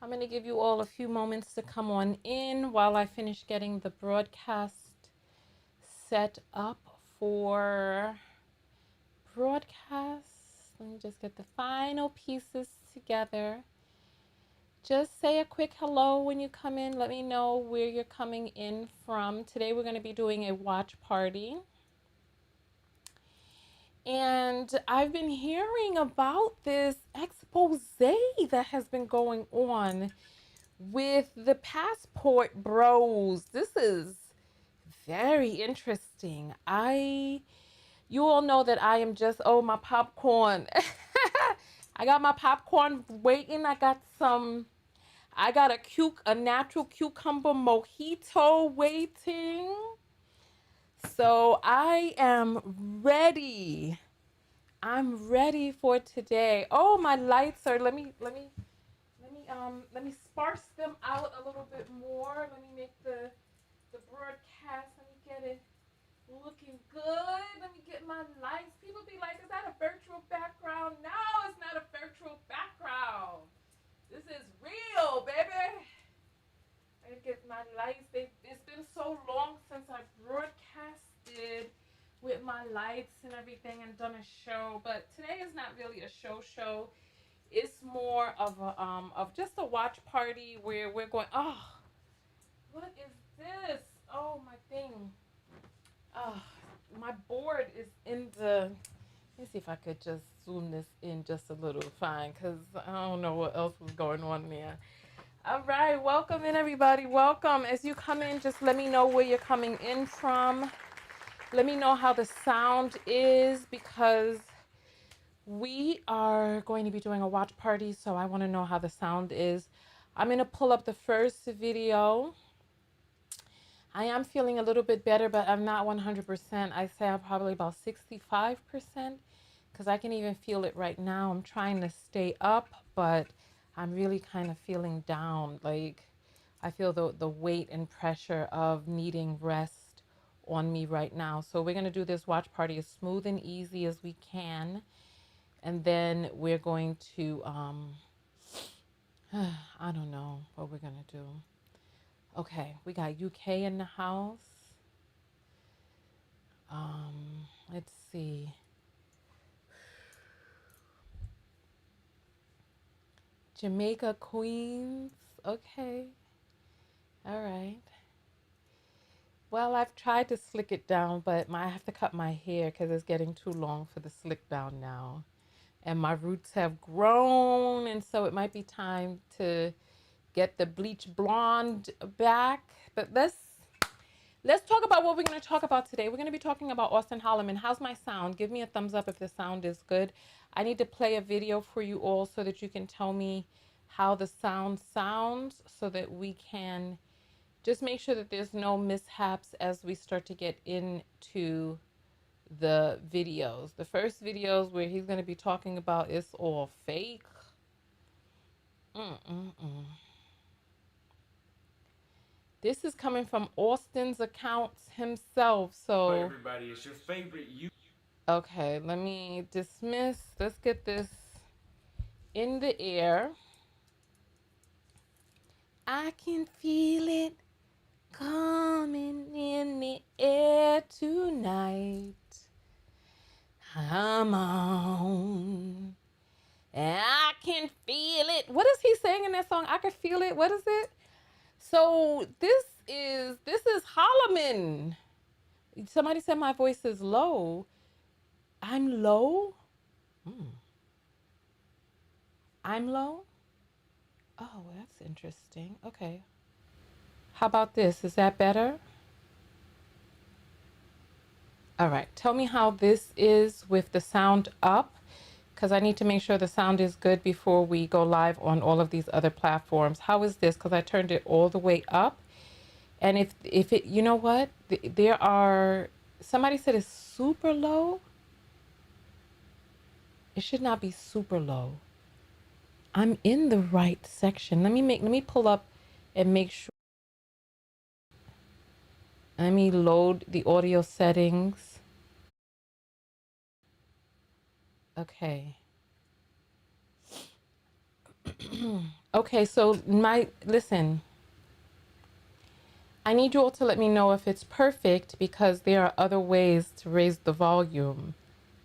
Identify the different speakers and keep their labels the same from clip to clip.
Speaker 1: I'm going to give you all a few moments to come on in while I finish getting the broadcast set up for broadcast. Let me just get the final pieces together. Just say a quick hello when you come in. Let me know where you're coming in from. Today we're going to be doing a watch party. And I've been hearing about this expose that has been going on with the passport bros. This is very interesting. You all know that I am just, oh, my popcorn. I got my popcorn waiting. I got a natural cucumber mojito waiting. So I am ready. I'm ready for today. Oh, my lights are, let me sparse them out a little bit more. Let me make the broadcast. Let me get it looking good. Let me get my lights. People be like, is that a virtual background? No, it's not a virtual background. This is real, baby. I get my lights. It's been so long since I broadcasted with my lights and everything and done a show. But today is not really a show. It's more of just a watch party where we're going. Oh, what is this? Oh, my thing. Oh, my board is in the. Let me see if I could just zoom this in just a little fine, because I don't know what else was going on there. All right, welcome in, everybody. Welcome. As you come in, just let me know where you're coming in from. Let me know how the sound is, because we are going to be doing a watch party, so I want to know how the sound is. I'm going to pull up the first video. I am feeling a little bit better, but I'm not 100%. I say I'm probably about 65%, because I can even feel it right now. I'm trying to stay up, but I'm really kind of feeling down. Like, I feel the weight and pressure of needing rest on me right now. So we're going to do this watch party as smooth and easy as we can. And then we're going to, I don't know what we're going to do. Okay, we got UK in the house. Let's see. Jamaica, Queens. Okay. All right. Well, I've tried to slick it down, but I have to cut my hair because it's getting too long for the slick down now. And my roots have grown, and so it might be time to get the bleach blonde back. But let's talk about what we're going to talk about today. We're going to be talking about Auston Holleman. How's my sound? Give me a thumbs up if the sound is good. I need to play a video for you all so that you can tell me how the sound sounds, so that we can just make sure that there's no mishaps as we start to get into the videos. The first videos where he's going to be talking about it's all fake. This is coming from Auston's accounts himself. So
Speaker 2: everybody, it's your favorite you.
Speaker 1: okay, let me dismiss. Let's get this in the air. I can feel it coming in the air tonight. Come on. And I can feel it. What is he saying in that song? I can feel it. What is it? So this is Holleman. Somebody said my voice is low. I'm low? I'm low? Oh, that's interesting. Okay. How about this? Is that better? All right. Tell me how this is with the sound up, because I need to make sure the sound is good before we go live on all of these other platforms. How is this? Because I turned it all the way up. And if it, you know what? There are, somebody said it's super low. It should not be super low. I'm in the right section. Let me pull up and make sure. Let me load the audio settings. Okay. Okay, so listen, I need you all to let me know if it's perfect because there are other ways to raise the volume.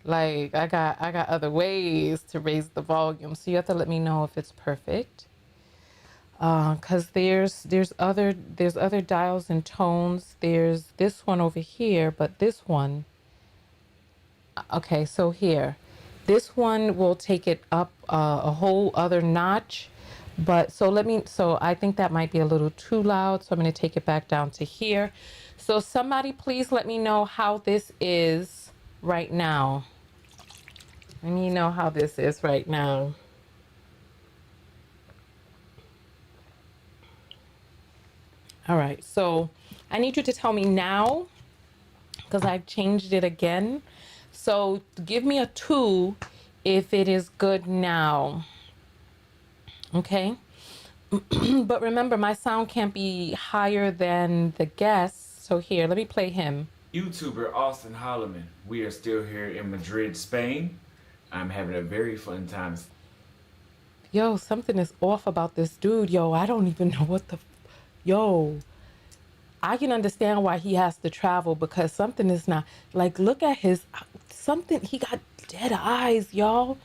Speaker 1: Like I got other ways to raise the volume. So you have to let me know if it's perfect. Cause there's other dials and tones. There's this one over here, but this one, okay, so here, this one will take it up a whole other notch. But so I think that might be a little too loud. So I'm going to take it back down to here. So somebody please let me know how this is right now. Let me know how this is right now. All right. So I need you to tell me now because I've changed it again. So give me a 2 if it is good now. Okay. But remember, my sound can't be higher than the guest. So here, let me play him.
Speaker 2: YouTuber Auston Holleman. We are still here in Madrid, Spain. I'm having a very fun time.
Speaker 1: Yo, something is off about this dude. Yo, I don't even know what the... Yo, I can understand why he has to travel because something is not... Like, look at his... Something... He got dead eyes, y'all.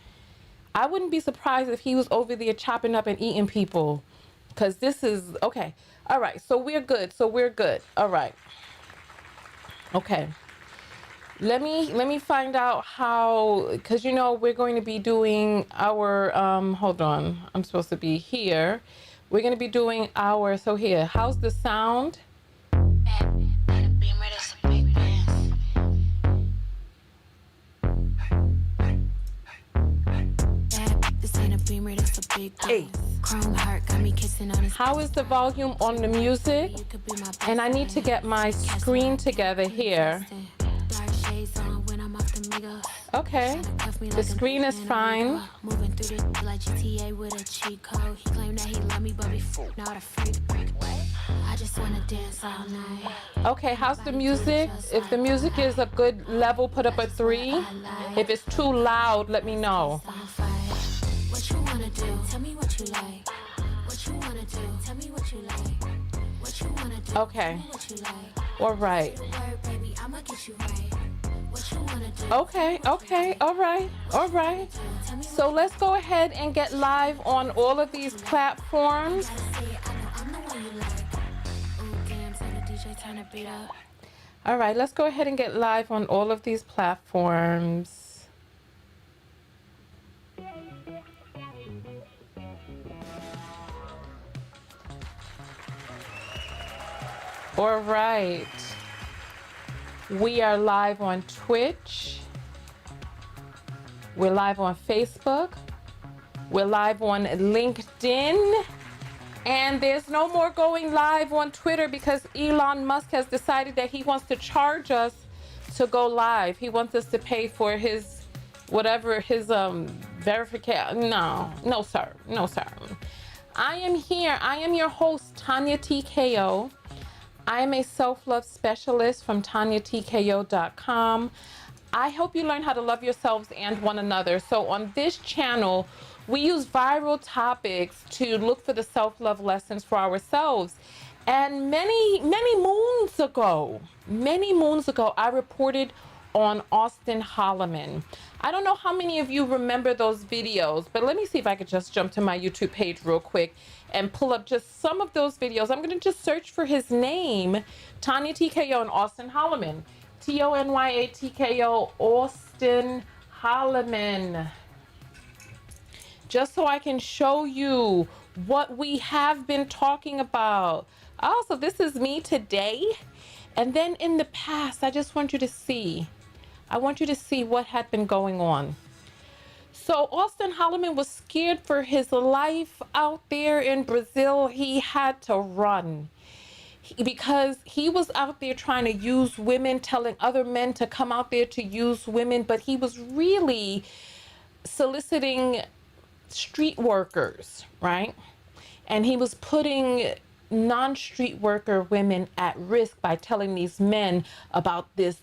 Speaker 1: I wouldn't be surprised if he was over there chopping up and eating people. Because this is... Okay. All right. So we're good. All right. Okay. Let me find out how... Because, we're going to be doing our... Hold on. I'm supposed to be here. We're going to be doing our... So here. How's the sound? Hey. How is the volume on the music? And I need to get my screen together here. Okay. The screen is fine. Okay, how's the music? If the music is a good level, put up a 3. If it's too loud, let me know. What you wanna do? Tell me what you like. What you wanna do? Tell me what you like. What you wanna do? Okay. All right. Okay. All right. So let's go ahead and get live on all of these platforms. All right, let's go ahead and get live on all of these platforms. All right. We are live on Twitch. We're live on Facebook. We're live on LinkedIn. And there's no more going live on Twitter because Elon Musk has decided that he wants to charge us to go live. He wants us to pay for his, whatever his verification. No, sir. I am here. I am your host, Tonya TKO. I am a self-love specialist from TonyaTKO.com. I help you learn how to love yourselves and one another. So on this channel, we use viral topics to look for the self-love lessons for ourselves. And many moons ago, I reported on Auston Holleman. I don't know how many of you remember those videos, but let me see if I could just jump to my YouTube page real quick and pull up just some of those videos. I'm going to just search for his name, Tonya TKO and Auston Holleman. TONYATKO, Auston Holleman. Just so I can show you what we have been talking about. Also, this is me today. And then in the past, I just want you to see. I want you to see what had been going on. So Auston Holleman was scared for his life out there in Brazil. He had to run because he was out there trying to use women, telling other men to come out there to use women, but he was really soliciting street workers, right? And he was putting non-street worker women at risk by telling these men about this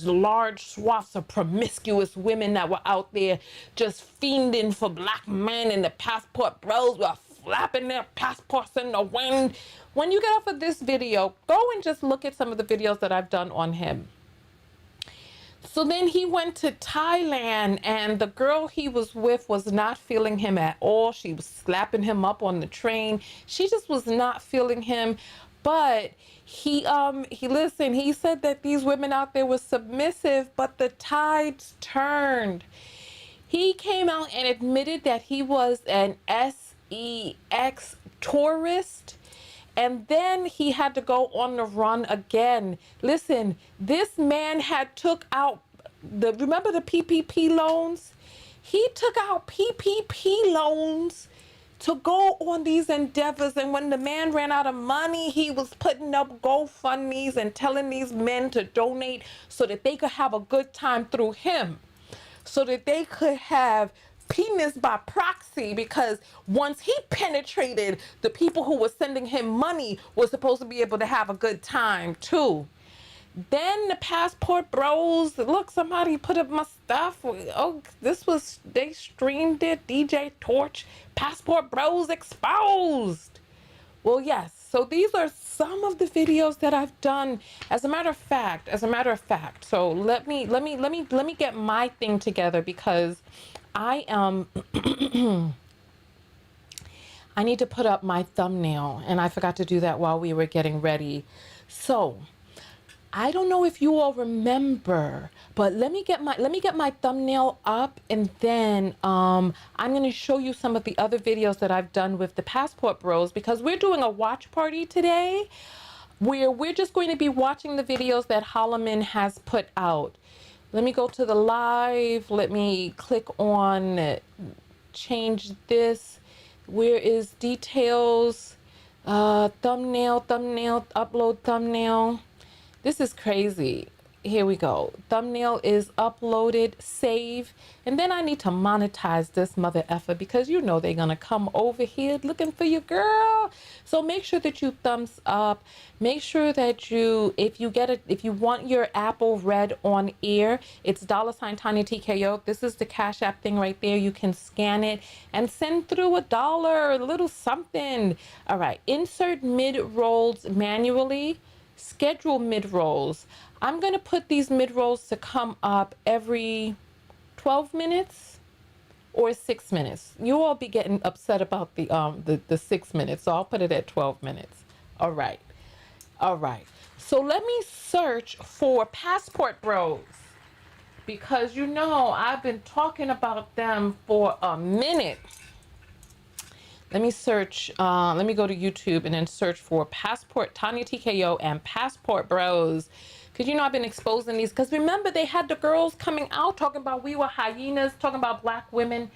Speaker 1: large swaths of promiscuous women that were out there just fiending for black men, and the passport bros were flapping their passports in the wind. When you get off of this video, go and just look at some of the videos that I've done on him. So then he went to Thailand, and the girl he was with was not feeling him at all. She was slapping him up on the train. She just was not feeling him. But he listened. He said that these women out there were submissive, but the tides turned. He came out and admitted that he was an sex tourist. And then he had to go on the run again. Listen, this man had took out remember the PPP loans? He took out PPP loans to go on these endeavors. And when the man ran out of money, he was putting up GoFundMes and telling these men to donate so that they could have a good time through him, so that they could have penis by proxy, because once he penetrated, the people who were sending him money were supposed to be able to have a good time too. Then the passport bros, look, somebody put up my stuff. Oh, they streamed it, DJ Torch, passport bros exposed. Well, yes, so these are some of the videos that I've done. As a matter of fact, so let me get my thing together, because I need to put up my thumbnail, and I forgot to do that while we were getting ready. So I don't know if you all remember, but let me get my thumbnail up, and then I'm going to show you some of the other videos that I've done with the passport bros, because we're doing a watch party today where we're just going to be watching the videos that Holleman has put out. Let me go to the live. Let me click on change this. Where is details? Thumbnail, upload thumbnail. This is crazy. Here we go. Thumbnail is uploaded, save. And then I need to monetize this mother effer, because you know they're gonna come over here looking for your girl. So make sure that you thumbs up. Make sure that if you want your Apple read on air, it's $Tonya TKO. This is the Cash App thing right there. You can scan it and send through $1, a little something. All right, insert mid-rolls manually. Schedule mid-rolls. I'm going to put these mid-rolls to come up every 12 minutes or 6 minutes. You all be getting upset about the 6 minutes, so I'll put it at 12 minutes. All right. So let me search for passport bros, because you know I've been talking about them for a minute. Let me search, let me go to YouTube and then search for Tonya TKO and passport bros. Because, you know, I've been exposing these. Because remember, they had the girls coming out talking about we were hyenas, talking about black women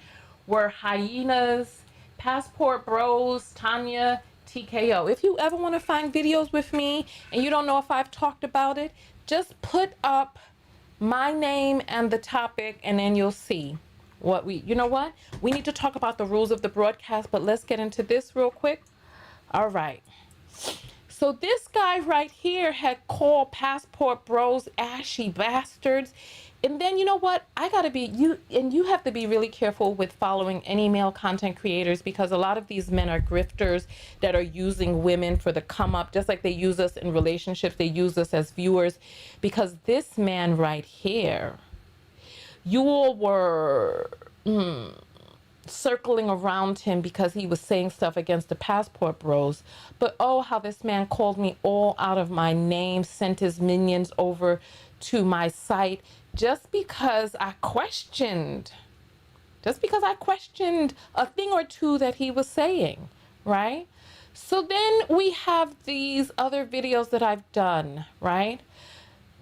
Speaker 1: were hyenas. Passport bros, Tonya TKO. If you ever want to find videos with me and you don't know if I've talked about it, just put up my name and the topic, and then you'll see. You know what? We need to talk about the rules of the broadcast, but let's get into this real quick. All right. So this guy right here had called passport bros ashy bastards. And then you know what? You have to be really careful with following any male content creators, because a lot of these men are grifters that are using women for the come up, just like they use us in relationships. They use us as viewers, because this man right here, you all were circling around him because he was saying stuff against the passport bros. But oh, how this man called me all out of my name, sent his minions over to my site just because I questioned a thing or two that he was saying, right? So then we have these other videos that I've done, right?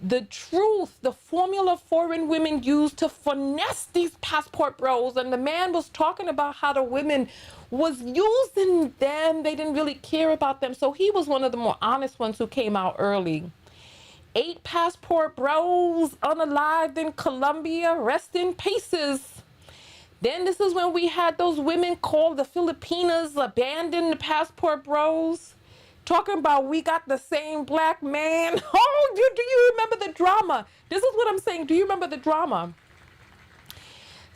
Speaker 1: The truth, the formula foreign women use to finesse these passport bros. And the man was talking about how the women was using them. They didn't really care about them. So he was one of the more honest ones who came out early. 8 passport bros unalived in Colombia, rest in pieces. Then this is when we had those women called the Filipinas abandon the passport bros. Talking about we got the same black man. Oh, do you remember the drama? This is what I'm saying. Do you remember the drama?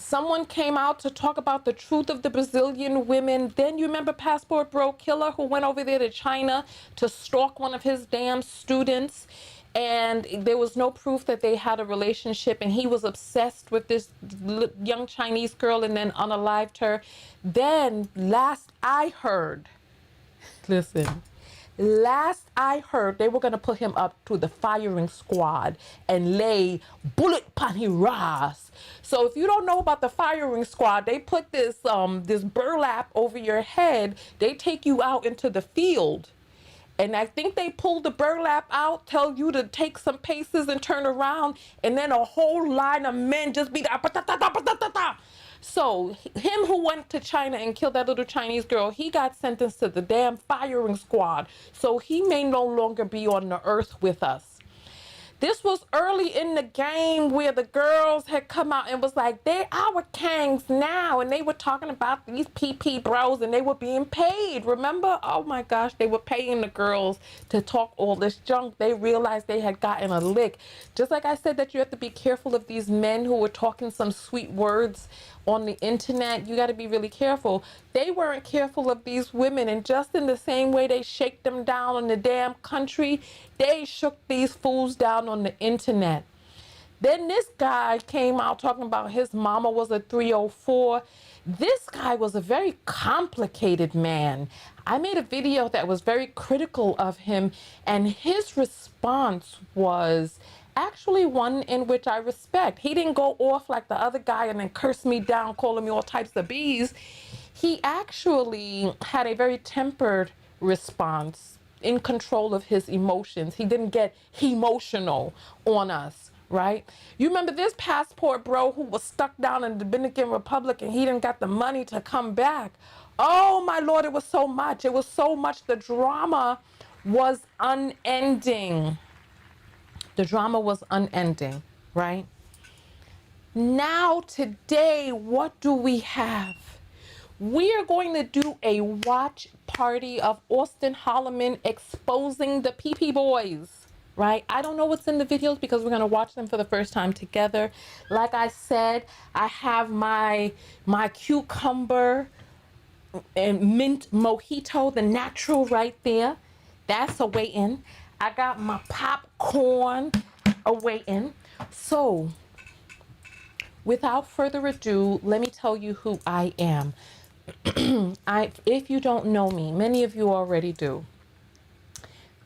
Speaker 1: Someone came out to talk about the truth of the Brazilian women. Then you remember Passport Bro Killer, who went over there to China to stalk one of his damn students. And there was no proof that they had a relationship. And he was obsessed with this young Chinese girl and then unalived her. Then last I heard, listen, last I heard, they were going to put him up to the firing squad and lay bullet upon his ras. So if you don't know about the firing squad, they put this this burlap over your head. They take you out into the field. And I think they pull the burlap out, tell you to take some paces and turn around, and then a whole line of men just be like, so him who went to China and killed that little Chinese girl, he got sentenced to the damn firing squad. So he may no longer be on the earth with us. This was early in the game where the girls had come out and was like, they our kings now. And they were talking about these PP bros and they were being paid. Remember? Oh my gosh, they were paying the girls to talk all this junk. They realized they had gotten a lick. Just like I said that you have to be careful of these men who were talking some sweet words on the internet. You got to be really careful. They weren't careful of these women, and just in the same way they shake them down on the damn country, they shook these fools down on the internet. Then this guy came out talking about his mama was a 304. This guy was a very complicated man. I made a video that was very critical of him, and his response was actually one in which I respect. He didn't go off like the other guy and then curse me down, calling me all types of bees. He actually had a very tempered response, in control of his emotions. He didn't get emotional on us, right? You remember this Passport Bro who was stuck down in the Dominican Republic and he didn't got the money to come back. Oh my Lord, it was so much. It was so much. The drama was unending. The drama was unending, right? Now, today, what do we have? We are going to do a watch party of Auston Holleman exposing the PP boys, right? I don't know what's in the videos because we're going to watch them for the first time together. Like I said, I have my cucumber and mint mojito, the natural right there. That's a waiting. I got my popcorn awaiting. So, without further ado, let me tell you who I am. If you don't know me, many of you already do.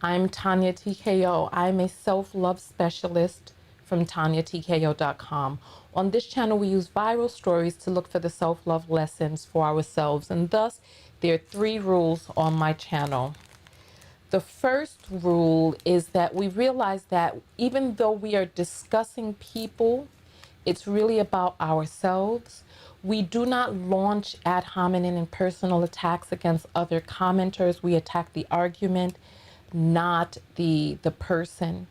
Speaker 1: I'm Tonya TKO. I'm a self-love specialist from TonyaTKO.com. On this channel, we use viral stories to look for the self-love lessons for ourselves, and thus, there are 3 rules on my channel. The first rule is that we realize that even though we are discussing people, it's really about ourselves. We do not launch ad hominem and personal attacks against other commenters. We attack the argument, not the person.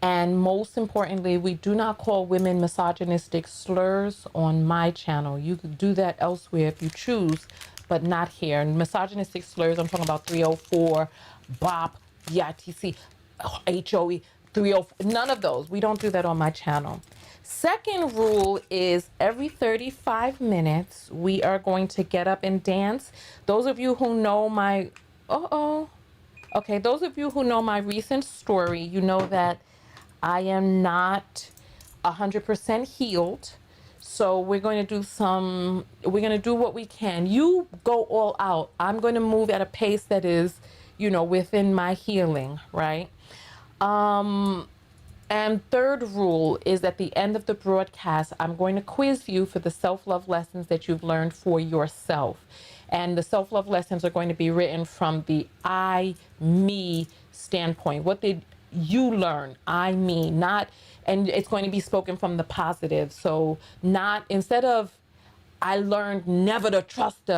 Speaker 1: And most importantly, we do not call women misogynistic slurs on my channel. You could do that elsewhere if you choose, but not here. And misogynistic slurs, I'm talking about 304, BOP, BITC, HOE, 304, none of those. We don't do that on my channel. Second rule is every 35 minutes, we are going to get up and dance. Those of you who know my, those of you who know my recent story, you know that I am not 100% healed. So we're going to do what we can. You go all out. I'm going to move at a pace that is, within my healing, right? And third rule is at the end of the broadcast, I'm going to quiz you for the self-love lessons that you've learned for yourself. And the self-love lessons are going to be written from the I, me standpoint. What did you learn? I, me, not, and it's going to be spoken from the positive. So not, instead of, I learned never to trust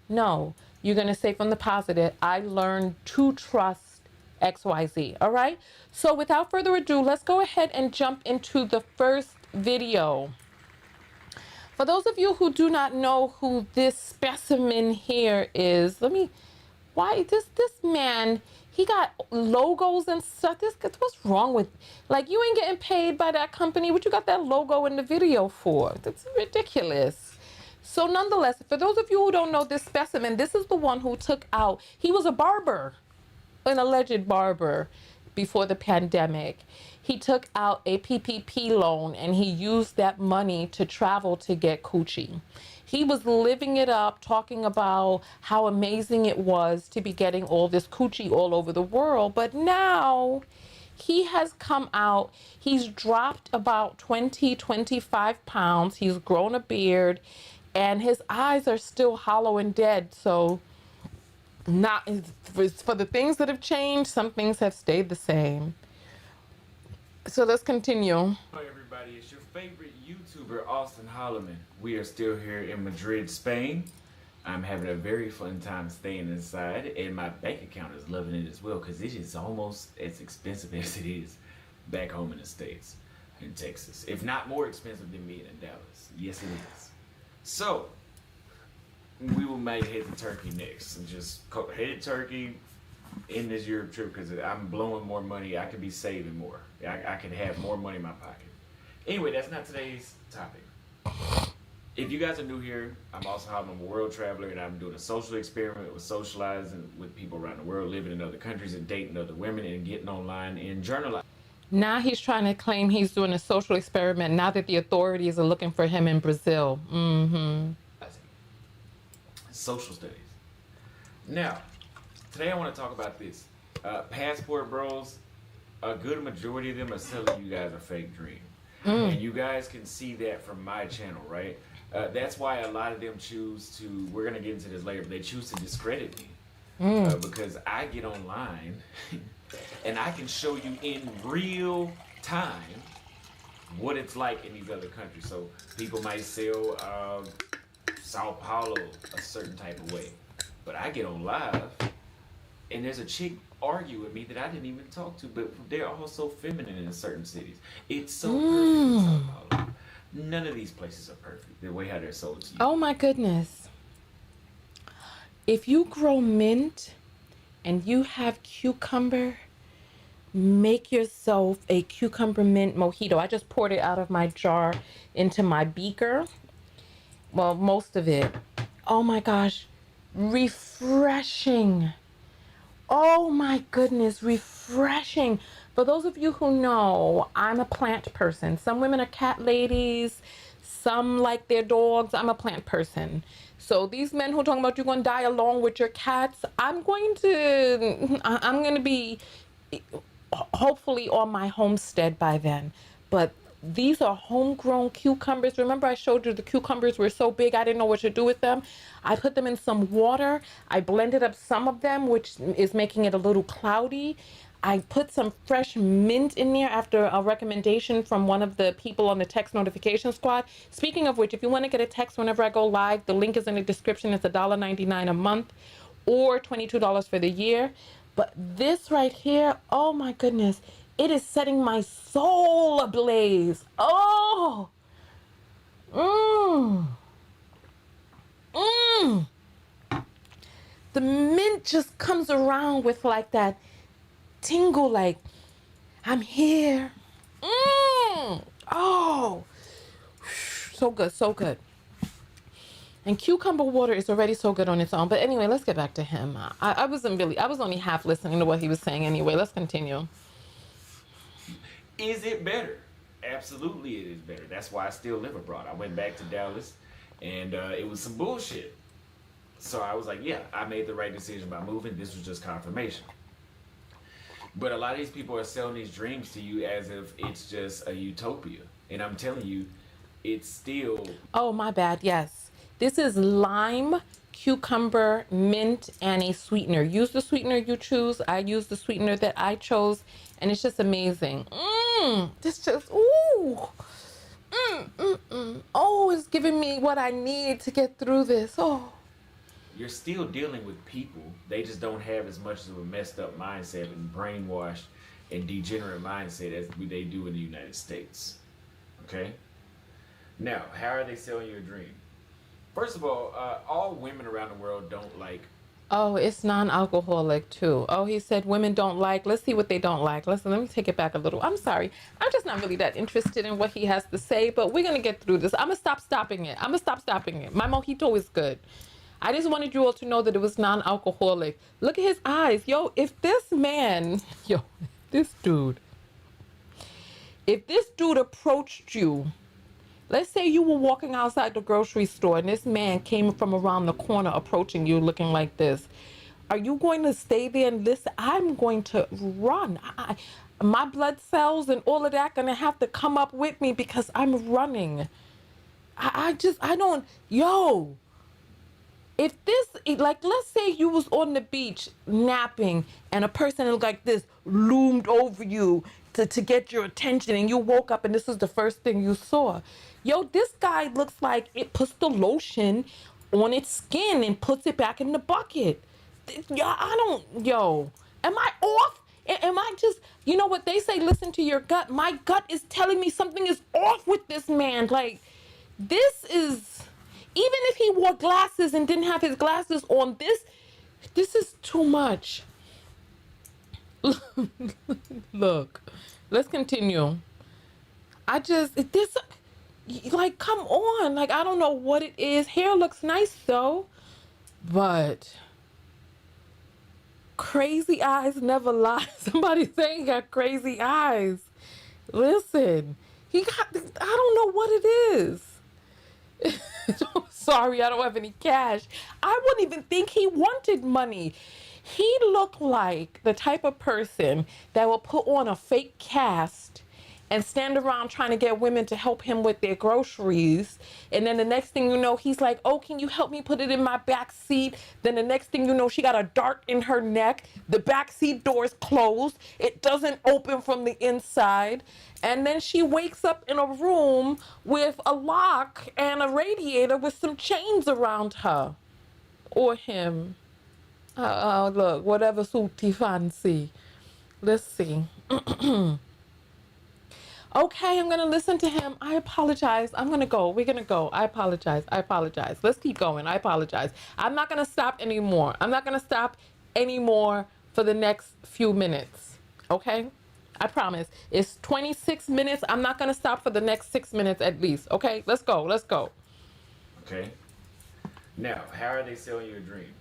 Speaker 1: no, you're going to say from the positive, I learned to trust XYZ. All right. So without further ado, let's go ahead and jump into the first video. For those of you who do not know who this specimen here is, let me
Speaker 3: why this man, he got logos and stuff. What's wrong with, like, you ain't getting paid by that company. What you got that logo in the video for? That's ridiculous. So nonetheless, for those of you who don't know this specimen, this is the one who took out, he was a barber, an alleged barber before the pandemic. He took out a PPP loan and he used that money to travel to get coochie. He was living it up, talking about how amazing it was to be getting all this coochie all over the world. But now he has come out, he's dropped about 25 pounds. He's grown a beard and his eyes are still hollow and dead. So not for the things that have changed, some things have stayed the same. So let's continue.
Speaker 2: Hello everybody, it's your favorite YouTuber, Auston Holleman. We are still here in Madrid, Spain. I'm having a very fun time staying inside, and my bank account is loving it as well because it is almost as expensive as it is back home in the States, in Texas. If not more expensive than being in Dallas. Yes, it is. So, we will might head to Turkey next and just head to Turkey in this Europe trip because I'm blowing more money. I could be saving more. I could have more money in my pocket. Anyway, that's not today's topic. If you guys are new here, I'm also I'm a world traveler and I'm doing a social experiment with socializing with people around the world, living in other countries and dating other women and getting online and journalizing.
Speaker 3: Now he's trying to claim he's doing a social experiment now that the authorities are looking for him in Brazil.
Speaker 2: Social studies. Now, today I want to talk about this. Passport bros, a good majority of them are selling you guys a fake dream. And you guys can see that from my channel, right? That's why a lot of them choose to, we're going to get into this later, but they choose to discredit me. Because I get online and I can show you in real time what it's like in these other countries. So people might sell Sao Paulo a certain type of way. But I get on live and there's a chick argue with me that I didn't even talk to, but they're all so feminine in certain cities. It's so perfect in Sao Paulo. None of these places are perfect, the way how they're sold to you.
Speaker 3: Oh my goodness. If you grow mint and you have cucumber, make yourself a cucumber mint mojito. I just poured it out of my jar into my beaker. Well, most of it. Oh my gosh. Refreshing. Oh my goodness, refreshing. For those of you who know, I'm a plant person. Some women are cat ladies. Some like their dogs. I'm a plant person. So these men who are talking about you're going to die along with your cats, I'm going to be hopefully on my homestead by then. But these are homegrown cucumbers. Remember I showed you the cucumbers were so big I didn't know what to do with them. I put them in some water. I blended up some of them, which is making it a little cloudy. I put some fresh mint in there after a recommendation from one of the people on the text notification squad. Speaking of which, if you want to get a text whenever I go live, the link is in the description. It's $1.99 a month or $22 for the year. But this right here, oh my goodness, it is setting my soul ablaze. Oh, the mint just comes around with like that tingle, like I'm here. Oh, so good, so good. And cucumber water is already so good on its own. But anyway, let's get back to him. I was only half listening to what he was saying anyway. Let's continue.
Speaker 2: Is it better? Absolutely it is better. That's why I still live abroad. I went back to Dallas and it was some bullshit. So I was like, yeah, I made the right decision by moving. This was just confirmation. But a lot of these people are selling these dreams to you as if it's just a utopia. And I'm telling you, it's still...
Speaker 3: Oh, my bad. Yes. This is lime, cucumber, mint, and a sweetener. Use the sweetener you choose. I use the sweetener that I chose, and it's just amazing. This just, ooh. Oh, it's giving me what I need to get through this. Oh.
Speaker 2: You're still dealing with people. They just don't have as much of a messed up mindset and brainwashed and degenerate mindset as they do in the United States. Okay? Now, how are they selling you a dream? First of all women around the world don't like
Speaker 3: Oh, it's non-alcoholic too. Oh, he said women don't like. Let's see what they don't like. Let me take it back a little. I'm sorry. I'm just not really that interested in what he has to say, but we're gonna get through this. I'm gonna stop stopping it. My mojito is good. I just wanted you all to know that it was non-alcoholic. Look at his eyes. Yo, if this man, yo, this dude, if this dude approached you, let's say you were walking outside the grocery store and this man came from around the corner approaching you looking like this. Are you going to stay there and listen? I'm going to run. My blood cells and all of that going to have to come up with me because I'm running. I don't, yo. If this, like, let's say you was on the beach napping and a person like this loomed over you to get your attention and you woke up and this is the first thing you saw. Yo, this guy looks like it puts the lotion on its skin and puts it back in the bucket. Yo, am I off? Am I just, you know what they say, listen to your gut. My gut is telling me something is off with this man. Like, this is, even if he wore glasses and didn't have his glasses on, this is too much. Look, let's continue. Like, come on. Like, I don't know what it is. Hair looks nice though, but crazy eyes never lie. Somebody saying he got crazy eyes. Listen, I don't know what it is. Sorry, I don't have any cash. I wouldn't even think he wanted money. He looked like the type of person that will put on a fake cast and stand around trying to get women to help him with their groceries. And then the next thing you know, he's like, oh, can you help me put it in my back seat? Then the next thing you know, she got a dart in her neck. The back seat door is closed. It doesn't open from the inside. And then she wakes up in a room with a lock and a radiator with some chains around her. Or him. Look, whatever suit he fancy. Let's see. Okay, I'm going to listen to him. I apologize. I'm going to go. We're going to go. I apologize. Let's keep going. I apologize. I'm not going to stop anymore. For the next few minutes. Okay? I promise. It's 26 minutes. I'm not going to stop for the next 6 minutes at least. Okay? Let's go.
Speaker 2: Okay. Now, how are they selling you a dream?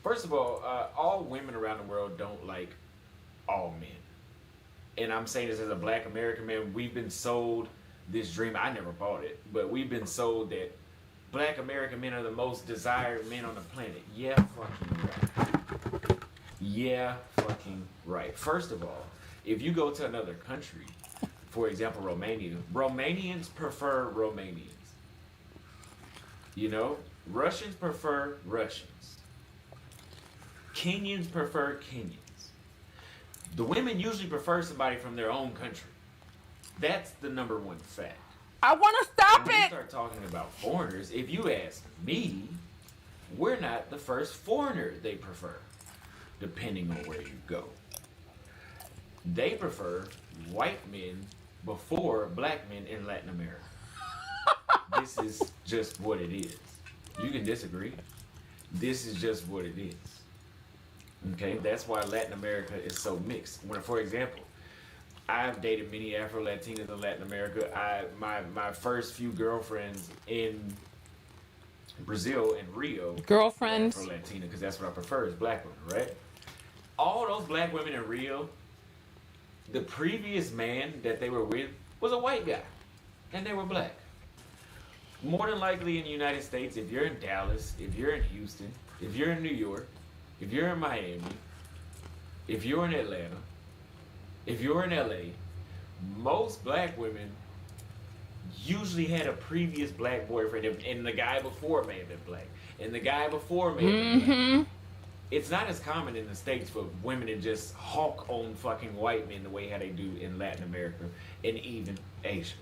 Speaker 2: First of all women around the world don't like all men. And I'm saying this as a black American man, we've been sold this dream. I never bought it, but we've been sold that black American men are the most desired men on the planet. Yeah, fucking right. First of all, if you go to another country, for example, Romania, Romanians prefer Romanians. You know, Russians prefer Russians. Kenyans prefer Kenyans. The women usually prefer somebody from their own country. That's the number one fact.
Speaker 3: I want to stop
Speaker 2: when
Speaker 3: it.
Speaker 2: We start talking about foreigners. If you ask me, we're not the first foreigner they prefer, depending on where you go. They prefer white men before black men in Latin America. This is just what it is. You can disagree. This is just what it is. Okay, that's why Latin America is so mixed. For example, I've dated many Afro-Latinas in Latin America. My first few girlfriends in Brazil and Rio.
Speaker 3: Girlfriends.
Speaker 2: Afro-Latina, because that's what I prefer is black women, right? All those black women in Rio, the previous man that they were with was a white guy, and they were black. More than likely in the United States, if you're in Dallas, if you're in Houston, if you're in New York, if you're in Miami, if you're in Atlanta, if you're in LA, most black women usually had a previous black boyfriend, and the guy before may have been black, and the guy before may have been black. It's not as common in the States for women to just hawk on fucking white men the way how they do in Latin America and even Asia.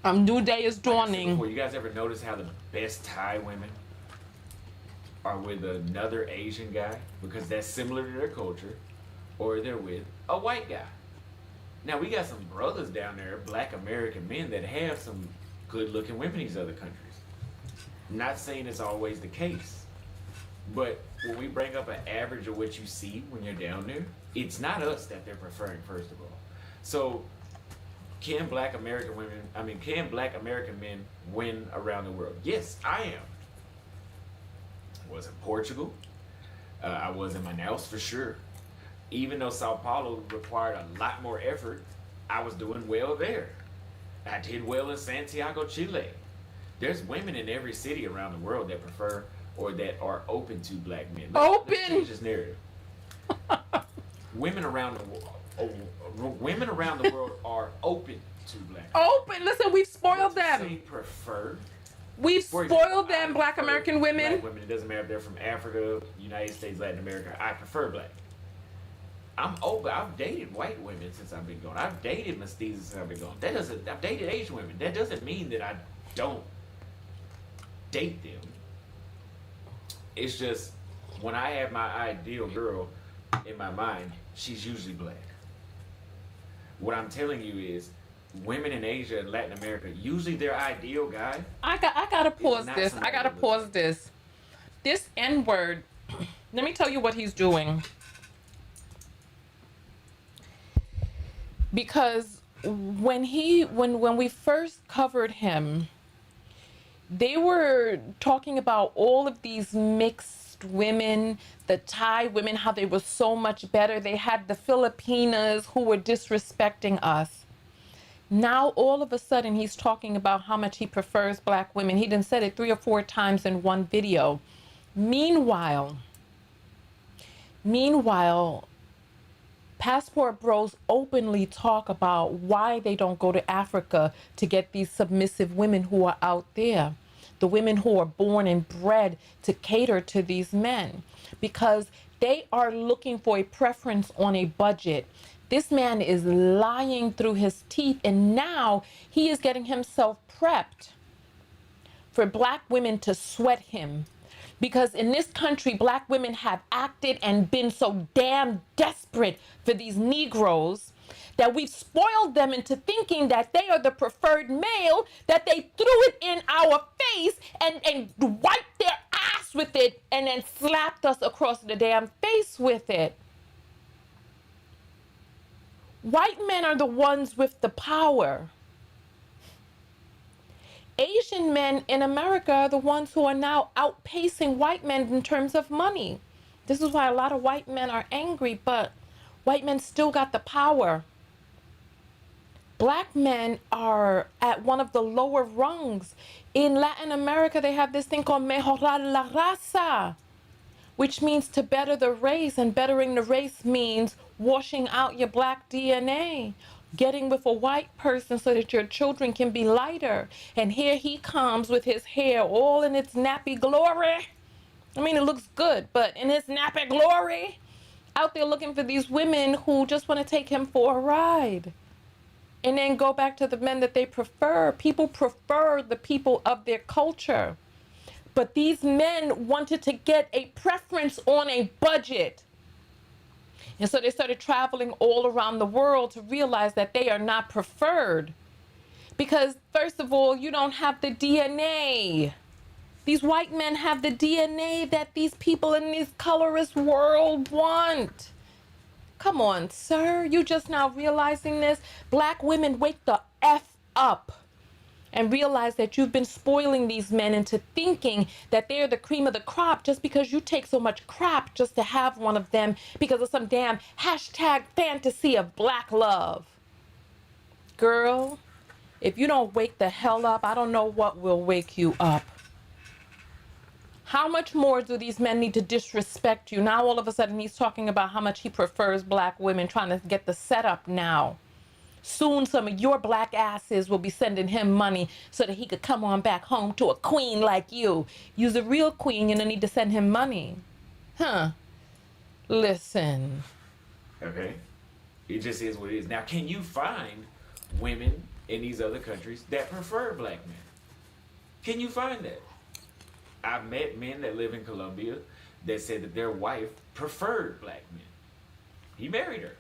Speaker 3: New day is dawning.
Speaker 2: Before, you guys ever notice how the best Thai women are with another Asian guy because that's similar to their culture, or they're with a white guy? Now, we got some brothers down there, black American men, that have some good looking women in these other countries. I'm not saying it's always the case, But when we bring up an average of what you see when you're down there, it's not us that they're preferring, first of all. So can black American men win around the world? Yes, I am. I was in Portugal. I was in Manaus for sure. Even though Sao Paulo required a lot more effort, I was doing well there. I did well in Santiago, Chile. There's women in every city around the world that prefer or that are open to black men. Let's change this narrative. Women around the world are open to black men.
Speaker 3: Open. Listen, we've spoiled them.
Speaker 2: They prefer.
Speaker 3: We've spoiled them, black American women.
Speaker 2: Black women. It doesn't matter if they're from Africa, United States, Latin America. I prefer black. I'm open. I've dated white women since I've been gone. I've dated mestizos since I've been gone. I've dated Asian women. That doesn't mean that I don't date them. It's just when I have my ideal girl in my mind, she's usually black. What I'm telling you is, women in Asia and Latin America, usually their ideal guy.
Speaker 3: I gotta pause this. I gotta pause this. This N-word. Let me tell you what he's doing. Because when we first covered him, they were talking about all of these mixed women, the Thai women, how they were so much better. They had the Filipinas who were disrespecting us. Now, all of a sudden, he's talking about how much he prefers black women. He done said it 3 or 4 times in one video. Meanwhile, Passport Bros openly talk about why they don't go to Africa to get these submissive women who are out there. The women who are born and bred to cater to these men. Because they are looking for a preference on a budget. This man is lying through his teeth, and now he is getting himself prepped for black women to sweat him. Because in this country, black women have acted and been so damn desperate for these Negroes that we've spoiled them into thinking that they are the preferred male, that they threw it in our face and wiped their ass with it and then slapped us across the damn face with it. White men are the ones with the power. Asian men in America are the ones who are now outpacing white men in terms of money. This is why a lot of white men are angry, but white men still got the power. Black men are at one of the lower rungs. In Latin America, they have this thing called mejorar la raza, which means to better the race, and bettering the race means washing out your black DNA. Getting with a white person so that your children can be lighter. And here he comes with his hair all in its nappy glory. I mean, it looks good, but in his nappy glory, out there looking for these women who just want to take him for a ride. And then go back to the men that they prefer. People prefer the people of their culture. But these men wanted to get a preference on a budget. And so they started traveling all around the world to realize that they are not preferred. Because, first of all, you don't have the DNA. These white men have the DNA that these people in this colorist world want. Come on, sir. You just now realizing this? Black women, wake the F up. And realize that you've been spoiling these men into thinking that they're the cream of the crop just because you take so much crap just to have one of them because of some damn hashtag fantasy of black love. Girl, if you don't wake the hell up, I don't know what will wake you up. How much more do these men need to disrespect you? Now all of a sudden he's talking about how much he prefers black women, trying to get the setup now. Soon some of your black asses will be sending him money so that he could come on back home to a queen like you. You're a real queen, you don't need to send him money. Huh. Listen.
Speaker 2: Okay. It just is what it is. Now, can you find women in these other countries that prefer black men? Can you find that? I've met men that live in Colombia that said that their wife preferred black men. He married her.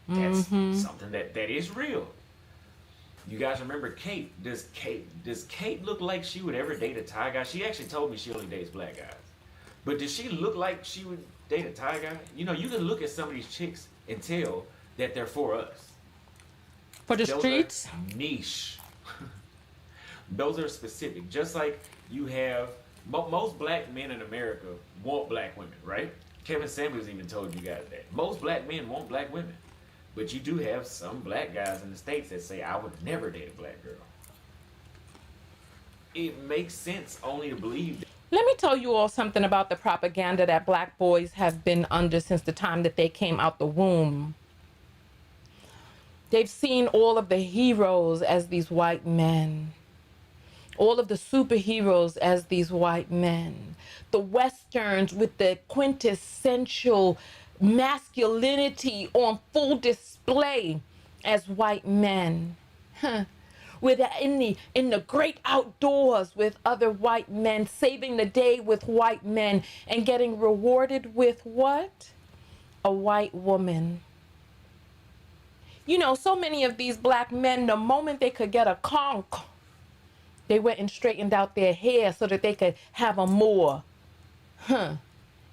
Speaker 2: That's something that is real. You guys remember Kate? Does Kate look like she would ever date a Thai guy? She actually told me she only dates black guys. But does she look like she would date a Thai guy? You know, you can look at some of these chicks and tell that they're for us.
Speaker 3: For the
Speaker 2: Those
Speaker 3: streets?
Speaker 2: are niche. Those are specific. Just like you have most black men in America want black women, right? Kevin Samuels even told you guys that. Most black men want black women. But you do have some black guys in the States that say, I would never date a black girl. It makes sense only to believe that.
Speaker 3: Let me tell you all something about the propaganda that black boys have been under since the time that they came out the womb. They've seen all of the heroes as these white men. All of the superheroes as these white men. The Westerns with the quintessential masculinity on full display as white men. With in the great outdoors with other white men, saving the day with white men, and getting rewarded with what? A white woman. You know, so many of these black men, the moment they could get a conch, they went and straightened out their hair so that they could have a more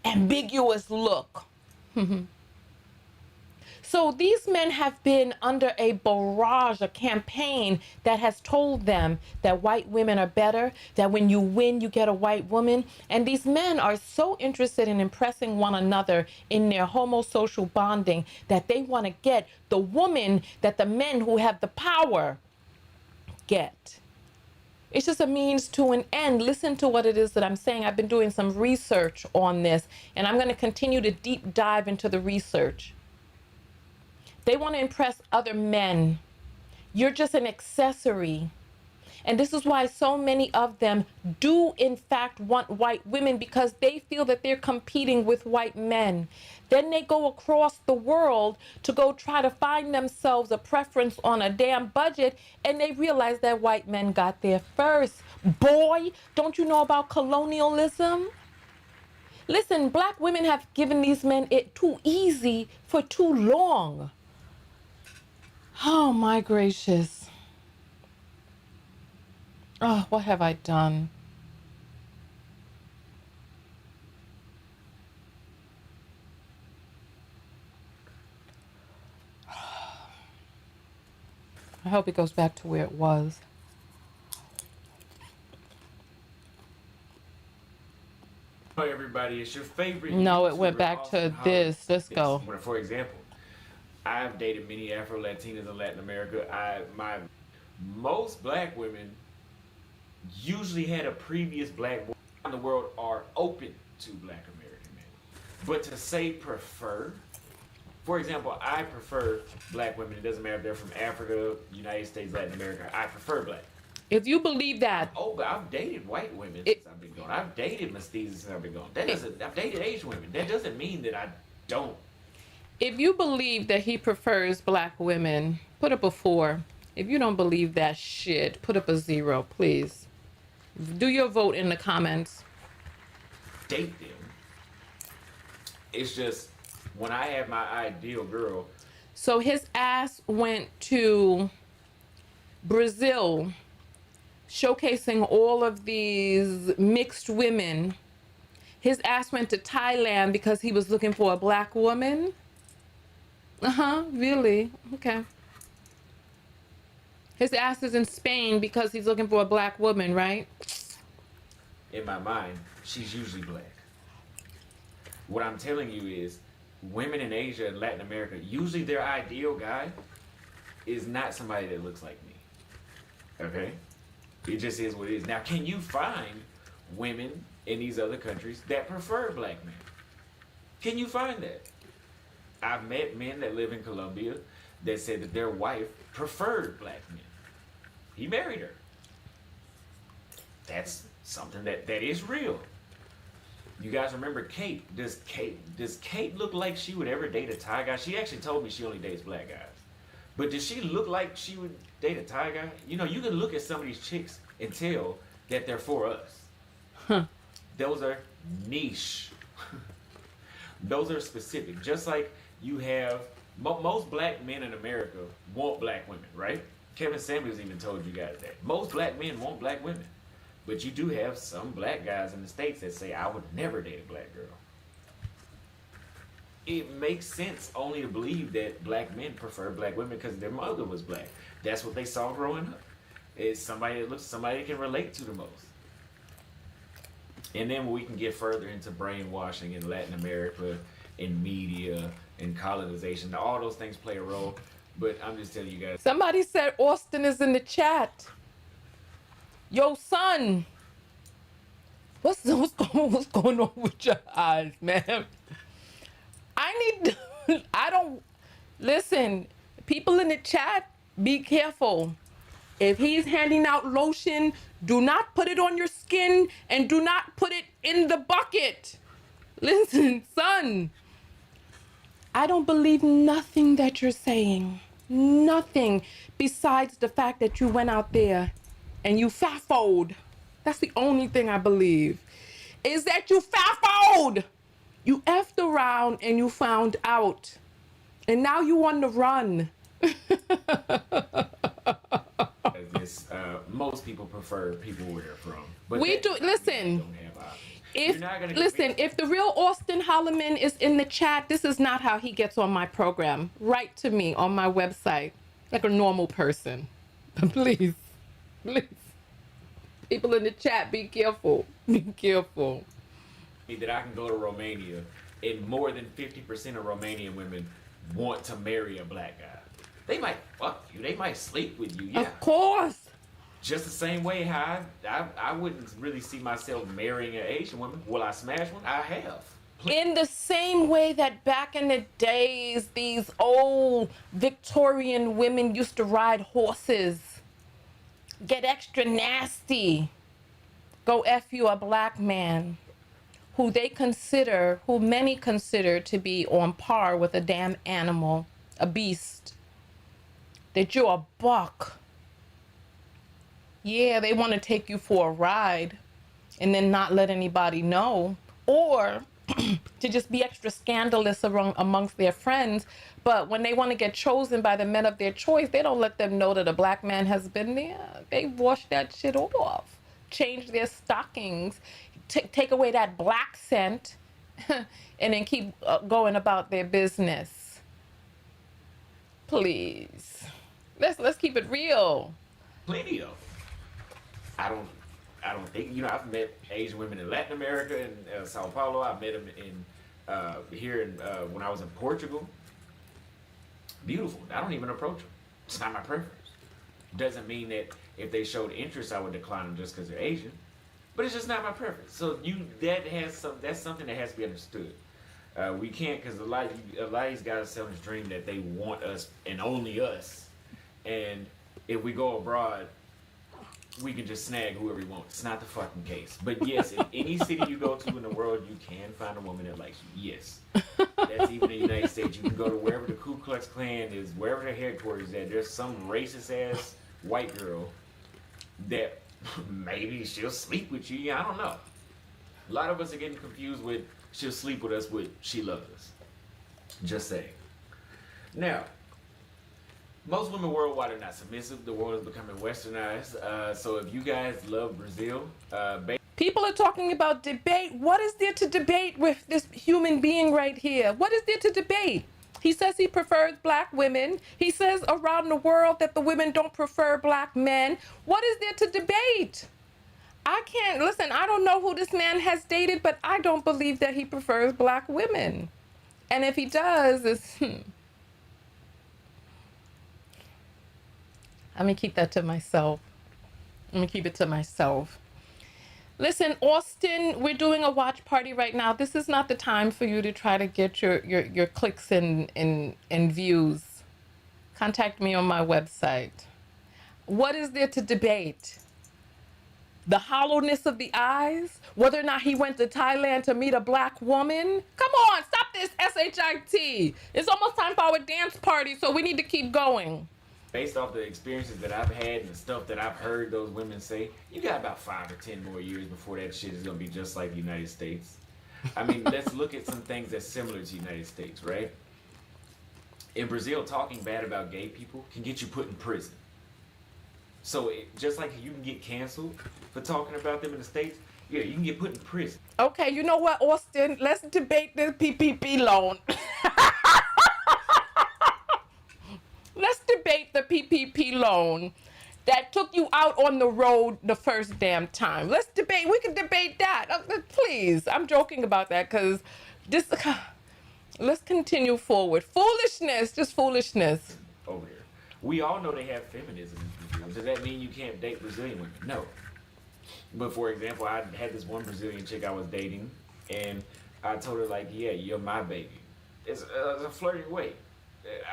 Speaker 3: ambiguous look. So these men have been under a barrage, a campaign that has told them that white women are better, that when you win, you get a white woman. And these men are so interested in impressing one another in their homosocial bonding that they want to get the woman that the men who have the power get. It's just a means to an end. Listen to what it is that I'm saying. I've been doing some research on this, and I'm going to continue to deep dive into the research. They want to impress other men. You're just an accessory. And this is why so many of them do in fact want white women, because they feel that they're competing with white men. Then they go across the world to go try to find themselves a preference on a damn budget, and they realize that white men got there first. Boy, don't you know about colonialism? Listen, black women have given these men it too easy for too long. Oh my gracious. Oh, what have I done? I hope it goes back to where it was.
Speaker 2: Hi everybody, it's your favorite.
Speaker 3: No, it
Speaker 2: YouTuber,
Speaker 3: went back to
Speaker 2: Auston,
Speaker 3: this. Let's go.
Speaker 2: For example, I've dated many Afro-Latinas in Latin America. My most black women usually had a previous black boy in the world are open to black American men. But to say prefer, for example, I prefer black women. It doesn't matter if they're from Africa, United States, Latin America. I prefer black.
Speaker 3: If you believe that,
Speaker 2: Oh, but I've dated white women since I've been gone. I've dated mestizos since I've been gone. I've dated Asian women. That doesn't mean that I don't.
Speaker 3: if you believe that he prefers black women, put up a 4. If you don't believe that shit, put up a 0, please. Do your vote in the comments.
Speaker 2: Date them. It's just when I have my ideal girl.
Speaker 3: So his ass went to Brazil, showcasing all of these mixed women. His ass went to Thailand because he was looking for a black woman. Really? Okay. His ass is in Spain because he's looking for a black woman, right?
Speaker 2: In my mind, she's usually black. What I'm telling you is, women in Asia and Latin America, usually their ideal guy is not somebody that looks like me. Okay? It just is what it is. Now, can you find women in these other countries that prefer black men? Can you find that? I've met men that live in Colombia that said that their wife preferred black men. He married her. That's something that is real. You guys remember Kate? Does Kate look like she would ever date a Thai guy? She actually told me she only dates black guys. But does she look like she would date a Thai guy? You know, you can look at some of these chicks and tell that they're for us. Those are niche. Those are specific. Just like you have most black men in America want black women, right? Kevin Samuels even told you guys that. Most black men want black women. But you do have some black guys in the States that say, I would never date a black girl. It makes sense only to believe that black men prefer black women because their mother was black. That's what they saw growing up. It's somebody that looks somebody they can relate to the most. And then we can get further into brainwashing in Latin America, in media, in colonization. All those things play a role. But I'm just telling you guys.
Speaker 3: Somebody said Austin is in the chat. Yo, son. What's going on with your eyes, man? Listen, people in the chat, be careful. If he's handing out lotion, do not put it on your skin and do not put it in the bucket. Listen, son, I don't believe nothing that you're saying. Nothing besides the fact that you went out there and you fafoed. That's the only thing I believe, is that you fafoed. You effed around and you found out. And now you on the run.
Speaker 2: Most people prefer people where they're from. But
Speaker 3: Listen, if the real Auston Holleman is in the chat, this is not how he gets on my program. Write to me on my website like a normal person. Please. People in the chat, be careful. Be careful.
Speaker 2: That I can go to Romania and more than 50% of Romanian women want to marry a black guy. They might fuck you. They might sleep with you. Yeah.
Speaker 3: Of course.
Speaker 2: Just the same way how I wouldn't really see myself marrying an Asian woman. Will I smash one? I have.
Speaker 3: In the same way that back in the days, these old Victorian women used to ride horses, get extra nasty, go F you a black man who many consider to be on par with a damn animal, a beast, that you're a buck. Yeah, they want to take you for a ride and then not let anybody know, or to just be extra scandalous amongst their friends. But when they want to get chosen by the men of their choice, they don't let them know that a black man has been there. They wash that shit off, change their stockings, take away that black scent, and then keep going about their business. Please, let's keep it real.
Speaker 2: Plenty of. I don't think, I've met Asian women in Latin America and Sao Paulo. I've met them when I was in Portugal. Beautiful. I don't even approach them. It's not my preference. Doesn't mean that if they showed interest, I would decline them just because they're Asian. But it's just not my preference. So that's something that has to be understood. We can't, because a lot of these guys are selling this dream that they want us and only us. And if we go abroad, we can just snag whoever we want. It's not the fucking case. But yes, in any city you go to in the world, you can find a woman that likes you. Yes. That's even in the United States. You can go to wherever the Ku Klux Klan is, wherever their headquarters is at. There's some racist ass white girl that maybe she'll sleep with you. I don't know. A lot of us are getting confused with she'll sleep with us with she loves us. Just saying. Now, most women worldwide are not submissive. The world is becoming westernized. So if you guys love Brazil,
Speaker 3: people are talking about debate. What is there to debate with this human being right here? What is there to debate? He says he prefers black women. He says around the world that the women don't prefer black men. What is there to debate? I don't know who this man has dated, but I don't believe that he prefers black women. And if he does, I'm going to keep that to myself. I'm going to keep it to myself. Listen, Austin, we're doing a watch party right now. This is not the time for you to try to get your clicks and views. Contact me on my website. What is there to debate? The hollowness of the eyes? Whether or not he went to Thailand to meet a black woman? Come on, stop this SHIT. It's almost time for our dance party, so we need to keep going.
Speaker 2: Based off the experiences that I've had and the stuff that I've heard those women say, you got about 5 or 10 more years before that shit is going to be just like the United States. I mean, let's look at some things that's similar to the United States, right? In Brazil, talking bad about gay people can get you put in prison. So just like you can get canceled for talking about them in the States, yeah, you can get put in prison.
Speaker 3: Okay, you know what, Austin? Let's debate this PPP loan. Let's debate the PPP loan that took you out on the road the first damn time. Let's debate. We can debate that. Please. I'm joking about that because this. Let's continue forward. Foolishness, just foolishness.
Speaker 2: Over here, we all know they have feminism in Brazil. Does that mean you can't date Brazilian women? No. But for example, I had this one Brazilian chick I was dating, and I told her like, "Yeah, you're my baby." It's a flirty way.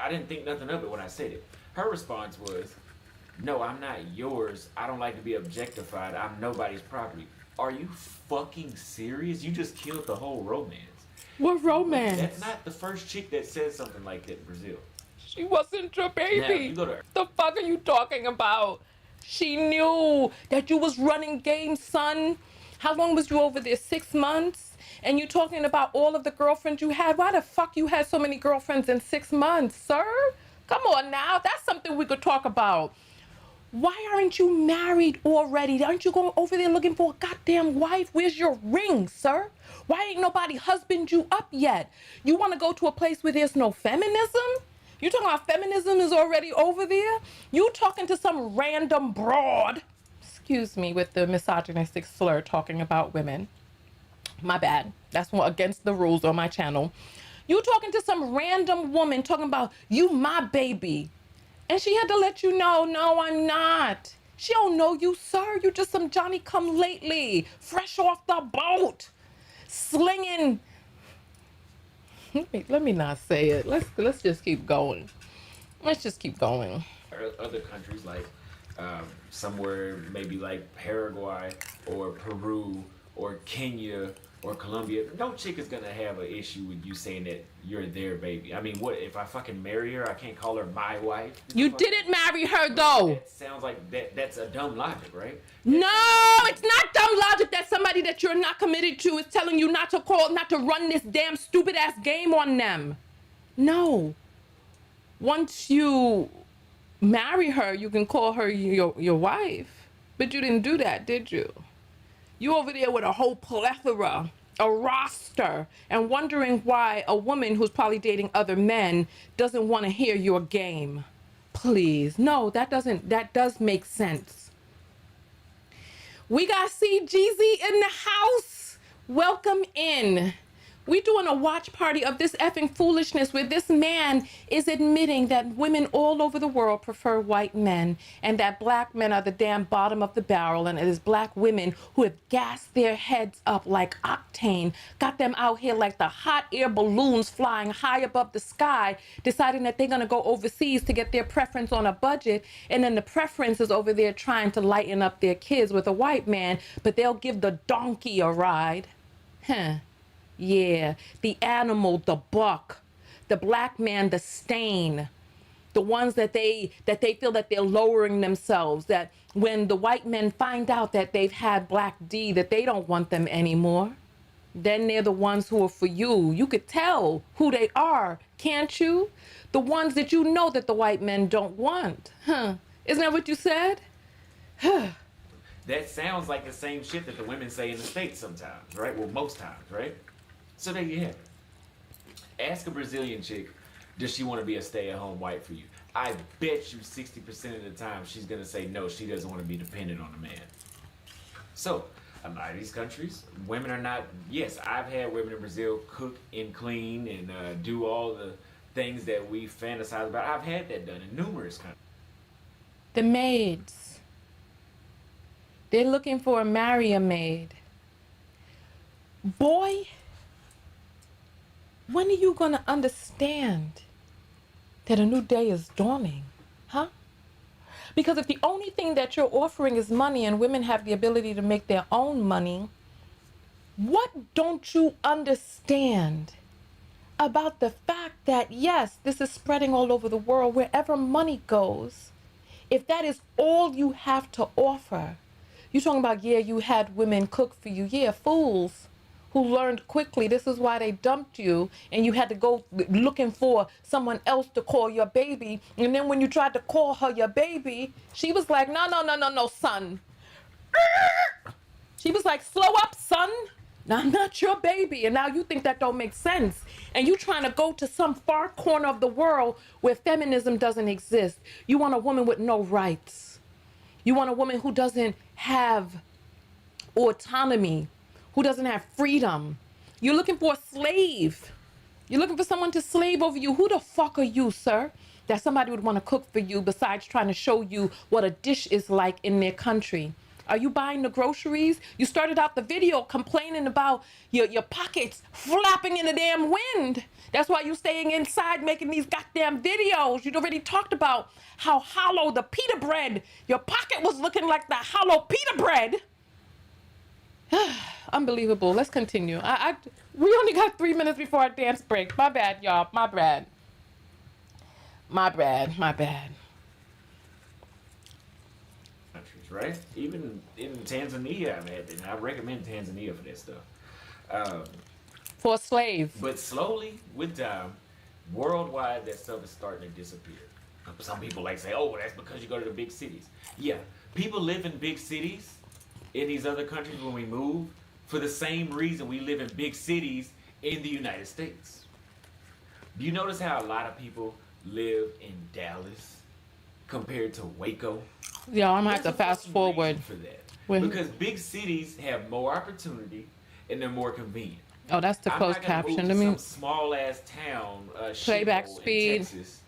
Speaker 2: I didn't think nothing of it when I said it. Her response was, "No, I'm not yours. I don't like to be objectified. I'm nobody's property." Are you fucking serious? You just killed the whole romance.
Speaker 3: What romance?
Speaker 2: That's not the first chick that says something like that in Brazil.
Speaker 3: She wasn't your baby.
Speaker 2: Now, you go to her.
Speaker 3: The fuck are you talking about? She knew that you was running game, son. How long was you over there? 6 months? And you talking about all of the girlfriends you had? Why the fuck you had so many girlfriends in 6 months, sir? Come on now. That's something we could talk about. Why aren't you married already? Aren't you going over there looking for a goddamn wife? Where's your ring, sir? Why ain't nobody husband you up yet? You want to go to a place where there's no feminism? You talking about feminism is already over there? You talking to some random broad, excuse me with the misogynistic slur talking about women. My bad. That's against the rules on my channel. You talking to some random woman talking about you my baby. And she had to let you know, no, I'm not. She don't know you, sir. You just some Johnny come lately, fresh off the boat, slinging. Let me not say it. Let's just keep going. Let's just keep going.
Speaker 2: Other countries like somewhere maybe like Paraguay or Peru or Kenya or Colombia, no chick is gonna have an issue with you saying that you're their baby. I mean, what if I fucking marry her? I can't call her my wife.
Speaker 3: You didn't marry her though.
Speaker 2: That sounds like that's a dumb logic, right?
Speaker 3: No, it's not dumb logic that somebody that you're not committed to is telling you not to run this damn stupid ass game on them. No. Once you marry her, you can call her your wife. But you didn't do that, did you? You over there with a whole plethora, a roster, and wondering why a woman who's probably dating other men doesn't want to hear your game. Please. No, that does make sense. We got CGZ in the house. Welcome in. We doing a watch party of this effing foolishness where this man is admitting that women all over the world prefer white men and that black men are the damn bottom of the barrel, and it is black women who have gassed their heads up like octane, got them out here like the hot air balloons flying high above the sky, deciding that they're going to go overseas to get their preference on a budget, and then the preference is over there trying to lighten up their kids with a white man, but they'll give the donkey a ride. Yeah, the animal, the buck, the black man, the stain, the ones that they feel that they're lowering themselves, that when the white men find out that they've had black D, that they don't want them anymore, then they're the ones who are for you. You could tell who they are, can't you? The ones that you know that the white men don't want. Isn't that what you said?
Speaker 2: That sounds like the same shit that the women say in the States sometimes, right? Well, most times, right? So there you have it. Ask a Brazilian chick, does she want to be a stay-at-home wife for you? I bet you 60% of the time she's going to say no, she doesn't want to be dependent on a man. So, a lot of these countries, women are not, yes, I've had women in Brazil cook and clean and do all the things that we fantasize about. I've had that done in numerous countries.
Speaker 3: The maids. They're looking for a marry a maid. Boy, when are you going to understand that a new day is dawning? Because if the only thing that you're offering is money and women have the ability to make their own money, what don't you understand about the fact that, yes, this is spreading all over the world, wherever money goes, if that is all you have to offer, you're talking about, yeah, you had women cook for you. Yeah, fools. who learned quickly. This is why they dumped you, and you had to go looking for someone else to call your baby. And then when you tried to call her your baby, she was like, no, no, no, no, no, son. She was like, slow up, son. I'm not your baby. And now you think that don't make sense. And you trying to go to some far corner of the world where feminism doesn't exist. You want a woman with no rights. You want a woman who doesn't have autonomy, who doesn't have freedom. You're looking for a slave. You're looking for someone to slave over you. Who the fuck are you, sir? That somebody would want to cook for you besides trying to show you what a dish is like in their country. Are you buying the groceries? You started out the video complaining about your pockets flapping in the damn wind. That's why you're staying inside making these goddamn videos. You'd already talked about how hollow the pita bread, your pocket was looking like the hollow pita bread. Unbelievable. Let's continue. We only got 3 minutes before our dance break. My bad, y'all. My bad. My bad. My bad.
Speaker 2: Right? Even in Tanzania, I recommend Tanzania for that stuff.
Speaker 3: For a slave.
Speaker 2: But slowly, with time, worldwide, that stuff is starting to disappear. Some people like say, oh, well, that's because you go to the big cities. Yeah, people live in big cities in these other countries when we move for the same reason we live in big cities in the United States. Do you notice how a lot of people live in Dallas compared to Waco?
Speaker 3: Yeah, I'm gonna have to fast forward
Speaker 2: for that. Because big cities have more opportunity and they're more convenient.
Speaker 3: Oh, that's the closed caption. I mean,
Speaker 2: some small ass town,
Speaker 3: playback speed,
Speaker 2: in Texas,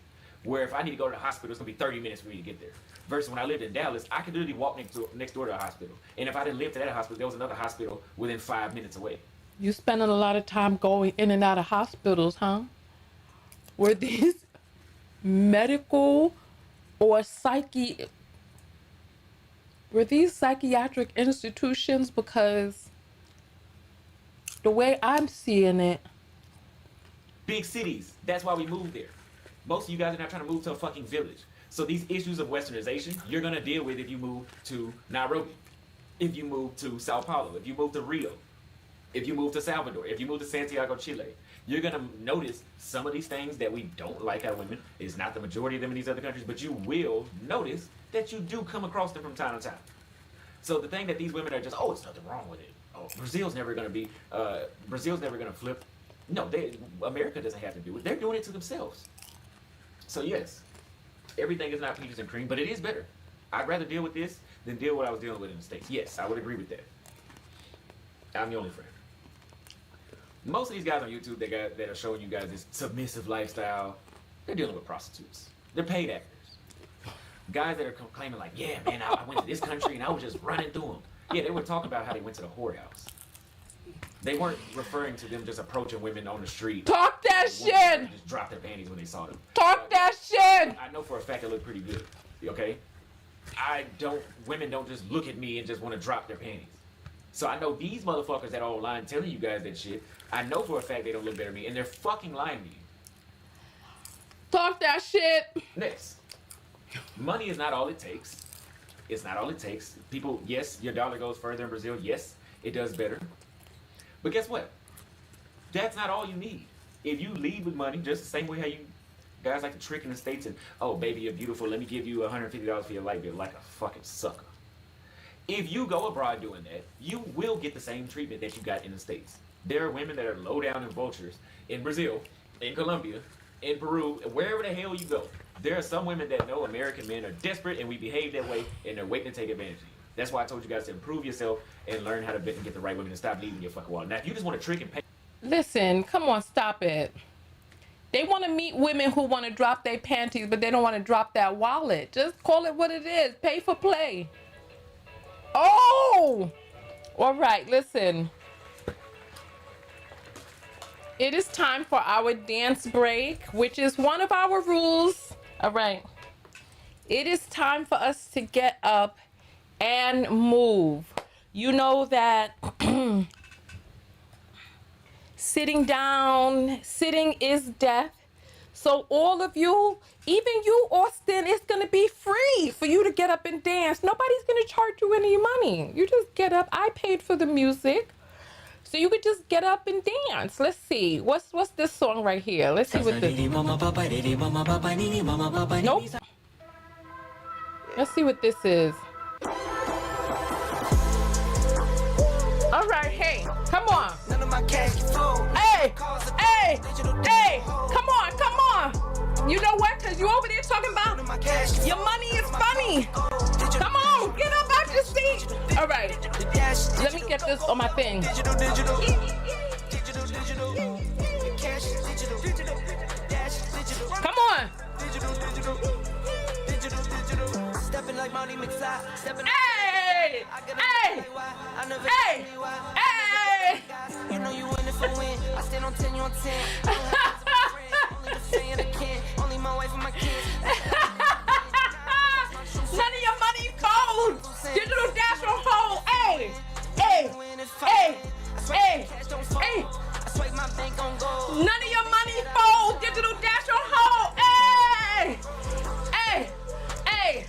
Speaker 2: where if I need to go to the hospital, it's gonna be 30 minutes for me to get there. Versus when I lived in Dallas, I could literally walk next door to a hospital, and if I didn't live to that hospital, there was another hospital within 5 minutes away.
Speaker 3: You spending a lot of time going in and out of hospitals, huh? Were these medical or were these psychiatric institutions? Because the way I'm seeing it,
Speaker 2: big cities, that's why we moved there. Most of you guys are not trying to move to a fucking village. So these issues of westernization, you're gonna deal with if you move to Nairobi, if you move to Sao Paulo, if you move to Rio, if you move to Salvador, if you move to Santiago, Chile. You're gonna notice some of these things that we don't like out of women. It's not the majority of them in these other countries, but you will notice that you do come across them from time to time. So the thing that these women are just, oh, it's nothing wrong with it. Oh, Brazil's never gonna flip. No, America doesn't have to do it. They're doing it to themselves. So yes, everything is not peaches and cream, but it is better. I'd rather deal with this than deal with what I was dealing with in the States. Yes, I would agree with that. I'm the only friend. Most of these guys on YouTube that are showing you guys this submissive lifestyle, they're dealing with prostitutes. They're paid actors. Guys that are claiming like, yeah, man, I went to this country and I was just running through them. Yeah, they were talking about how they went to the whorehouse. They weren't referring to them just approaching women on the street.
Speaker 3: Talk that shit!
Speaker 2: Just drop their panties when they saw them.
Speaker 3: Talk that shit!
Speaker 2: I know for a fact they look pretty good, okay? Women don't just look at me and just want to drop their panties. So I know these motherfuckers that are online telling you guys that shit, I know for a fact they don't look better than me, and they're fucking lying to you.
Speaker 3: Talk that shit!
Speaker 2: Next. Money is not all it takes. It's not all it takes. People, yes, your dollar goes further in Brazil. Yes, it does better. But guess what? That's not all you need. If you lead with money, just the same way how you guys like to trick in the States and, oh, baby, you're beautiful. Let me give you $150 for your light bill, like a fucking sucker. If you go abroad doing that, you will get the same treatment that you got in the States. There are women that are low down and vultures in Brazil, in Colombia, in Peru, wherever the hell you go. There are some women that know American men are desperate and we behave that way and they're waiting to take advantage of you. That's why I told you guys to improve yourself and learn how to bet and get the right women and stop leaving your fucking wallet. Now, if you just want to trick and pay.
Speaker 3: Listen, come on, stop it. They want to meet women who want to drop their panties, but they don't want to drop that wallet. Just call it what it is. Pay for play. Oh! All right, listen. It is time for our dance break, which is one of our rules. All right. It is time for us to get up and move. You know that sitting is death. So all of you, even you, Austin, it's going to be free for you to get up and dance. Nobody's going to charge you any money. You just get up. I paid for the music. So you could just get up and dance. Let's see. What's this song right here? Let's see what this. Nope. Let's see what this is. All right, hey, come on. Hey, hey, hey, come on, come on. You know what? Because you over there talking about your money is funny. Come on, get up out your seat. All right, let me get this on my thing. Come on. Hey! Hey! Hey! Hey! You know you win if I win. I stand on 10, you on 10. Only the saying I can't. Only my wife and my kids. None of your money folds. Digital dash on hold. Hey! Hey! Hey! Hey! Hey! None of your money folds. Digital dash on hold. Hey! Hey! Hey!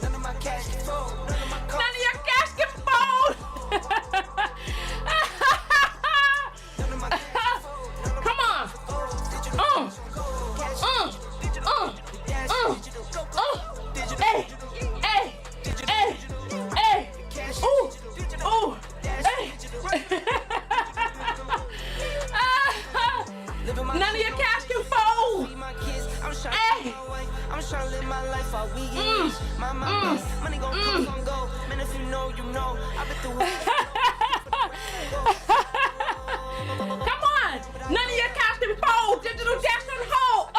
Speaker 3: None of your cash can fold. Come on. Hey, hey, hey, hey. Ooh, ooh, hey. None of your cash can fold. Hey. I'm trying to live my life all weekend. My money gon' come go. Man, if you know, you know. I've been through Come on. None of your cash can fold. Digital dash on hold.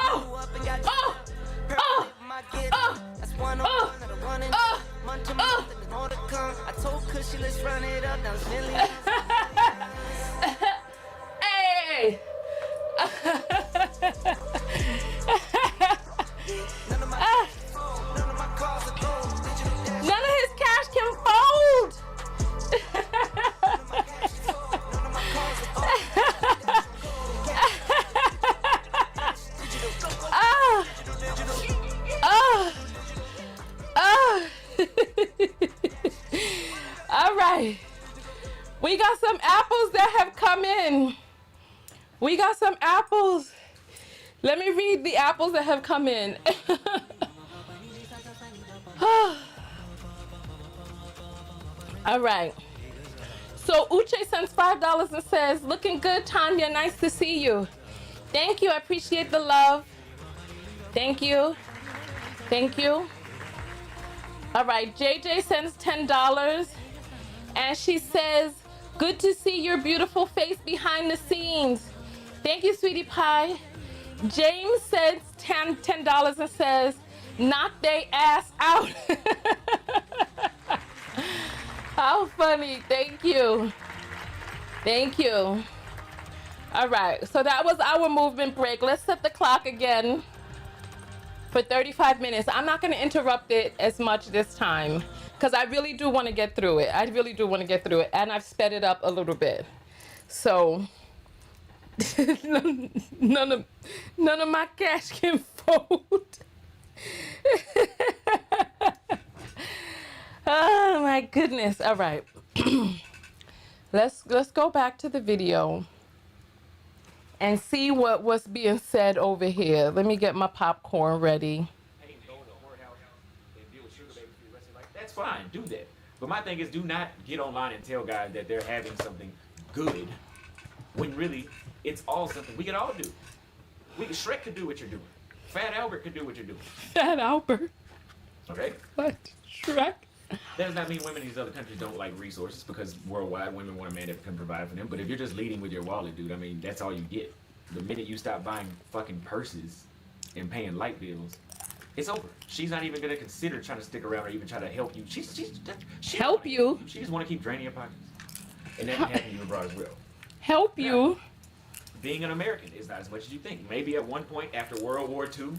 Speaker 3: I told Cushy, let's run it up. Now it's really hey. None of his cash can fold. All right. We got some apples that have come in. We got some apples. Let me read the apples that have come in. All right. So Uche sends $5 and says, looking good, Tonya. Nice to see you. Thank you. I appreciate the love. Thank you. Thank you. All right. JJ sends $10. And she says, good to see your beautiful face behind the scenes. Thank you, sweetie pie. James sends $10 and says, knock they ass out. How funny. Thank you. Thank you. All right. So that was our movement break. Let's set the clock again for 35 minutes. I'm not going to interrupt it as much this time because I really do want to get through it. I really do want to get through it. And I've sped it up a little bit. So none of my cash can fold. Oh my goodness. All right. Let's go back to the video and see what was being said over here. Let me get my popcorn ready.
Speaker 2: That's fine. Do that. But my thing is, do not get online and tell guys that they're having something good when really it's all something we could all do. Shrek could do what you're doing. Fat Albert could do what you're doing.
Speaker 3: Fat Albert.
Speaker 2: Okay?
Speaker 3: What? Shrek?
Speaker 2: That does not mean women in these other countries don't like resources, because worldwide women want a man that can provide for them. But if you're just leading with your wallet, dude, I mean, that's all you get. The minute you stop buying fucking purses and paying light bills, it's over. She's not even going to consider trying to stick around or even try to help you. She
Speaker 3: help you?
Speaker 2: She just want to keep draining your pockets. And that can happen to you abroad as well.
Speaker 3: Help you?
Speaker 2: Now, being an American is not as much as you think. Maybe at one point after World War II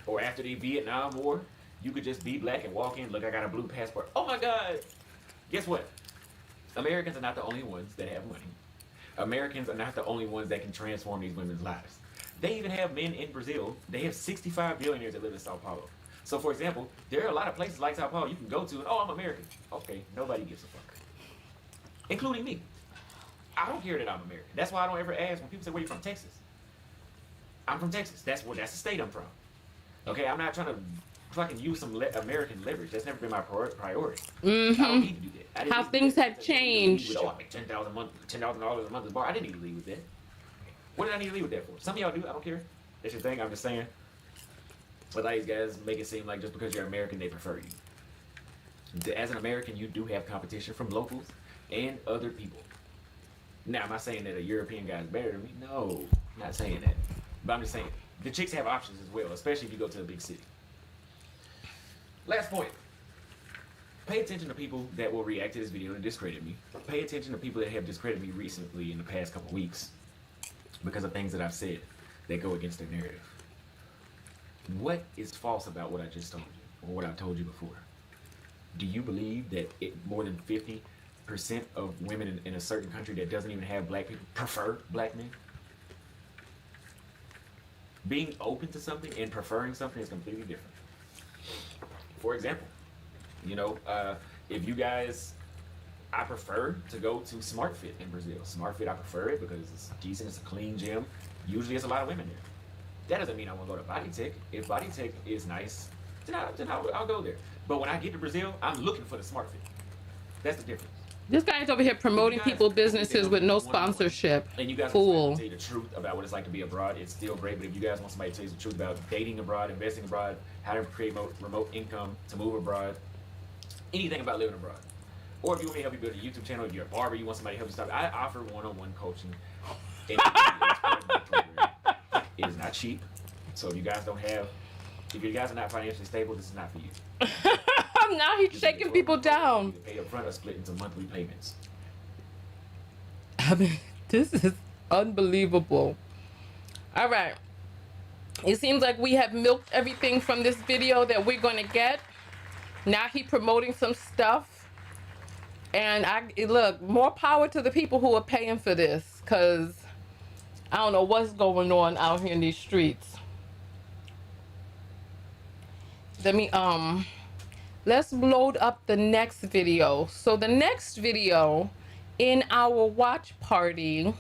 Speaker 2: or after the Vietnam War, you could just be black and walk in, look, I got a blue passport. Oh my God. Guess what? Americans are not the only ones that have money. Americans are not the only ones that can transform these women's lives. They even have men in Brazil. They have 65 billionaires that live in Sao Paulo. So for example, there are a lot of places like Sao Paulo you can go to and, oh, I'm American. Okay, nobody gives a fuck. Including me. I don't care that I'm American. That's why I don't ever ask when people say, where you from? Texas. I'm from Texas. That's the state I'm from. Okay, I'm not trying to fucking use some American leverage. That's never been my priority. I don't need to do that.
Speaker 3: How things have changed.
Speaker 2: I make $10,000 a month at the bar. I didn't need to leave with that. What did I need to leave with that for? Some of y'all do. I don't care. That's your thing. I'm just saying. But these guys make it seem like just because you're American, they prefer you. As an American, you do have competition from locals and other people. Now, am I saying that a European guy is better than me? No, I'm not saying that. But I'm just saying, the chicks have options as well, especially if you go to a big city. Last point. Pay attention to people that will react to this video and discredit me. Pay attention to people that have discredited me recently in the past couple weeks because of things that I've said that go against their narrative. What is false about what I just told you, or what I've told you before? Do you believe that more than 50% of women in a certain country that doesn't even have black people prefer black men? Being open to something and preferring something is completely different. For example, if you guys, I prefer to go to SmartFit in Brazil. SmartFit, I prefer it because it's decent, it's a clean gym. Usually it's a lot of women there. That doesn't mean I want to go to BodyTech. If BodyTech is nice, then I'll go there. But when I get to Brazil, I'm looking for the SmartFit. That's the difference.
Speaker 3: This guy's over here promoting people businesses with no sponsorship.
Speaker 2: And you guys want to tell you the truth about what it's like to be abroad. It's still great, but if you guys want somebody to tell you the truth about dating abroad, investing abroad, how to create remote income to move abroad, anything about living abroad. Or if you want me to help you build a YouTube channel, if you're a barber, you want somebody to help you start. I offer one-on-one coaching. It is not cheap. So if you guys are not financially stable, this is not for you.
Speaker 3: Now he's shaking people down.
Speaker 2: You pay up front or split into monthly payments.
Speaker 3: I mean, this is unbelievable. All right. It seems like we have milked everything from this video that we're going to get. Now he's promoting some stuff. And look, more power to the people who are paying for this, because I don't know what's going on out here in these streets. Let's load up the next video. So the next video in our watch party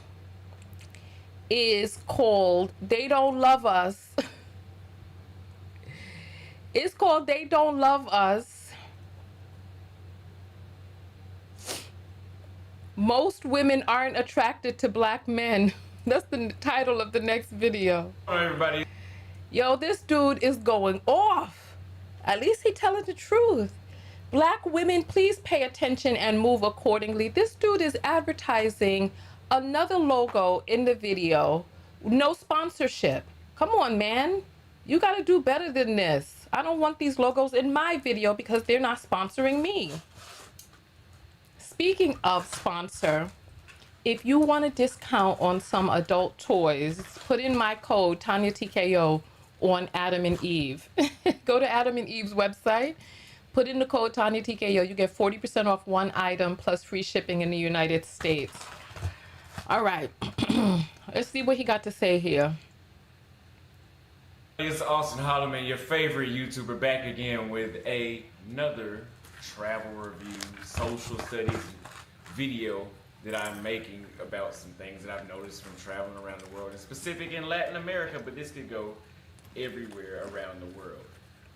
Speaker 3: is called They Don't Love Us. It's called They Don't Love Us. Most women aren't attracted to black men. That's the title of the next video.
Speaker 2: Hello, everybody.
Speaker 3: Yo, this dude is going off. At least he telling the truth. Black women, please pay attention and move accordingly. This dude is advertising another logo in the video. No sponsorship. Come on, man. You got to do better than this. I don't want these logos in my video because they're not sponsoring me. Speaking of sponsor, if you want a discount on some adult toys, put in my code Tonya TKO on Adam and Eve. Go to Adam and Eve's website, put in the code Tonya TKO. You get 40% off one item plus free shipping in the United States. All right. Let's see what he got to say here.
Speaker 4: It's Auston Holleman, your favorite YouTuber, back again with another travel review, social studies video that I'm making about some things that I've noticed from traveling around the world, and specific in Latin America, but this could go everywhere around the world.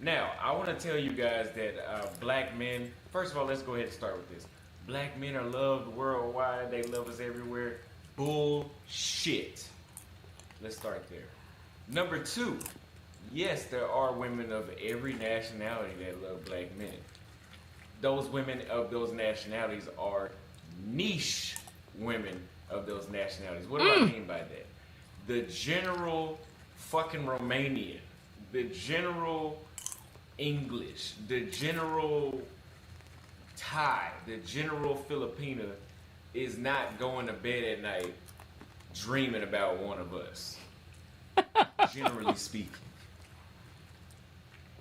Speaker 4: Now, I want to tell you guys that black men, first of all, let's go ahead and start with this. Black men are loved worldwide. They love us everywhere. Bullshit. Let's start there. Number two, yes, there are women of every nationality that love black men. Those women of those nationalities are niche women of those nationalities. What do I mean by that? The general fucking Romanian, the general English, the general Thai, the general Filipina is not going to bed at night dreaming about one of us, generally speaking.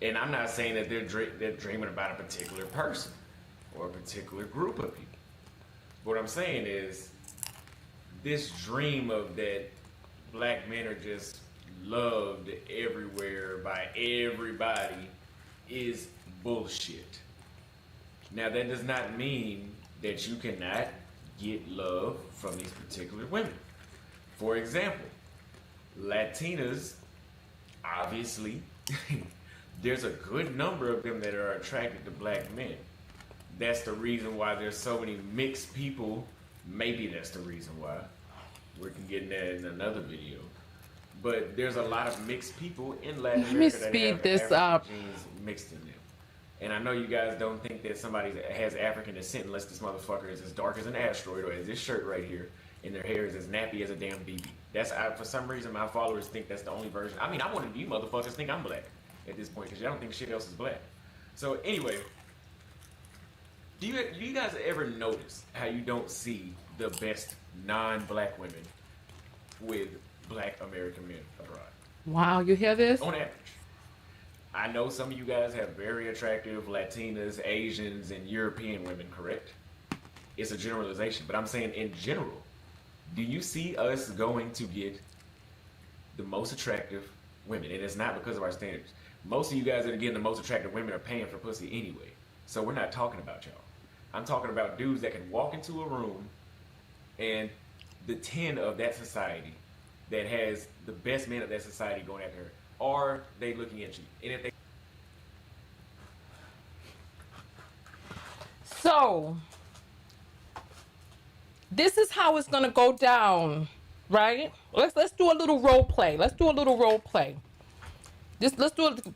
Speaker 4: And I'm not saying that they're dreaming about a particular person or a particular group of people. What I'm saying is this dream of that black men are just loved everywhere by everybody is bullshit. Now, that does not mean that you cannot get love from these particular women. For example, Latinas, obviously, there's a good number of them that are attracted to black men. That's the reason why there's so many mixed people. Maybe that's the reason why. We can get that in another video. But there's a lot of mixed people in Latin America that have African genes mixed in them. And I know you guys don't think that somebody has African descent unless this motherfucker is as dark as an asteroid or as this shirt right here, and their hair is as nappy as a damn BB. For some reason, my followers think that's the only version. I mean, I want you motherfuckers think I'm black at this point because y'all don't think shit else is black. So anyway, do you guys ever notice how you don't see the best non-black women with black American men abroad?
Speaker 3: Wow, you hear this?
Speaker 4: On average. I know some of you guys have very attractive Latinas, Asians, and European women, correct? It's a generalization, but I'm saying in general, do you see us going to get the most attractive women? And it's not because of our standards. Most of you guys that are getting the most attractive women are paying for pussy anyway. So we're not talking about y'all. I'm talking about dudes that can walk into a room and the 10 of that society that has the best men of that society going after her, are they looking at you? And if they...
Speaker 3: So, this is how it's gonna go down, right? Let's do a little role play. Let's do it.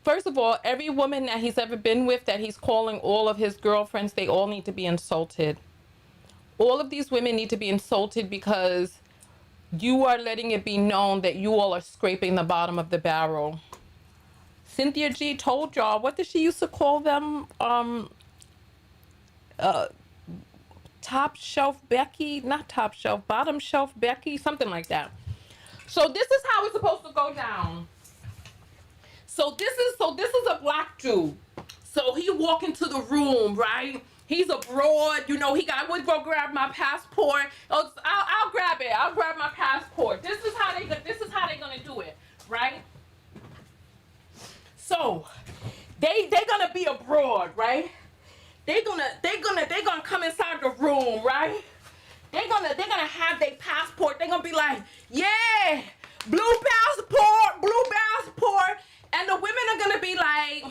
Speaker 3: First of all, every woman that he's ever been with that he's calling all of his girlfriends, they all need to be insulted. All of these women need to be insulted because you are letting it be known that you all are scraping the bottom of the barrel. Cynthia G told y'all, what did she used to call them? Top shelf Becky, not top shelf, bottom shelf Becky, something like that. So this is how it's supposed to go down. So this is a black dude. So he walk into the room, right? He's abroad, I would go grab my passport. I'll grab it. I'll grab my passport. This is how they're gonna do it, right? So they're gonna be abroad, right? They're gonna come inside the room, right? They're gonna have their passport. They're gonna be like, yeah, blue passport, and the women are gonna be like,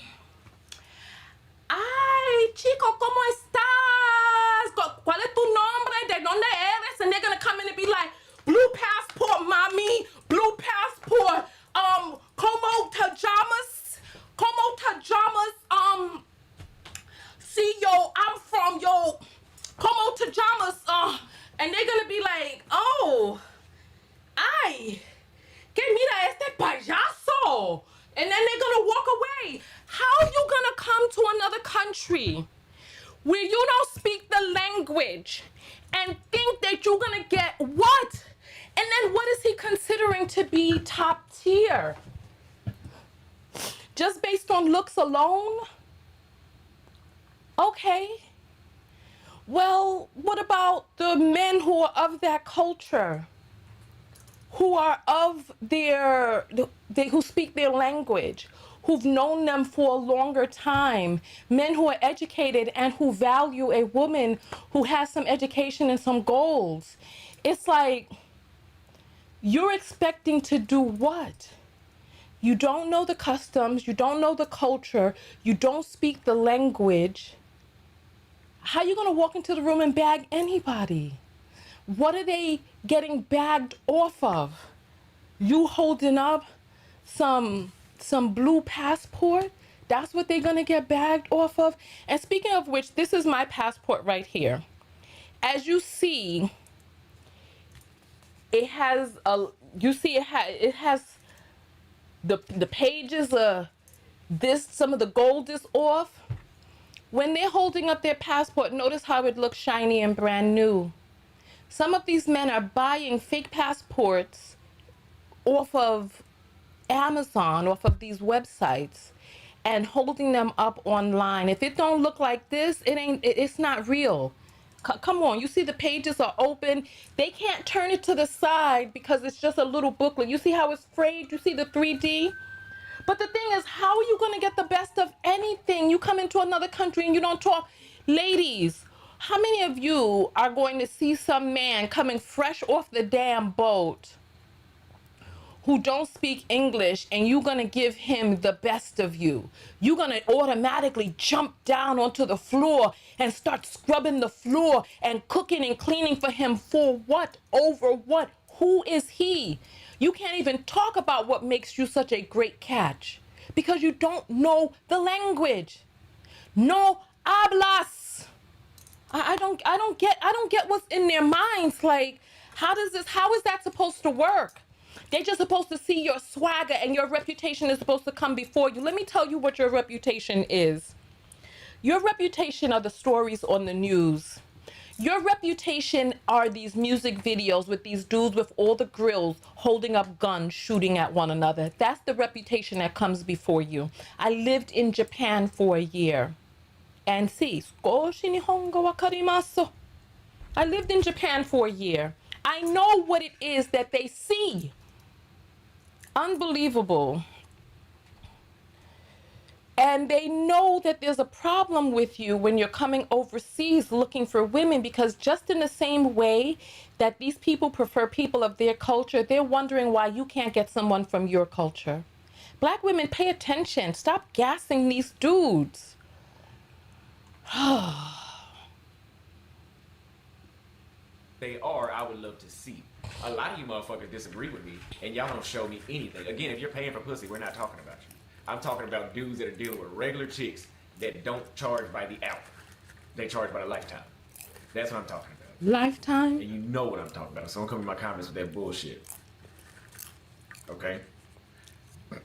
Speaker 3: ay, chico, ¿cómo estás? ¿Cuál es tu nombre? ¿De dónde eres? And they're gonna come in and be like, blue passport, mommy, blue passport. Como tajamas. See, yo, I'm from como tajamas. And they're gonna be like, oh, ay, que mira este payaso. And then they're gonna walk away. How are you gonna come to another country where you don't speak the language and think that you're gonna get what? And then what is he considering to be top tier? Just based on looks alone? Okay. Well, what about the men who are of that culture? Who are of who speak their language, who've known them for a longer time, men who are educated and who value a woman who has some education and some goals. It's like, you're expecting to do what? You don't know the customs, you don't know the culture, you don't speak the language. How are you gonna walk into the room and bag anybody? What are they getting bagged off of? You holding up some blue passport? That's what they're gonna get bagged off of? And speaking of which, this is my passport right here. As you see, it has the pages some of the gold is off. When they're holding up their passport, notice how it looks shiny and brand new. Some of these men are buying fake passports off of Amazon, off of these websites, and holding them up online. If it don't look like this, it's not real. Come on, you see the pages are open. They can't turn it to the side because it's just a little booklet. You see how it's frayed? You see the 3D? But the thing is, how are you going to get the best of anything? You come into another country and you don't talk. Ladies, How many of you are going to see some man coming fresh off the damn boat who don't speak English, and you're going to give him the best of you? You're going to automatically jump down onto the floor and start scrubbing the floor and cooking and cleaning for him. For what? Over what? Who is he? You can't even talk about what makes you such a great catch because you don't know the language. No hablas. I don't get what's in their minds. Like, how is that supposed to work? They're just supposed to see your swagger, and your reputation is supposed to come before you. Let me tell you what your reputation is. Your reputation are the stories on the news. Your reputation are these music videos with these dudes with all the grills holding up guns, shooting at one another. That's the reputation that comes before you. I lived in Japan for a year. And see, I lived in Japan for a year. I know what it is that they see. Unbelievable. And they know that there's a problem with you when you're coming overseas looking for women, because just in the same way that these people prefer people of their culture, they're wondering why you can't get someone from your culture. Black women, pay attention. Stop gassing these dudes.
Speaker 4: They are, I would love to see. A lot of you motherfuckers disagree with me, and y'all don't show me anything. Again, if you're paying for pussy, we're not talking about you. I'm talking about dudes that are dealing with regular chicks that don't charge by the hour. They charge by the lifetime. That's what I'm talking about.
Speaker 3: Lifetime?
Speaker 4: And you know what I'm talking about, so don't come in my comments with that bullshit. Okay?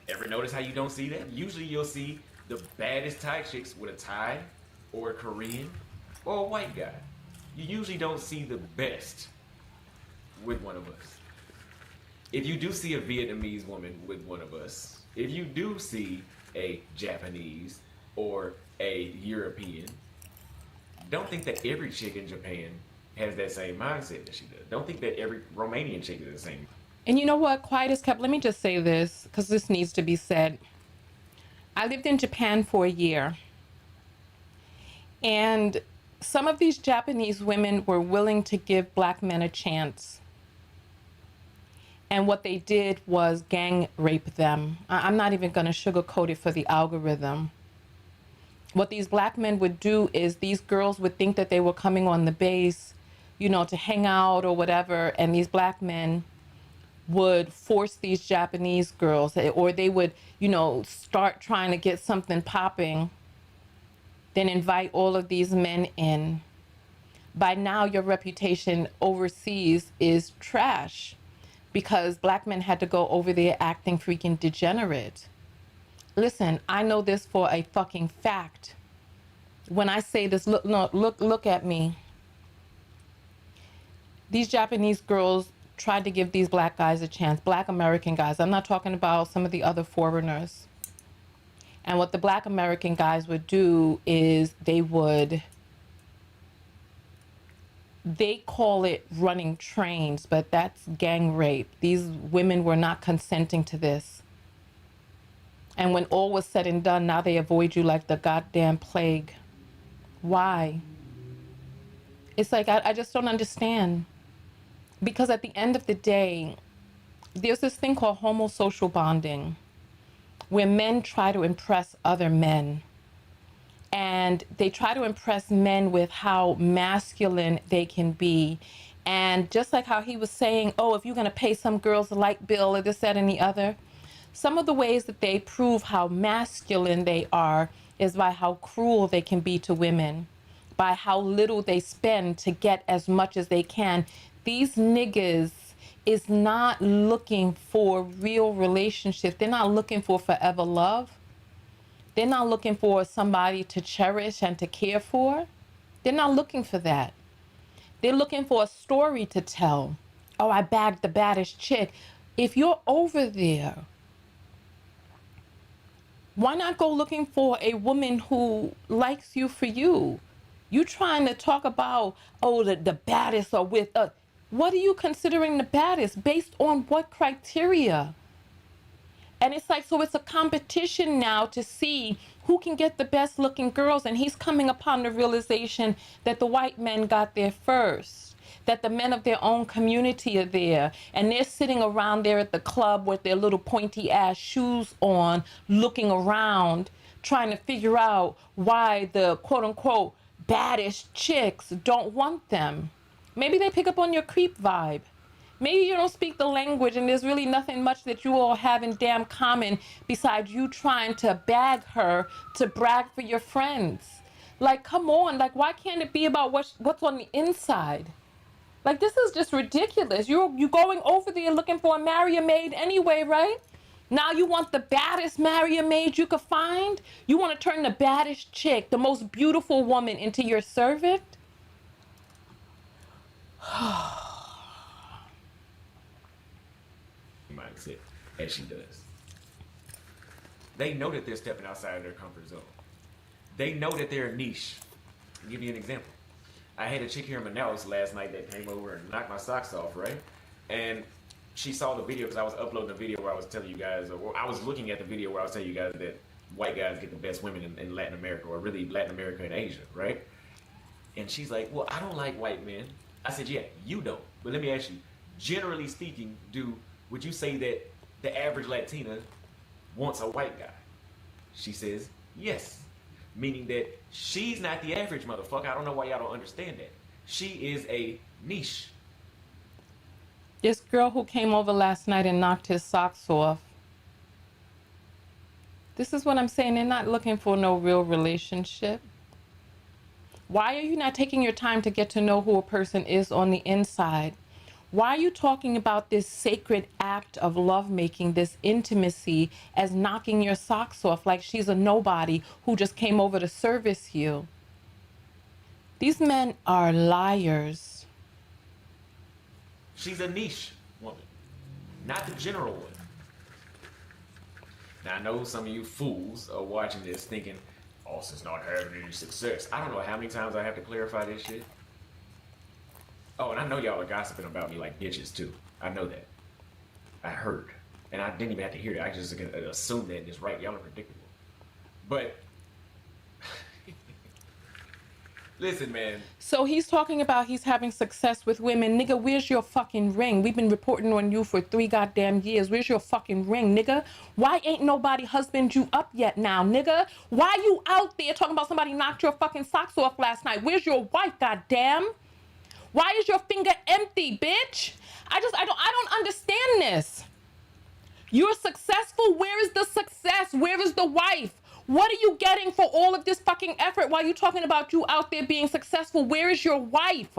Speaker 4: Ever notice how you don't see that? Usually you'll see the baddest Thai chicks with a Thai or a Korean or a white guy. You usually don't see the best with one of us. If you do see a Vietnamese woman with one of us, if you do see a Japanese or a European, don't think that every chick in Japan has that same mindset that she does. Don't think that every Romanian chick is the same.
Speaker 3: And you know what? Quiet is kept. Let me just say this, because this needs to be said. I lived in Japan for a year. And some of these Japanese women were willing to give black men a chance. And what they did was gang rape them. I'm not even going to sugarcoat it for the algorithm. What these black men would do is these girls would think that they were coming on the base, you know, to hang out or whatever. And these black men would force these Japanese girls, or they would, you know, start trying to get something popping, then invite all of these men in. By now, your reputation overseas is trash, because black men had to go over there acting freaking degenerate. Listen, I know this for a fucking fact. When I say this, look at me. These Japanese girls tried to give these black guys a chance, black American guys. I'm not talking about some of the other foreigners. And what the black American guys would do is they call it running trains, but that's gang rape. These women were not consenting to this. And when all was said and done, now they avoid you like the goddamn plague. Why? It's like, I just don't understand. Because at the end of the day, there's this thing called homosocial bonding, where men try to impress other men. And they try to impress men with how masculine they can be. And just like how he was saying, oh, if you're going to pay some girls a light bill or this, that, and the other, some of the ways that they prove how masculine they are is by how cruel they can be to women, by how little they spend to get as much as they can. These niggas is not looking for real relationships. They're not looking for forever love. They're not looking for somebody to cherish and to care for. They're not looking for that. They're looking for a story to tell. Oh, I bagged the baddest chick. If you're over there, why not go looking for a woman who likes you for you? You trying to talk about, oh, the baddest are with us. What are you considering the baddest? Based on what criteria? And it's like, so it's a competition now to see who can get the best looking girls, and he's coming upon the realization that the white men got there first, that the men of their own community are there, and they're sitting around there at the club with their little pointy ass shoes on, looking around, trying to figure out why the quote unquote baddest chicks don't want them. Maybe they pick up on your creep vibe. Maybe you don't speak the language and there's really nothing much that you all have in damn common besides you trying to bag her to brag for your friends. Like, come on, like, why can't it be about what's on the inside? Like, this is just ridiculous. You're going over there looking for a marrier maid anyway, right? Now you want the baddest marrier maid you could find? You want to turn the baddest chick, the most beautiful woman, into your servant?
Speaker 2: Mindset, as she does. They know that they're stepping outside of their comfort zone. They know that they're a niche. I'll give you an example. I had a chick here in Manaus last night that came over and knocked my socks off, right? And she saw the video because I was uploading a video where I was telling you guys, or I was looking at the video where I was telling you guys that white guys get the best women in Latin America, or really Latin America and Asia, right? And she's like, well, I don't like white men. I said, yeah, you don't. But let me ask you, generally speaking, would you say that the average Latina wants a white guy? She says, yes. Meaning that she's not the average motherfucker. I don't know why y'all don't understand that. She is a niche.
Speaker 3: This girl who came over last night and knocked his socks off. This is what I'm saying. They're not looking for no real relationship. Why are you not taking your time to get to know who a person is on the inside? Why are you talking about this sacred act of lovemaking, this intimacy, as knocking your socks off like she's a nobody who just came over to service you? These men are liars.
Speaker 2: She's a niche woman, not the general one. Now, I know some of you fools are watching this thinking, Austin's not having any success. I don't know how many times I have to clarify this shit. Oh, and I know y'all are gossiping about me like bitches too. I know that. I heard. And I didn't even have to hear it. I just assumed that it's right. Y'all are predictable. But listen, man.
Speaker 3: So he's talking about he's having success with women. Nigga, where's your fucking ring? We've been reporting on you for 3 goddamn years. Where's your fucking ring, nigga? Why ain't nobody husband you up yet now, nigga? Why you out there talking about somebody knocked your fucking socks off last night? Where's your wife, goddamn? Why is your finger empty, bitch? I don't understand this. You're successful. Where is the success? Where is the wife? What are you getting for all of this fucking effort while you talking about you out there being successful? Where is your wife?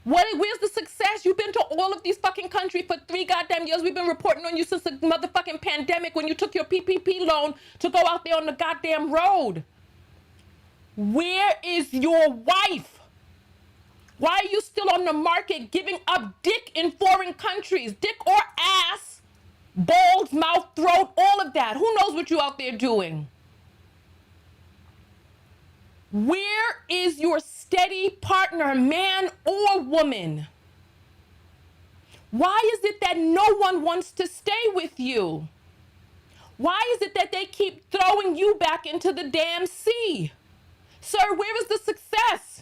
Speaker 3: Where's the success? You've been to all of these fucking countries for 3 goddamn years. We've been reporting on you since the motherfucking pandemic when you took your PPP loan to go out there on the goddamn road. Where is your wife? Why are you still on the market giving up dick in foreign countries? Dick or ass, balls, mouth, throat, all of that. Who knows what you out there doing? Where is your steady partner, man or woman? Why is it that no one wants to stay with you? Why is it that they keep throwing you back into the damn sea? Sir, where is the success?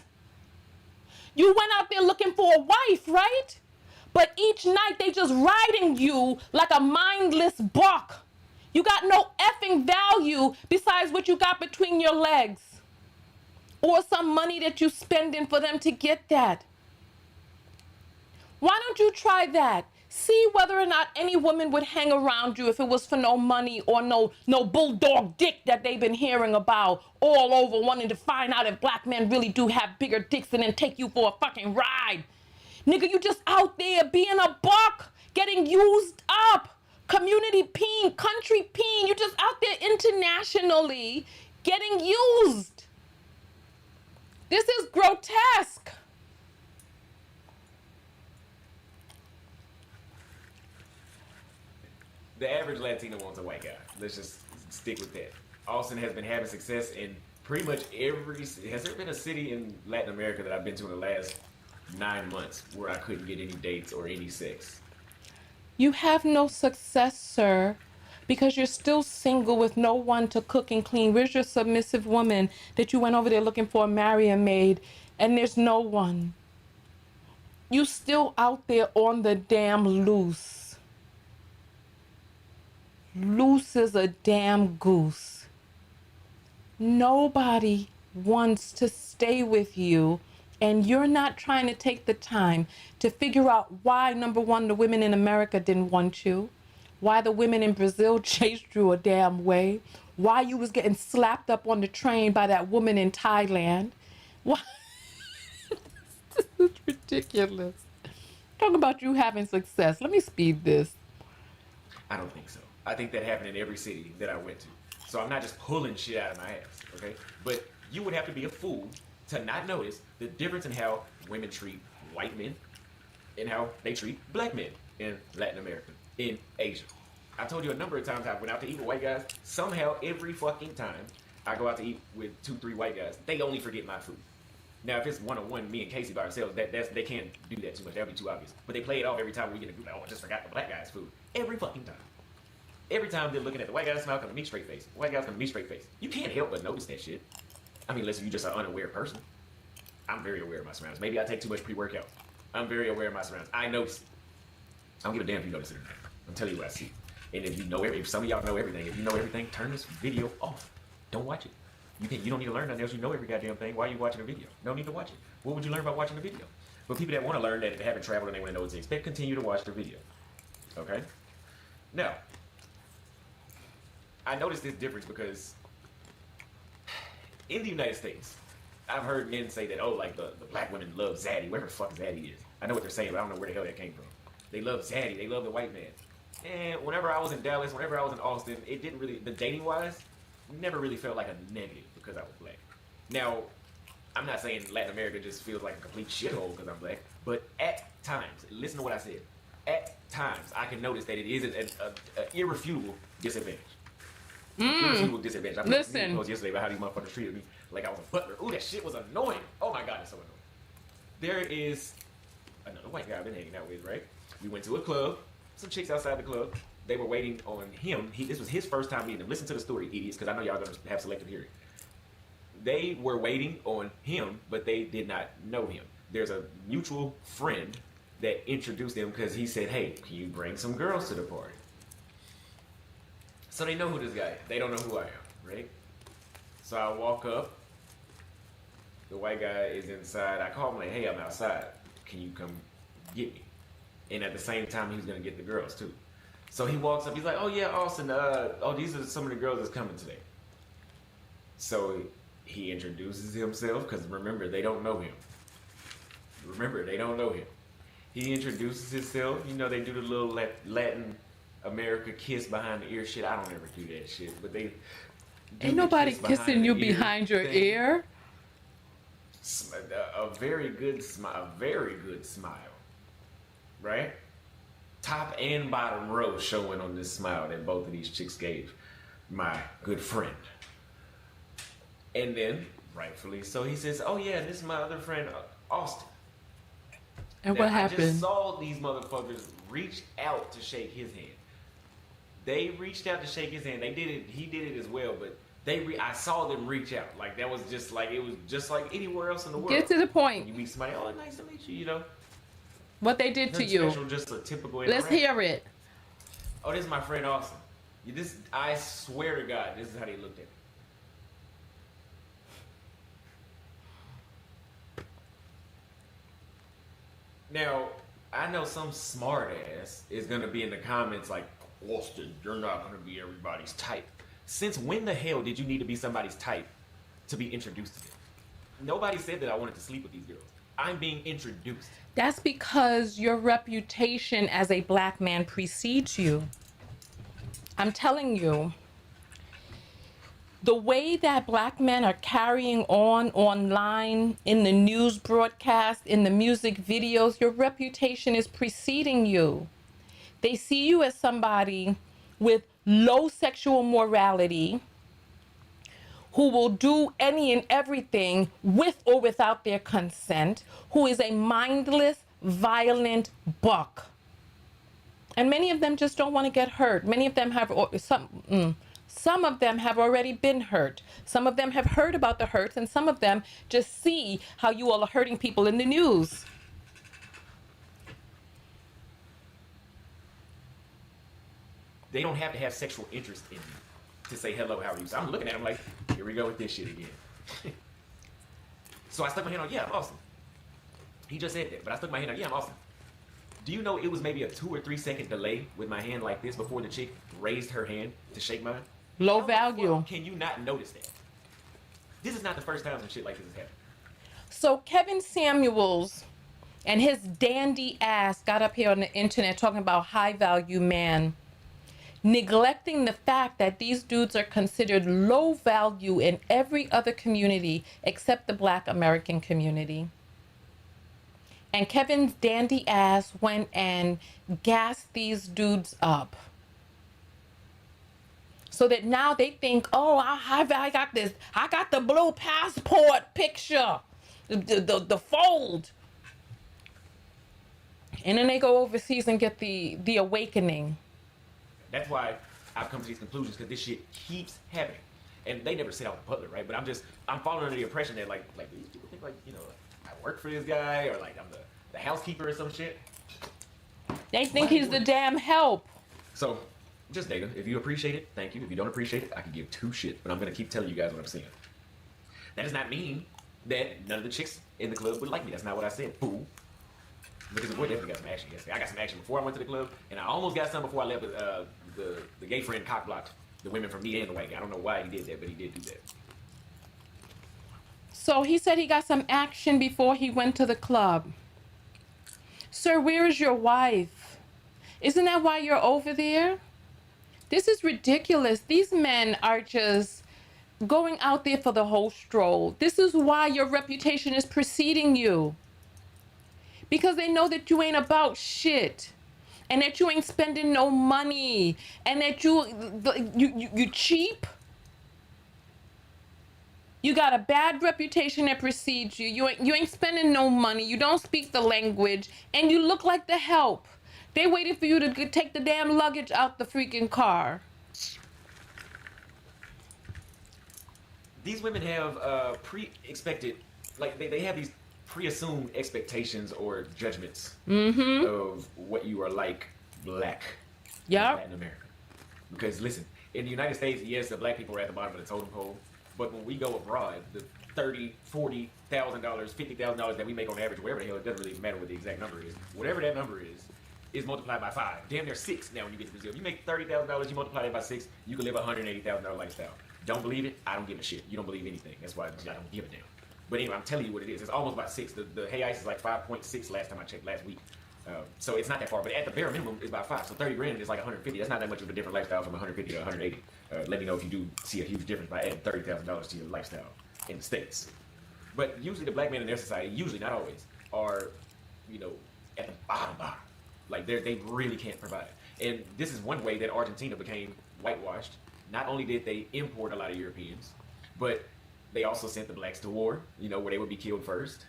Speaker 3: You went out there looking for a wife, right? But each night they just riding you like a mindless buck. You got no effing value besides what you got between your legs. Or some money that you spending for them to get that. Why don't you try that? See whether or not any woman would hang around you if it was for no money or no bulldog dick that they've been hearing about all over, wanting to find out if black men really do have bigger dicks and then take you for a fucking ride. Nigga, you just out there being a buck, getting used up. Community peen, country peen. You just out there internationally getting used. This is grotesque.
Speaker 2: The average Latino wants a white guy. Let's just stick with that. Austin has been having success in pretty much every. Has there been a city in Latin America that I've been to in the last 9 months where I couldn't get any dates or any sex?
Speaker 3: You have no success, sir, because you're still single with no one to cook and clean. Where's your submissive woman that you went over there looking for a marrying maid and there's no one? You still out there on the damn loose. Loose as a damn goose. Nobody wants to stay with you, and you're not trying to take the time to figure out why, number one, the women in America didn't want you, why the women in Brazil chased you a damn way, why you was getting slapped up on the train by that woman in Thailand. Why? This is ridiculous. Talk about you having success. Let me speed this.
Speaker 4: I don't think so. I think that happened in every city that I went to. So I'm not just pulling shit out of my ass, okay? But you would have to be a fool to not notice the difference in how women treat white men and how they treat black men in Latin America, in Asia. I told you a number of times I went out to eat with white guys. Somehow, every fucking time I go out to eat with 2-3 white guys, they only forget my food. Now, if it's one-on-one, me and Casey by ourselves, they can't do that too much. That'd be too obvious. But they play it off every time we get a group. Oh, I just forgot the black guy's food. Every fucking time. Every time they're looking at the white guy's smile, come to me straight face. The white guy's come to me straight face. You can't help but notice that shit. I mean, unless you're just an unaware person. I'm very aware of my surroundings. Maybe I take too much pre-workout. I'm very aware of my surroundings. I notice it. I don't give a damn if you notice it or not. I'm telling you what I see. And if you know if some of y'all know everything, if you know everything, turn this video off. Don't watch it. You don't need to learn nothing else. You know every goddamn thing. Why are you watching a video? No need to watch it. What would you learn by watching a video? But people that want to learn that they haven't traveled and they want to know what to expect, continue to watch the video. Okay? Now, I noticed this difference because in the United States, I've heard men say that, oh, like the black women love Zaddy, whatever the fuck Zaddy is. I know what they're saying, but I don't know where the hell that came from. They love Zaddy, they love the white man. And whenever I was in Dallas, whenever I was in Austin, it didn't really, the dating wise, never really felt like a negative because I was black. Now, I'm not saying Latin America just feels like a complete shithole because I'm black, but at times, listen to what I said, at times I can notice that it is an irrefutable disadvantage. Irrefutable disadvantage. I
Speaker 3: Listen.
Speaker 4: post yesterday about how these motherfuckers treated me like I was a butler. Ooh, that shit was annoying. Oh my God, it's so annoying. There is another white guy I've been hanging out with, right? We went to a club, some chicks outside the club. They were waiting on him. This was his first time meeting him. Listen to the story, idiots, because I know y'all gonna have selective hearing. They were waiting on him, but they did not know him. There's a mutual friend that introduced them because he said, hey, can you bring some girls to the party? So they know who this guy is. They don't know who I am, right? So I walk up. The white guy is inside. I call him like, hey, I'm outside. Can you come get me? And at the same time, he was going to get the girls, too. So he walks up. He's like, oh, yeah, Austin. These are some of the girls that's coming today. So he introduces himself because, remember, they don't know him. He introduces himself. You know, they do the little Latin America kiss behind the ear shit. I don't ever do that shit, but they
Speaker 3: Ain't nobody kissing you behind your ear.
Speaker 4: A very good smile, right? Top and bottom row showing on this smile that both of these chicks gave my good friend. And then, rightfully so, he says, oh yeah, this is my other friend, Auston.
Speaker 3: And
Speaker 4: now,
Speaker 3: what happened?
Speaker 4: I just saw these motherfuckers reach out to shake his hand. They reached out to shake his hand. They did it. He did it as well, but I saw them reach out. Like that was just like it was just like anywhere else in the world.
Speaker 3: Get to the point.
Speaker 4: You meet somebody, oh, nice to meet you. You know
Speaker 3: what they did to you.
Speaker 4: Special, just a typical
Speaker 3: Let's hear it.
Speaker 4: Oh, this is my friend Auston. I swear to God, this is how they looked at me. Now, I know some smart ass is gonna be in the comments like, Auston, you're not gonna be everybody's type. Since when the hell did you need to be somebody's type to be introduced to them? Nobody said that I wanted to sleep with these girls. I'm being introduced.
Speaker 3: That's because your reputation as a black man precedes you. I'm telling you, the way that black men are carrying on online, in the news broadcast, in the music videos, your reputation is preceding you. They see you as somebody with low sexual morality who will do any and everything with or without their consent, who is a mindless, violent buck, And many of them just don't want to get hurt. Many of them have some of them have already been hurt. Some of them have heard about the hurts, and some of them just see how you all are hurting people in the news.
Speaker 4: They don't have to have sexual interest in you to say hello, how are you? So I'm looking at them like, here we go with this shit again. So I stuck my hand on, yeah, I'm Auston. He just said that, but I stuck my hand on, yeah, I'm Auston. Do you know it was maybe a 2 or 3 second delay with my hand like this before the chick raised her hand to shake mine?
Speaker 3: Low
Speaker 4: How
Speaker 3: value.
Speaker 4: can you not notice that? This is not the first time some shit like this has happened.
Speaker 3: So Kevin Samuels and his dandy ass got up here on the internet talking about high value man, neglecting the fact that these dudes are considered low value in every other community except the Black American community. And Kevin's dandy ass went and gassed these dudes up. So that now they think, oh, I got this. I got the blue passport picture, the fold. And then they go overseas and get the awakening.
Speaker 4: That's why I've come to these conclusions, because this shit keeps happening. And they never say out in public, right? But I'm falling under the impression that like these people think like, you know, I work for this guy, or like I'm the housekeeper or some shit.
Speaker 3: They think he's the damn help.
Speaker 4: So, just data. If you appreciate it, thank you. If you don't appreciate it, I can give 2 shits. But I'm gonna keep telling you guys what I'm saying. That does not mean that none of the chicks in the club would like me. That's not what I said, fool. Because the boy definitely got some action yesterday. I got some action before I went to the club, and I almost got some before I left. The gay friend cock blocked the women from me and the white guy. I don't know why he did that, but he did do that.
Speaker 3: So he said he got some action before he went to the club. Sir, where is your wife? Isn't that why you're over there? This is ridiculous. These men are just going out there for the whole stroll. This is why your reputation is preceding you. Because they know that you ain't about shit. And that you ain't spending no money. And that you cheap. You got a bad reputation that precedes you. You ain't spending no money. You don't speak the language. And you look like the help. They waited for you to take the damn luggage out the freaking car.
Speaker 4: These women have pre-expected, like they have these pre-assumed expectations or judgments of what you are like black in Latin America. Because listen, in the United States, yes, the black people are at the bottom of the totem pole. But when we go abroad, the $30,000, $40,000, $50,000 that we make on average, wherever the hell, it doesn't really matter what the exact number is. Whatever that number is multiplied by 5. Damn near 6 now when you get to Brazil. If you make $30,000, you multiply that by 6, you can live a $180,000 lifestyle. Don't believe it? I don't give a shit. You don't believe anything. That's why I don't give a damn. But anyway, I'm telling you what it is. It's almost about 6. The hay ice is like 5.6 last time I checked, last week. So it's not that far, but at the bare minimum, it's about 5. So 30 grand is like 150. That's not that much of a different lifestyle from 150 to 180. Let me know if you do see a huge difference by adding $30,000 to your lifestyle in the States. But usually the black men in their society, usually, not always, are, you know, at the bottom. Like they really can't provide. And this is one way that Argentina became whitewashed. Not only did they import a lot of Europeans, but they also sent the blacks to war, you know, where they would be killed first.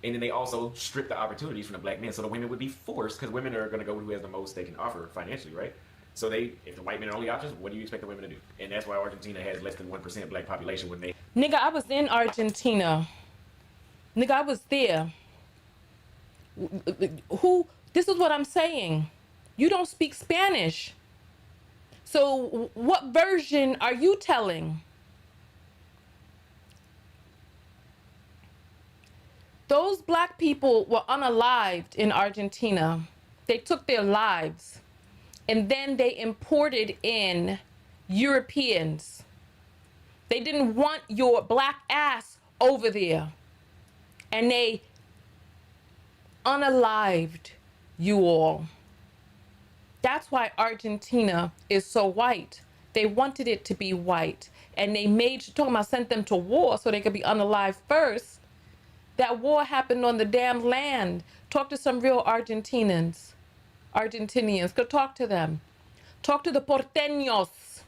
Speaker 4: And then they also stripped the opportunities from the black men. So the women would be forced, because women are going to go who has the most they can offer financially, right? So if the white men are only options, what do you expect the women to do? And that's why Argentina has less than 1% black population when they...
Speaker 3: Nigga, I was in Argentina. Nigga, I was there. This is what I'm saying. You don't speak Spanish. So what version are you telling? Those black people were unalived in Argentina. They took their lives. And then they imported in Europeans. They didn't want your black ass over there. And they unalived you all. That's why Argentina is so white. They wanted it to be white. And they sent them to war so they could be unalived first. That war happened on the damn land. Talk to some real Argentinians. Go talk to them. Talk to the porteños.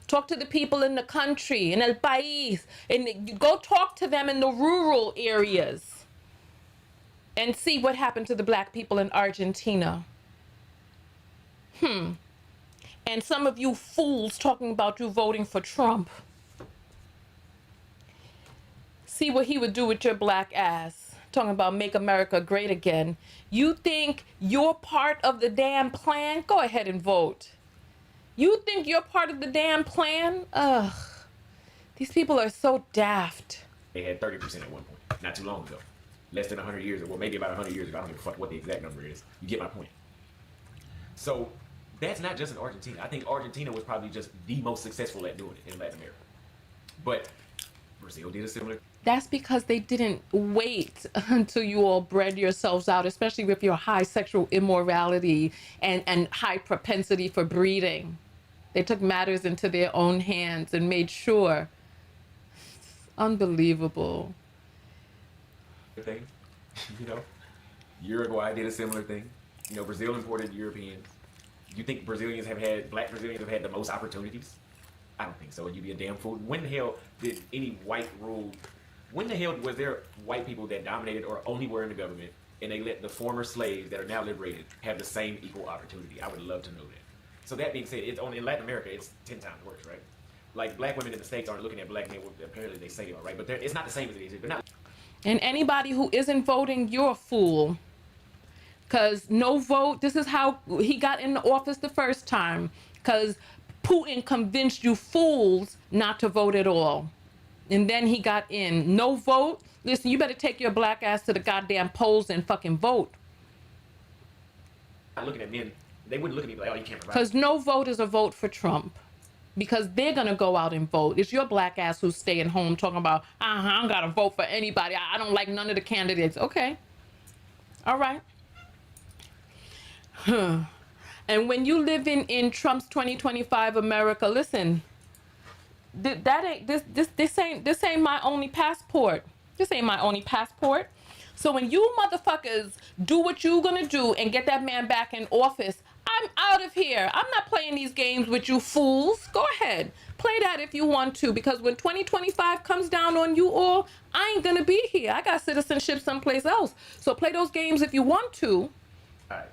Speaker 3: Talk to the people in the country, in el país. And go talk to them in the rural areas. And see what happened to the black people in Argentina. And some of you fools talking about you voting for Trump. See what he would do with your black ass. Talking about make America great again. You think you're part of the damn plan? Go ahead and vote. You think you're part of the damn plan? Ugh. These people are so daft.
Speaker 2: They had 30% at one point, not too long ago. Less than 100 years ago, well, maybe about 100 years ago. I don't give a fuck what the exact number is. You get my point. So that's not just in Argentina. I think Argentina was probably just the most successful at doing it in Latin America. But Brazil did a similar.
Speaker 3: That's because they didn't wait until you all bred yourselves out, especially with your high sexual immorality and high propensity for breeding. They took matters into their own hands and made sure. Unbelievable.
Speaker 2: Thing, you know, Uruguay did a similar thing. You know, Brazil imported Europeans. You think black Brazilians have had the most opportunities? I don't think so. You'd be a damn fool. When the hell did any white rule? When the hell was there white people that dominated or only were in the government and they let the former slaves that are now liberated have the same equal opportunity? I would love to know that. So that being said, it's only in Latin America, it's 10 times worse, right? Like black women in the States aren't looking at black men. Apparently they say they are, right? But it's not the same as it is. They're not.
Speaker 3: And anybody who isn't voting, you're a fool. Because no vote, this is how he got in the office the first time. Because Putin convinced you fools not to vote at all. And then he got in. No vote? Listen, you better take your black ass to the goddamn polls and fucking vote.
Speaker 2: Not looking at men, they wouldn't look at me like, oh, you can't provide.
Speaker 3: Because no vote is a vote for Trump. Because they're going to go out and vote. It's your black ass who's staying home talking about, I don't got to vote for anybody. I don't like none of the candidates. Okay. All right. And when you live in Trump's 2025 America, listen, this ain't my only passport. This ain't my only passport. So when you motherfuckers do what you gonna do and get that man back in office, I'm out of here. I'm not playing these games with you fools. Go ahead. Play that if you want to, because when 2025 comes down on you all, I ain't gonna be here. I got citizenship someplace else. So play those games if you want to.
Speaker 2: All right.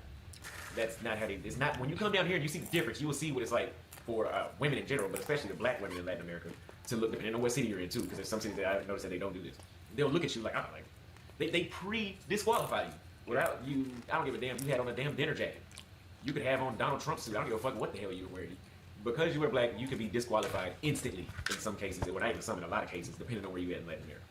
Speaker 2: That's not how they, it's not, when you come down here and you see the difference, you will see what it's like for women in general, but especially the black women in Latin America, to look, depending on what city you're in too, because there's some cities that I've noticed that they don't do this. They'll look at you like, they pre-disqualify you without you, I don't give a damn, you had on a damn dinner jacket. You could have on Donald Trump's suit, I don't give a fuck what the hell you were wearing. Because you were black, you could be disqualified instantly in some cases, and not even some, in a lot of cases, depending on where you're at in Latin America.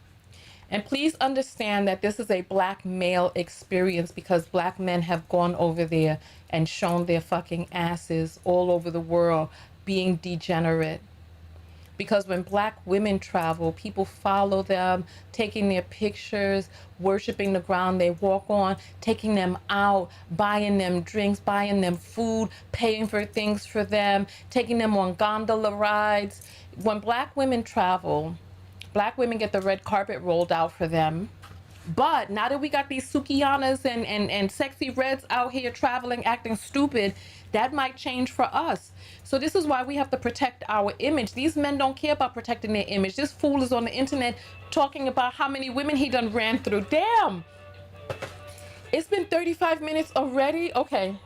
Speaker 3: And please understand that this is a black male experience, because black men have gone over there and shown their fucking asses all over the world being degenerate. Because when black women travel, people follow them, taking their pictures, worshiping the ground they walk on, taking them out, buying them drinks, buying them food, paying for things for them, taking them on gondola rides. When black women travel, black women get the red carpet rolled out for them. But now that we got these Sukianas and sexy reds out here traveling, acting stupid, that might change for us. So this is why we have to protect our image. These men don't care about protecting their image. This fool is on the internet talking about how many women he done ran through. Damn. It's been 35 minutes already. Okay.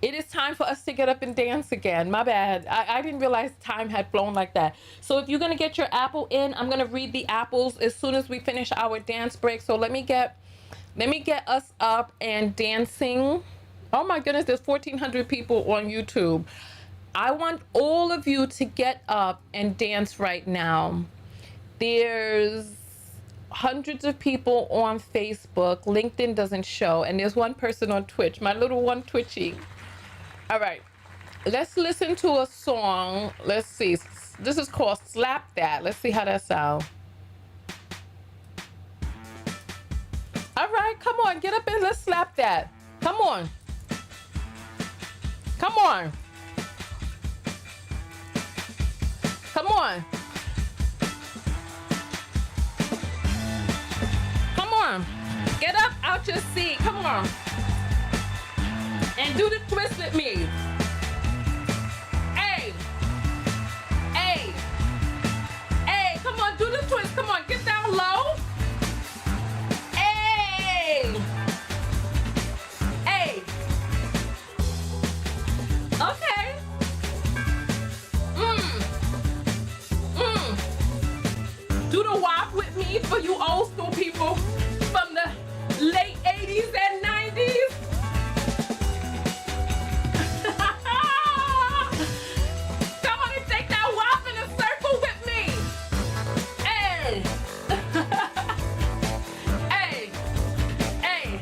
Speaker 3: It is time for us to get up and dance again. My bad. I didn't realize time had flown like that. So if you're going to get your apple in, I'm going to read the apples as soon as we finish our dance break. So let me get us up and dancing. Oh my goodness, there's 1,400 people on YouTube. I want all of you to get up and dance right now. There's hundreds of people on Facebook. LinkedIn doesn't show. And there's one person on Twitch, my little one Twitchy. All right, let's listen to a song. Let's see. This is called Slap That. Let's see how that sounds. All right, come on, get up and let's slap that. Come on. Come on. Come on. Come on. Get up out your seat. Come on. And do the twist with me. Hey. Hey. Hey, come on, do the twist. Come on, get down low. Hey. Hey. do the WAP with me for you old school people from the late 80s and 90s. Come on and take that WAP in a circle with me. Hey. Hey. Hey.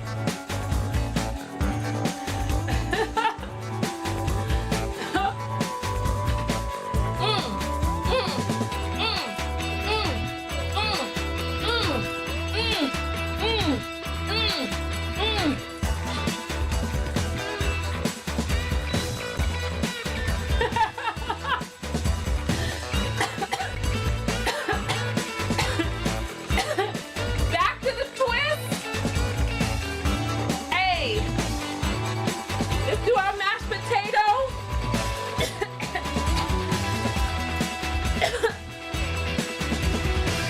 Speaker 3: Back to the twist. Hey, let's do our mashed potato.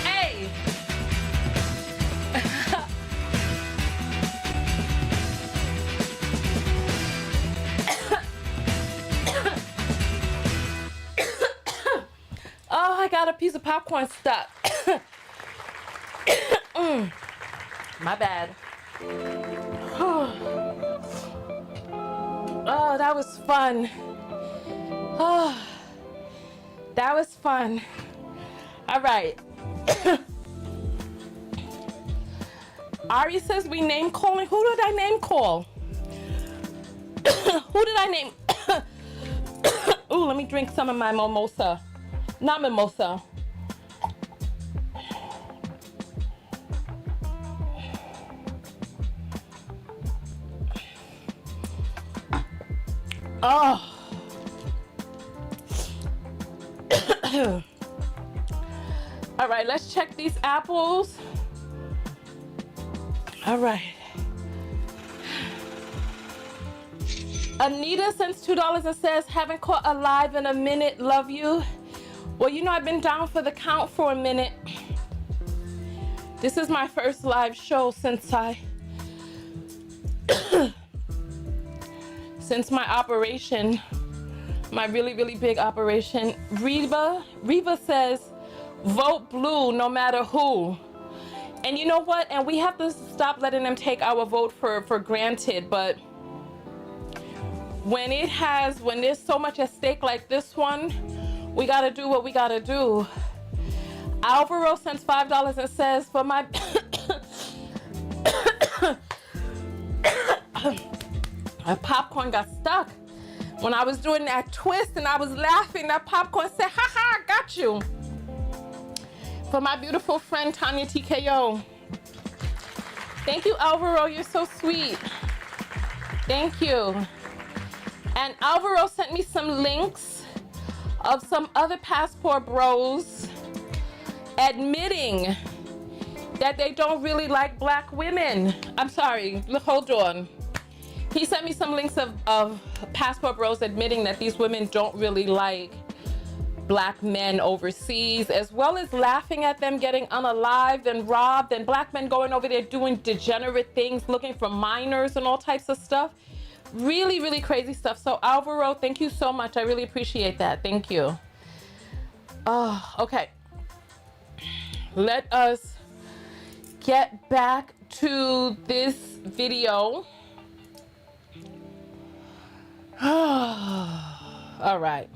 Speaker 3: Hey. Oh, I got a piece of popcorn stuck. My bad. Oh, that was fun. Oh, that was fun. All right. Ari says we name calling. Who did I name call? Who did I name? Ooh, let me drink some of my mimosa. Not mimosa. Oh. All right, let's check these apples. All right. Anita sends $2 and says, haven't caught a live in a minute, love you. Well, you know, I've been down for the count for a minute. This is my first live show since since my operation, my really, really big operation. Reva says, vote blue no matter who. And you know what? And we have to stop letting them take our vote for granted. But when there's so much at stake like this one, we gotta do what we gotta do. Alvaro sends $5 and says, for my my popcorn got stuck. When I was doing that twist and I was laughing, that popcorn said, ha ha, I got you. For my beautiful friend, Tonya TKO. Thank you, Alvaro, you're so sweet. Thank you. And Alvaro sent me some links of some other passport bros admitting that they don't really like black women. I'm sorry, hold on. He sent me some links of passport bros admitting that these women don't really like black men overseas, as well as laughing at them getting unalived and robbed, and black men going over there doing degenerate things, looking for minors and all types of stuff. Really, really crazy stuff. So Alvaro, thank you so much. I really appreciate that. Thank you. Oh, okay. Let us get back to this video. All right.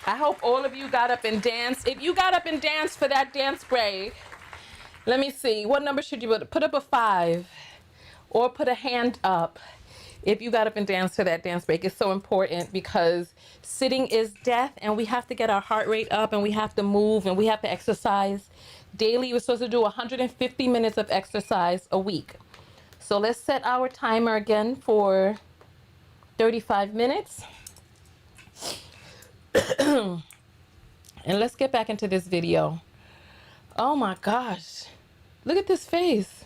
Speaker 3: I hope all of you got up and danced. If you got up and danced for that dance break, let me see. What number should you put up? A 5 or put a hand up if you got up and danced for that dance break. It's so important because sitting is death, and we have to get our heart rate up, and we have to move, and we have to exercise daily. We're supposed to do 150 minutes of exercise a week. So let's set our timer again for 35 minutes. And let's get back into this video. Oh my gosh. Look at this face.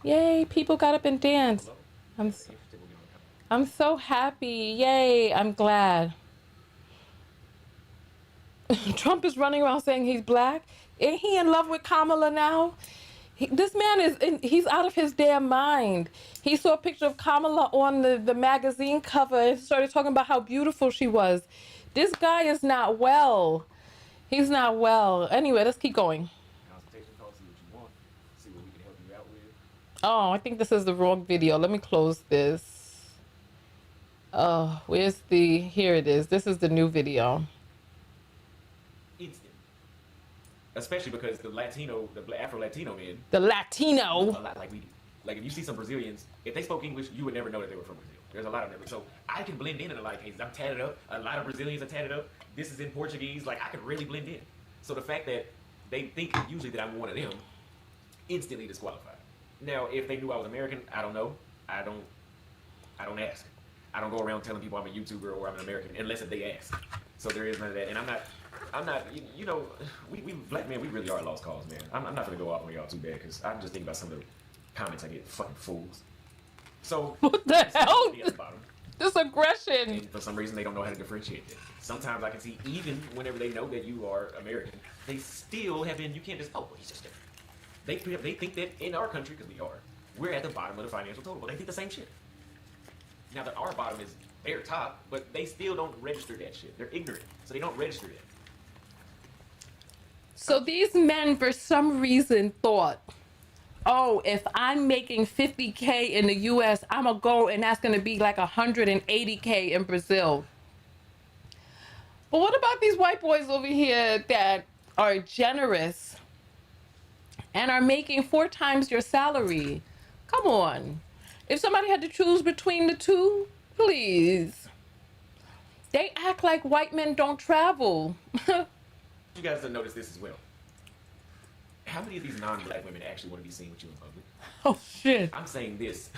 Speaker 3: Yay, people got up and danced. I'm so happy. Yay, I'm glad. Trump is running around saying he's black. Ain't he in love with Kamala now? This man he's out of his damn mind. He saw a picture of Kamala on the magazine cover and started talking about how beautiful she was. This guy is not well. He's not well. Anyway, let's keep going.
Speaker 2: Consultation call, see what you want, see what we can help you out with.
Speaker 3: Oh, I think this is the wrong video. Let me close this. Oh, here it is. This is the new video.
Speaker 2: Instant. Especially because the Afro-Latino men
Speaker 3: The
Speaker 2: look
Speaker 3: Latino.
Speaker 2: a lot like we do. Like if you see some Brazilians, if they spoke English, you would never know that they were from Brazil. There's a lot of them. So I can blend in a lot of cases. I'm tatted up. A lot of Brazilians are tatted up. This is in Portuguese. Like I could really blend in. So the fact that they think usually that I'm one of them, instantly disqualified. Now, if they knew I was American, I don't know. I don't ask. I don't go around telling people I'm a YouTuber or I'm an American unless if they ask. So there is none of that. And I'm not, you know, we black men, we really are lost cause, man. I'm not gonna go off on y'all too bad because I'm just thinking about some of the comments I get, fucking fools. So
Speaker 3: What the hell?
Speaker 2: at the bottom.
Speaker 3: This aggression.
Speaker 2: And for some reason, they don't know how to differentiate that. Sometimes I can see, even whenever they know that you are American, they still have been, you can't just, oh, well, he's just different. They think that in our country, because we are, we're at the bottom of the financial total. Well, they think the same shit. Now that our bottom is their top, but they still don't register that shit. They're ignorant, so they don't register that.
Speaker 3: So these men, for some reason, thought, oh, if I'm making 50K in the US, I'm gonna go and that's gonna be like 180K in Brazil. But what about these white boys over here that are generous and are making 4 times your salary? Come on. If somebody had to choose between the two, please. They act like white men don't travel.
Speaker 2: You guys have noticed this as well. How many of these non-black women actually want to be seen with you in public?
Speaker 3: Oh, shit.
Speaker 2: I'm saying this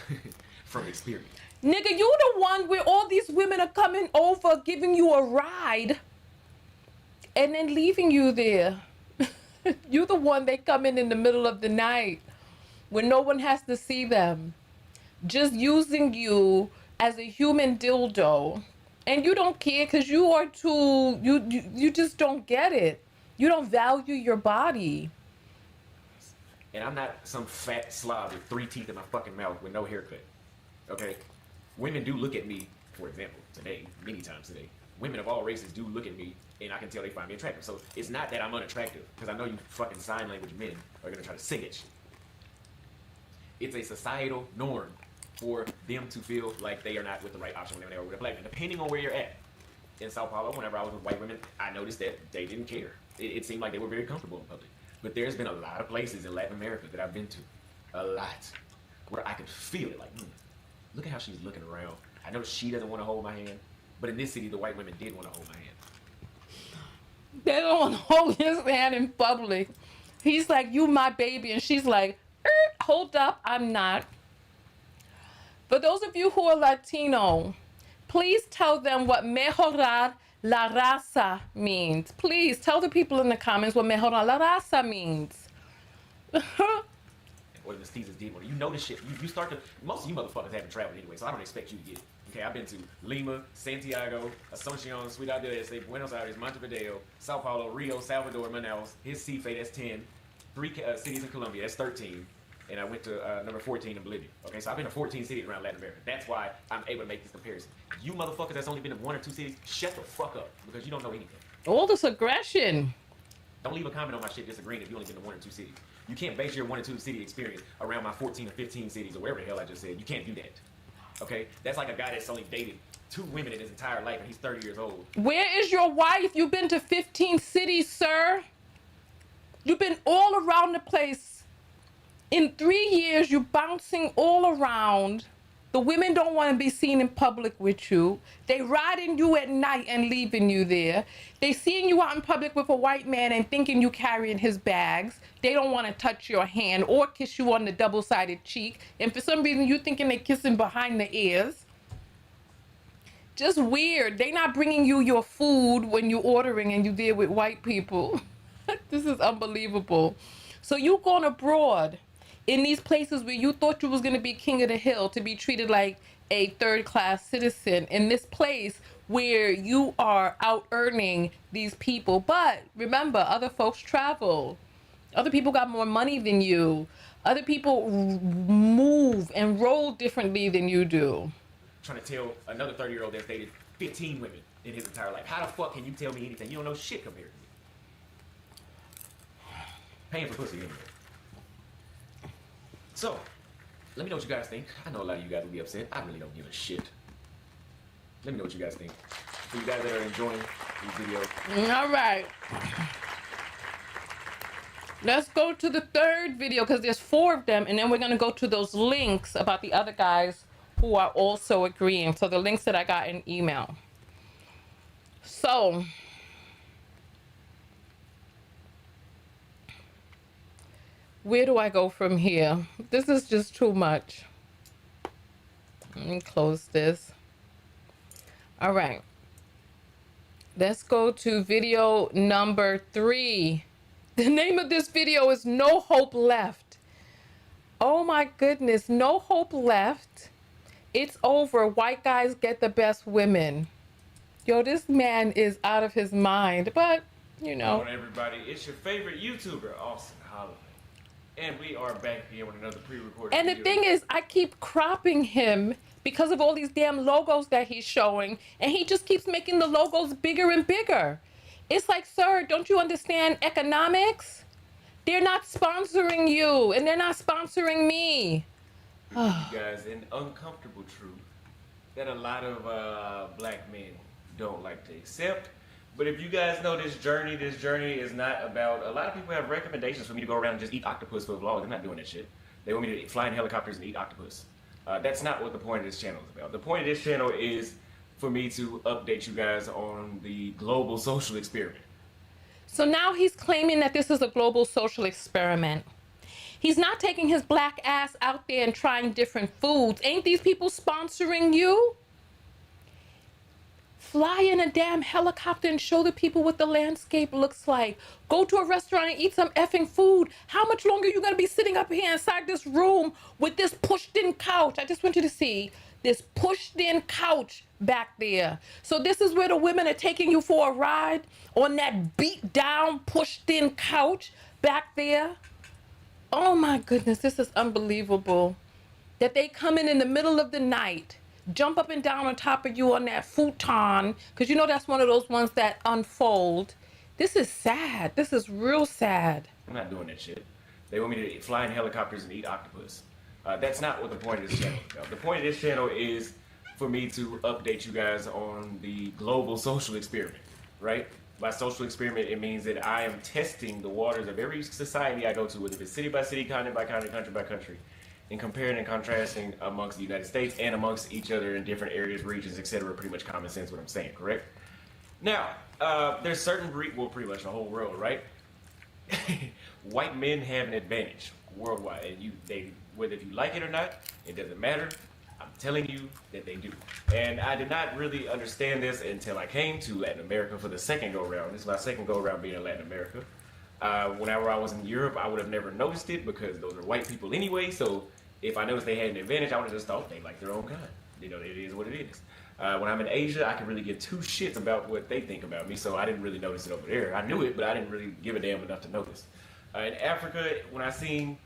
Speaker 2: from experience.
Speaker 3: Nigga, you the one where all these women are coming over, giving you a ride, and then leaving you there. You the one they come in the middle of the night when no one has to see them, just using you as a human dildo. And you don't care because you are too, you just don't get it. You don't value your body.
Speaker 2: And I'm not some fat slob with 3 teeth in my fucking mouth with no haircut. Okay? Women do look at me, for example, today, many times today. Women of all races do look at me, and I can tell they find me attractive. So it's not that I'm unattractive, because I know you fucking sign language men are gonna try to sing at shit. It's a societal norm for them to feel like they are not with the right option whenever they are with a black man. Depending on where you're at. In Sao Paulo, whenever I was with white women, I noticed that they didn't care. It seemed like they were very comfortable in public. But there's been a lot of places in Latin America that I've been to, a lot, where I could feel it, like, look at how she's looking around. I know she doesn't want to hold my hand, but in this city, the white women did want to hold my hand.
Speaker 3: They don't want to hold his hand in public. He's like, you my baby, and she's like, hold up, I'm not. For those of you who are Latino, please tell them what mejorar la raza means. Please tell the people in the comments what mejorar la raza means.
Speaker 2: Or the mestizos did want to. You know this shit. You start to, most of you motherfuckers haven't traveled anyway, so I don't expect you to get it. Okay, I've been to Lima, Santiago, Asuncion, Ciudad del Este, Buenos Aires, Montevideo, Sao Paulo, Rio, Salvador, Manaus, his CFA, that's 10. 3 cities in Colombia, that's 13. And I went to number 14 in Bolivia. Okay, so I've been to 14 cities around Latin America. That's why I'm able to make this comparison. You motherfuckers that's only been to 1 or 2 cities, shut the fuck up, because you don't know anything.
Speaker 3: All this aggression.
Speaker 2: Don't leave a comment on my shit disagreeing if you only been to 1 or 2 cities. You can't base your 1 or 2 city experience around my 14 or 15 cities or wherever the hell I just said. You can't do that. Okay? That's like a guy that's only dated 2 women in his entire life and he's 30 years old.
Speaker 3: Where is your wife? You've been to 15 cities, sir. You've been all around the place. In 3 years, you're bouncing all around. The women don't want to be seen in public with you. They riding you at night and leaving you there. They seeing you out in public with a white man and thinking you carrying his bags. They don't want to touch your hand or kiss you on the double-sided cheek. And for some reason, you thinking they kissing behind the ears. Just weird. They not bringing you your food when you're ordering and you there with white people. This is unbelievable. So you going abroad in these places where you thought you was going to be king of the hill, to be treated like a third-class citizen in this place where you are out earning these people. But remember, other folks travel. Other people got more money than you. Other people move and roll differently than you do.
Speaker 4: Trying to tell another 30-year-old that's dated 15 women in his entire life. How the fuck can you tell me anything? You don't know shit compared to me. Paying for pussy anyway. So, let me know what you guys think. I know a lot of you guys will be upset. I really don't give a shit. Let me know what you guys think. For you guys that are enjoying these videos.
Speaker 3: All right. Let's go to the third video because there's 4 of them, and then we're going to go to those links about the other guys who are also agreeing. So the links that I got in email. So where do I go from here? This is just too much. Let me close this. All right. Let's go to video number 3. The name of this video is No Hope Left. Oh my goodness, no hope left. It's over. White guys get the best women. Yo, this man is out of his mind, but you know.
Speaker 4: Hello everybody, it's your favorite YouTuber, Auston, Holleman. And we are back again with another pre-recorded
Speaker 3: And the
Speaker 4: video.
Speaker 3: thing is, I keep cropping him because of all these damn logos that he's showing, and he just keeps making the logos bigger and bigger. It's like, sir, don't you understand economics? They're not sponsoring you, and they're not sponsoring me.
Speaker 4: You guys, an uncomfortable truth that a lot of black men don't like to accept. But if you guys know this journey is not about, a lot of people have recommendations for me to go around and just eat octopus for vlogs. I'm not doing that shit. They want me to fly in helicopters and eat octopus. That's not what the point of this channel is about. The point of this channel is for me to update you guys on the global social experiment.
Speaker 3: So now he's claiming that this is a global social experiment. He's not taking his black ass out there and trying different foods. Ain't these people sponsoring you? Fly in a damn helicopter and show the people what the landscape looks like. Go to a restaurant and eat some effing food. How much longer are you gonna be sitting up here inside this room with this pushed in couch? I just want you to see this pushed in couch back there. So this is where the women are taking you for a ride, on that beat down, pushed in couch back there. Oh my goodness, this is unbelievable. That they come in the middle of the night, jump up and down on top of you on that futon, because you know that's one of those ones that unfold. This is sad. This is real sad.
Speaker 4: I'm not doing that shit. They want me to fly in helicopters and eat octopus. That's not what the point of this channel is about. The point of this channel is for me to update you guys on the global social experiment, right? By social experiment, it means that I am testing the waters of every society I go to, whether it's city by city, continent by continent, country by country, and comparing and contrasting amongst the United States and amongst each other in different areas, regions, etc. Pretty much common sense what I'm saying, correct? Now, there's certain, well, pretty much the whole world, right? White men have an advantage worldwide, and whether if you like it or not, it doesn't matter. I'm telling you that they do. And I did not really understand this until I came to Latin America for the second go-around. This is my second go-around being in Latin America. Whenever I was in Europe, I would have never noticed it because those are white people anyway. So if I noticed they had an advantage, I would have just thought they like their own kind. You know, it is what it is. When I'm in Asia, I can really give 2 shits about what they think about me. So I didn't really notice it over there. I knew it, but I didn't really give a damn enough to notice. In Africa, when I seen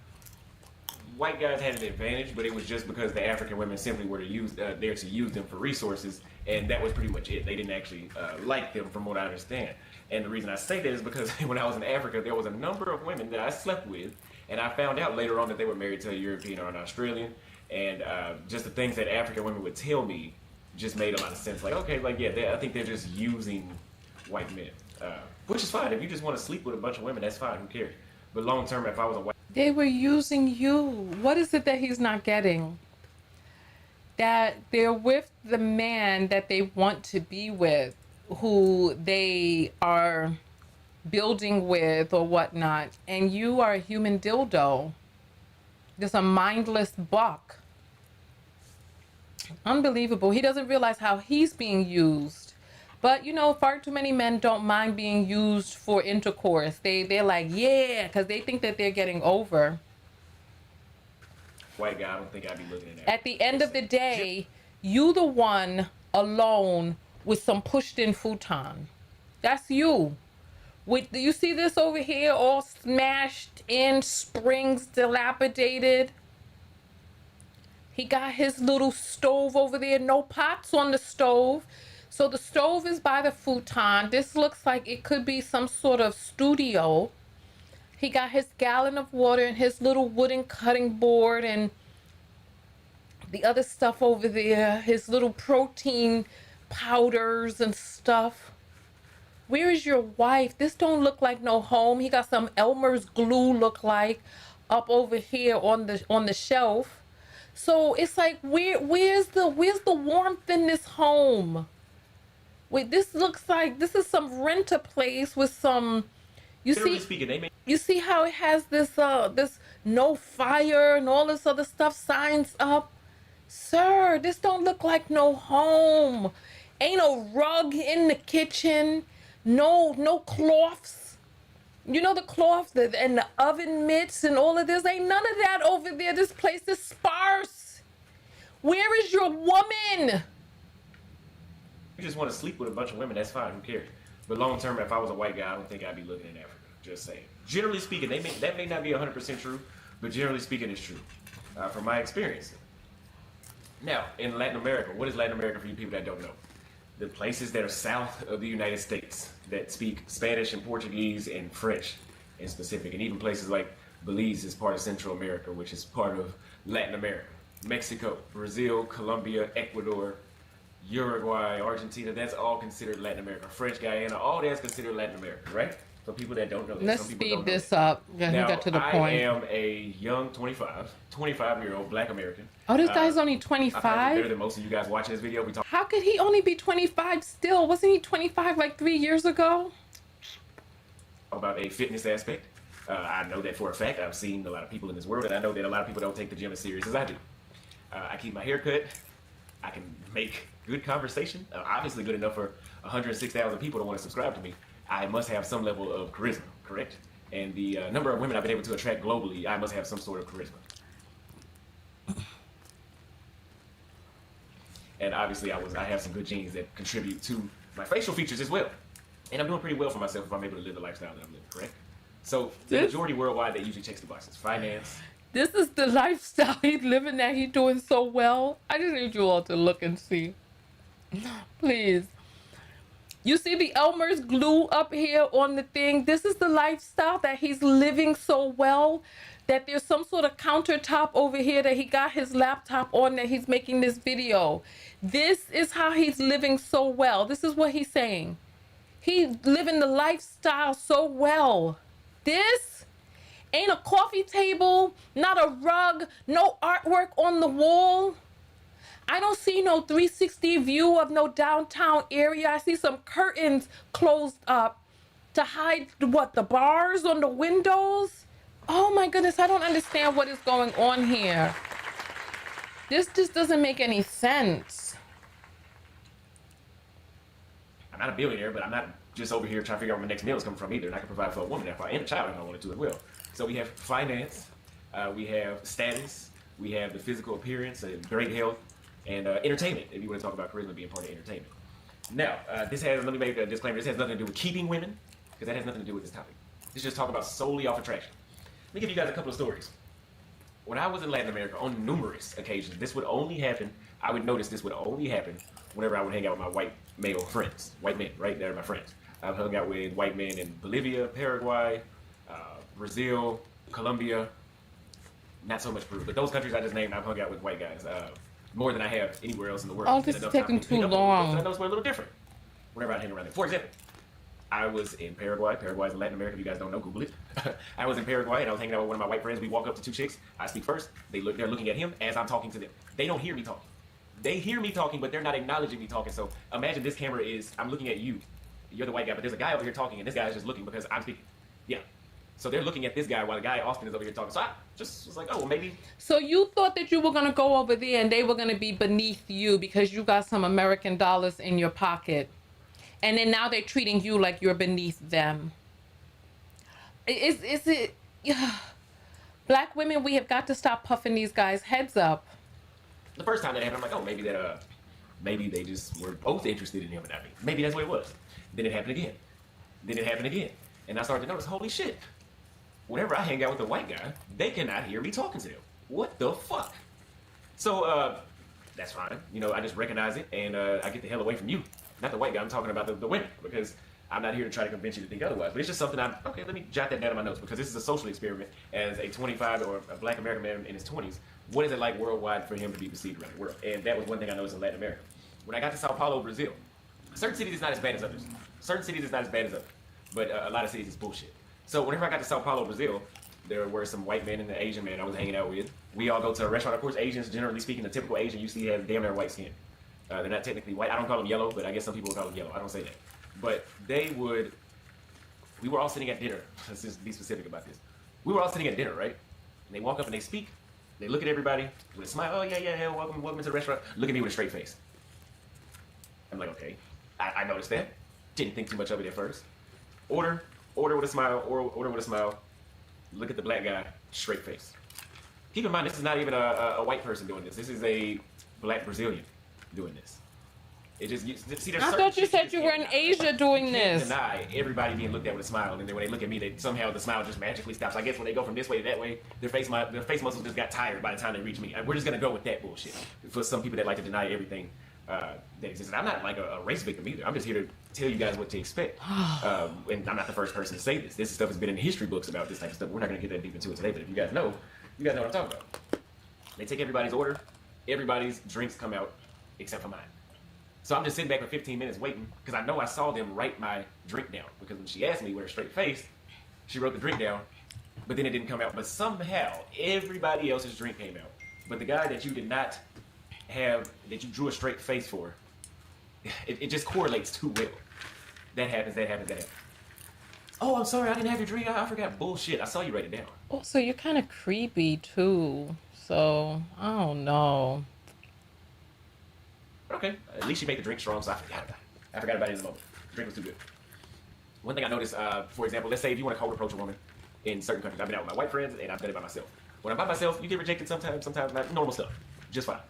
Speaker 4: white guys had an advantage, but it was just because the African women simply were there to use them for resources, and that was pretty much it. They didn't actually like them, from what I understand. And the reason I say that is because when I was in Africa, there was a number of women that I slept with, and I found out later on that they were married to a European or an Australian, and just the things that African women would tell me just made a lot of sense. Like, okay, like, yeah, I think they're just using white men, which is fine. If you just want to sleep with a bunch of women, that's fine, who cares? But long term, if I was a white...
Speaker 3: They were using you. What is it that he's not getting? That they're with the man that they want to be with, who they are building with or whatnot, and you are a human dildo. Just a mindless buck. Unbelievable. He doesn't realize how he's being used. But, you know, far too many men don't mind being used for intercourse. They're like, yeah, because they think that they're getting over.
Speaker 4: White guy, I don't think I'd be looking at that.
Speaker 3: At the end of the day, you the one alone with some pushed in futon. That's you. Do you see this over here, all smashed in, springs dilapidated? He got his little stove over there, no pots on the stove. So the stove is by the futon. This looks like it could be some sort of studio. He got his gallon of water and his little wooden cutting board and the other stuff over there, his little protein powders and stuff. Where is your wife? This don't look like no home. He got some Elmer's glue look like up over here on the shelf. So it's like where's the warmth in this home? Wait, this looks like this is some renter place with some you see how it has this this no fire and all this other stuff signs up? Sir, this don't look like no home. Ain't no rug in the kitchen. No cloths. You know the cloths and the oven mitts and all of this. Ain't none of that over there. This place is sparse. Where is your woman?
Speaker 4: You just want to sleep with a bunch of women, that's fine, who cares? But long term, if I was a white guy, I don't think I'd be looking in Africa. Just saying. Generally speaking, that may not be 100% true, but generally speaking, it's true. From my experience. Now, in Latin America, what is Latin America for you people that don't know? The places that are south of the United States that speak Spanish and Portuguese and French in specific, and even places like Belize is part of Central America, which is part of Latin America. Mexico, Brazil, Colombia, Ecuador, Uruguay, Argentina, that's all considered Latin America. French Guyana, all that's considered Latin America, right? For people that don't know that.
Speaker 3: Let's speed this up.
Speaker 4: Now,
Speaker 3: Get to the point.
Speaker 4: I am a young 25-year-old black American.
Speaker 3: Oh, this guy's only
Speaker 4: I'm
Speaker 3: 25?
Speaker 4: better than most of you guys watching this video.
Speaker 3: How could he only be 25 still? Wasn't he 25 like 3 years ago?
Speaker 4: About a fitness aspect. I know that for a fact. I've seen a lot of people in this world, and I know that a lot of people don't take the gym as serious as I do. I keep my hair cut. I can make good conversation. Obviously good enough for 106,000 people to want to subscribe to me. I must have some level of charisma, correct? And the number of women I've been able to attract globally, I must have some sort of charisma. And obviously I have some good genes that contribute to my facial features as well. And I'm doing pretty well for myself if I'm able to live the lifestyle that I'm living, correct? So the majority worldwide that usually checks the boxes. Finance.
Speaker 3: This is the lifestyle he's living that he's doing so well. I just need you all to look and see. Please. You see the Elmer's glue up here on the thing? This is the lifestyle that he's living so well that there's some sort of countertop over here that he got his laptop on that he's making this video. This is how he's living so well. This is what he's saying. He's living the lifestyle so well. This ain't a coffee table, not a rug, no artwork on the wall. I don't see no 360 view of no downtown area. I see some curtains closed up to hide what, the bars on the windows? Oh my goodness, I don't understand what is going on here. This just doesn't make any sense.
Speaker 4: I'm not a billionaire, but I'm not just over here trying to figure out where my next meal is coming from either. And I can provide for a woman if I and a child if I wanted to as well. So we have finance, we have status, we have the physical appearance, great health, and entertainment, if you want to talk about charisma being part of entertainment. Now, let me make a disclaimer, this has nothing to do with keeping women, because that has nothing to do with this topic. This just talk about solely off attraction. Let me give you guys a couple of stories. When I was in Latin America, on numerous occasions, this would only happen, I would notice this would only happen whenever I would hang out with my white male friends. White men, right? They're my friends. I've hung out with white men in Bolivia, Paraguay, Brazil, Colombia, not so much Peru, but those countries I just named, I've hung out with white guys. More than I have anywhere else in the world.
Speaker 3: Oh, this is taking too long.
Speaker 4: I know it's a little different whenever I hang around there. For example, I was in Paraguay. Paraguay is in Latin America. If you guys don't know, Google it. I was in Paraguay and I was hanging out with one of my white friends. We walk up to two chicks. I speak first. They're looking at him as I'm talking to them. They don't hear me talking. They hear me talking, but they're not acknowledging me talking. So imagine this camera is, I'm looking at you. You're the white guy, but there's a guy over here talking, and this guy is just looking because I'm speaking. Yeah. So they're looking at this guy while the guy, Auston, is over here talking. So I just was like, oh, well, maybe.
Speaker 3: So you thought that you were going to go over there and they were going to be beneath you because you got some American dollars in your pocket. And then now they're treating you like you're beneath them. Is it... Black women, we have got to stop puffing these guys' heads up.
Speaker 4: The first time that happened, I'm like, oh, maybe they just were both interested in him and not me. Maybe that's what it was. Then it happened again. Then it happened again. And I started to notice, holy shit, whenever I hang out with a white guy, they cannot hear me talking to them. What the fuck? So, that's fine. You know, I just recognize it, and I get the hell away from you. Not the white guy, I'm talking about the women, because I'm not here to try to convince you to think otherwise. But it's just something okay, let me jot that down in my notes, because this is a social experiment. As a 25 or a black American man in his 20s, what is it like worldwide for him to be perceived around the world? And that was one thing I noticed in Latin America. When I got to Sao Paulo, Brazil, certain cities is not as bad as others. Certain cities is not as bad as others. But a lot of cities is bullshit. So whenever I got to Sao Paulo, Brazil, there were some white men and an Asian man I was hanging out with. We all go to a restaurant. Of course, Asians, generally speaking, the typical Asian you see has damn near white skin. They're not technically white. I don't call them yellow, but I guess some people would call them yellow. I don't say that. But we were all sitting at dinner. Let's just be specific about this. We were all sitting at dinner, right? And they walk up and they speak. They look at everybody with a smile. Oh, yeah, welcome to the restaurant. Look at me with a straight face. I'm like, okay. I noticed that. Didn't think too much of it at first. Order with a smile, order with a smile. Look at the black guy, straight face. Keep in mind, this is not even a white person doing this. This is a black Brazilian doing this. It just, see, there's
Speaker 3: I thought you said you were in Asia doing this.
Speaker 4: Deny everybody being looked at with a smile, and then when they look at me, somehow the smile just magically stops. I guess when they go from this way to that way, their face muscles just got tired by the time they reach me. We're just gonna go with that bullshit. For some people that like to deny everything that exists, and I'm not like a race victim either. I'm just here to tell you guys what to expect. And I'm not the first person to say this. This stuff has been in history books about this type of stuff. We're not gonna get that deep into it today, but if you guys know what I'm talking about. They take everybody's order, everybody's drinks come out, except for mine. So I'm just sitting back for 15 minutes waiting, because I know I saw them write my drink down. Because when she asked me with a straight face, she wrote the drink down, but then it didn't come out. But somehow, everybody else's drink came out. But the guy that you did not have, that you drew a straight face for, it just correlates too well. That happens. Oh, I'm sorry, I didn't have your drink. I forgot. Bullshit, I saw you write it down.
Speaker 3: Oh, so you're kind of creepy too. So, I don't know.
Speaker 4: Okay, at least she made the drink strong, so I forgot about it. I forgot about it in the moment. The drink was too good. One thing I noticed, for example, let's say if you want to cold approach a woman in certain countries. I've been out with my white friends, and I've done it by myself. When I'm by myself, you get rejected sometimes not. Normal stuff. Just fine.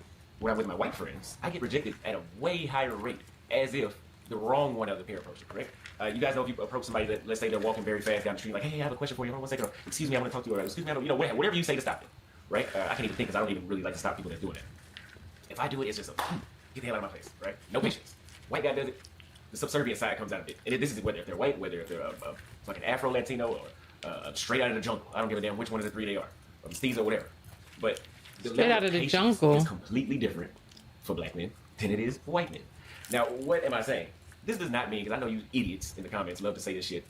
Speaker 4: When I'm with my white friends, I get rejected at a way higher rate, as if the wrong one of the pair approached, correct? You guys know if you approach somebody that, let's say they're walking very fast down the street, like, hey, I have a question for you. Hold on 1 second. Or, excuse me, I want to talk to you. Or, excuse me, whatever you say to stop them, right? I can't even think, because I don't even really like to stop people that's doing that. If I do it, it's just get the hell out of my face, right? No patience. White guy does it, the subservient side comes out of it. And this is whether if they're white, whether if they're like an Afro-Latino or straight out of the jungle. I don't give a damn which one of the three they are, or Steez or whatever. But the
Speaker 3: Straight out of the jungle
Speaker 4: is completely different for black men than it is for white men. Now, what am I saying? This does not mean, because I know you idiots in the comments love to say this shit.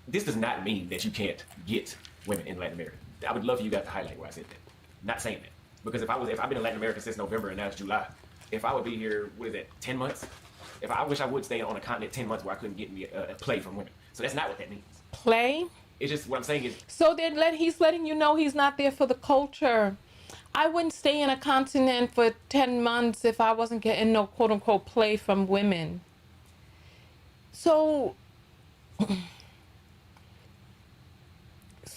Speaker 4: This does not mean that you can't get women in Latin America. I would love for you guys to highlight where I said that. Not saying that. Because if I've been in Latin America since November and now it's July, if I would be here, 10 months? I wish I would stay on a continent 10 months where I couldn't get me a play from women. So that's not what that means.
Speaker 3: Play?
Speaker 4: It's just, what I'm saying is...
Speaker 3: So then he's letting you know he's not there for the culture. I wouldn't stay in a continent for 10 months if I wasn't getting no quote-unquote play from women. So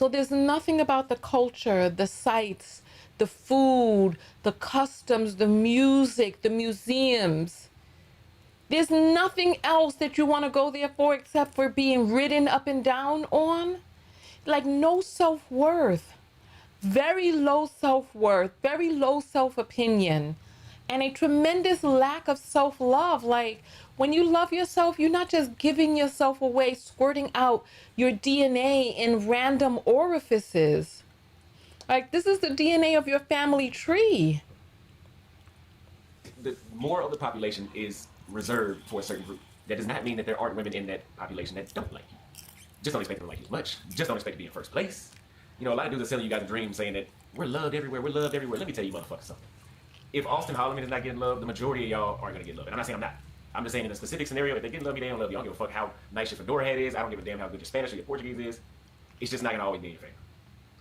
Speaker 3: there's nothing about the culture, the sights, the food, the customs, the music, the museums. There's nothing else that you want to go there for except for being ridden up and down on. Like, no self-worth. Very low self-worth, very low self-opinion, and a tremendous lack of self-love. Like, when you love yourself, you're not just giving yourself away, squirting out your DNA in random orifices. Like, this is the DNA of your family tree.
Speaker 4: The more of the population is reserved for a certain group. That does not mean that there aren't women in that population that don't like you. Just don't expect them to like you as much. Just don't expect to be in first place. You know, a lot of dudes are selling you guys a dream saying that we're loved everywhere, we're loved everywhere. Let me tell you motherfuckers something. If Auston Holleman is not getting love, the majority of y'all aren't going to get love. And I'm not saying I'm not. I'm just saying in a specific scenario, if they didn't love you, they don't love you. I don't give a fuck how nice your fedora hat is. I don't give a damn how good your Spanish or your Portuguese is. It's just not going to always be in your favor.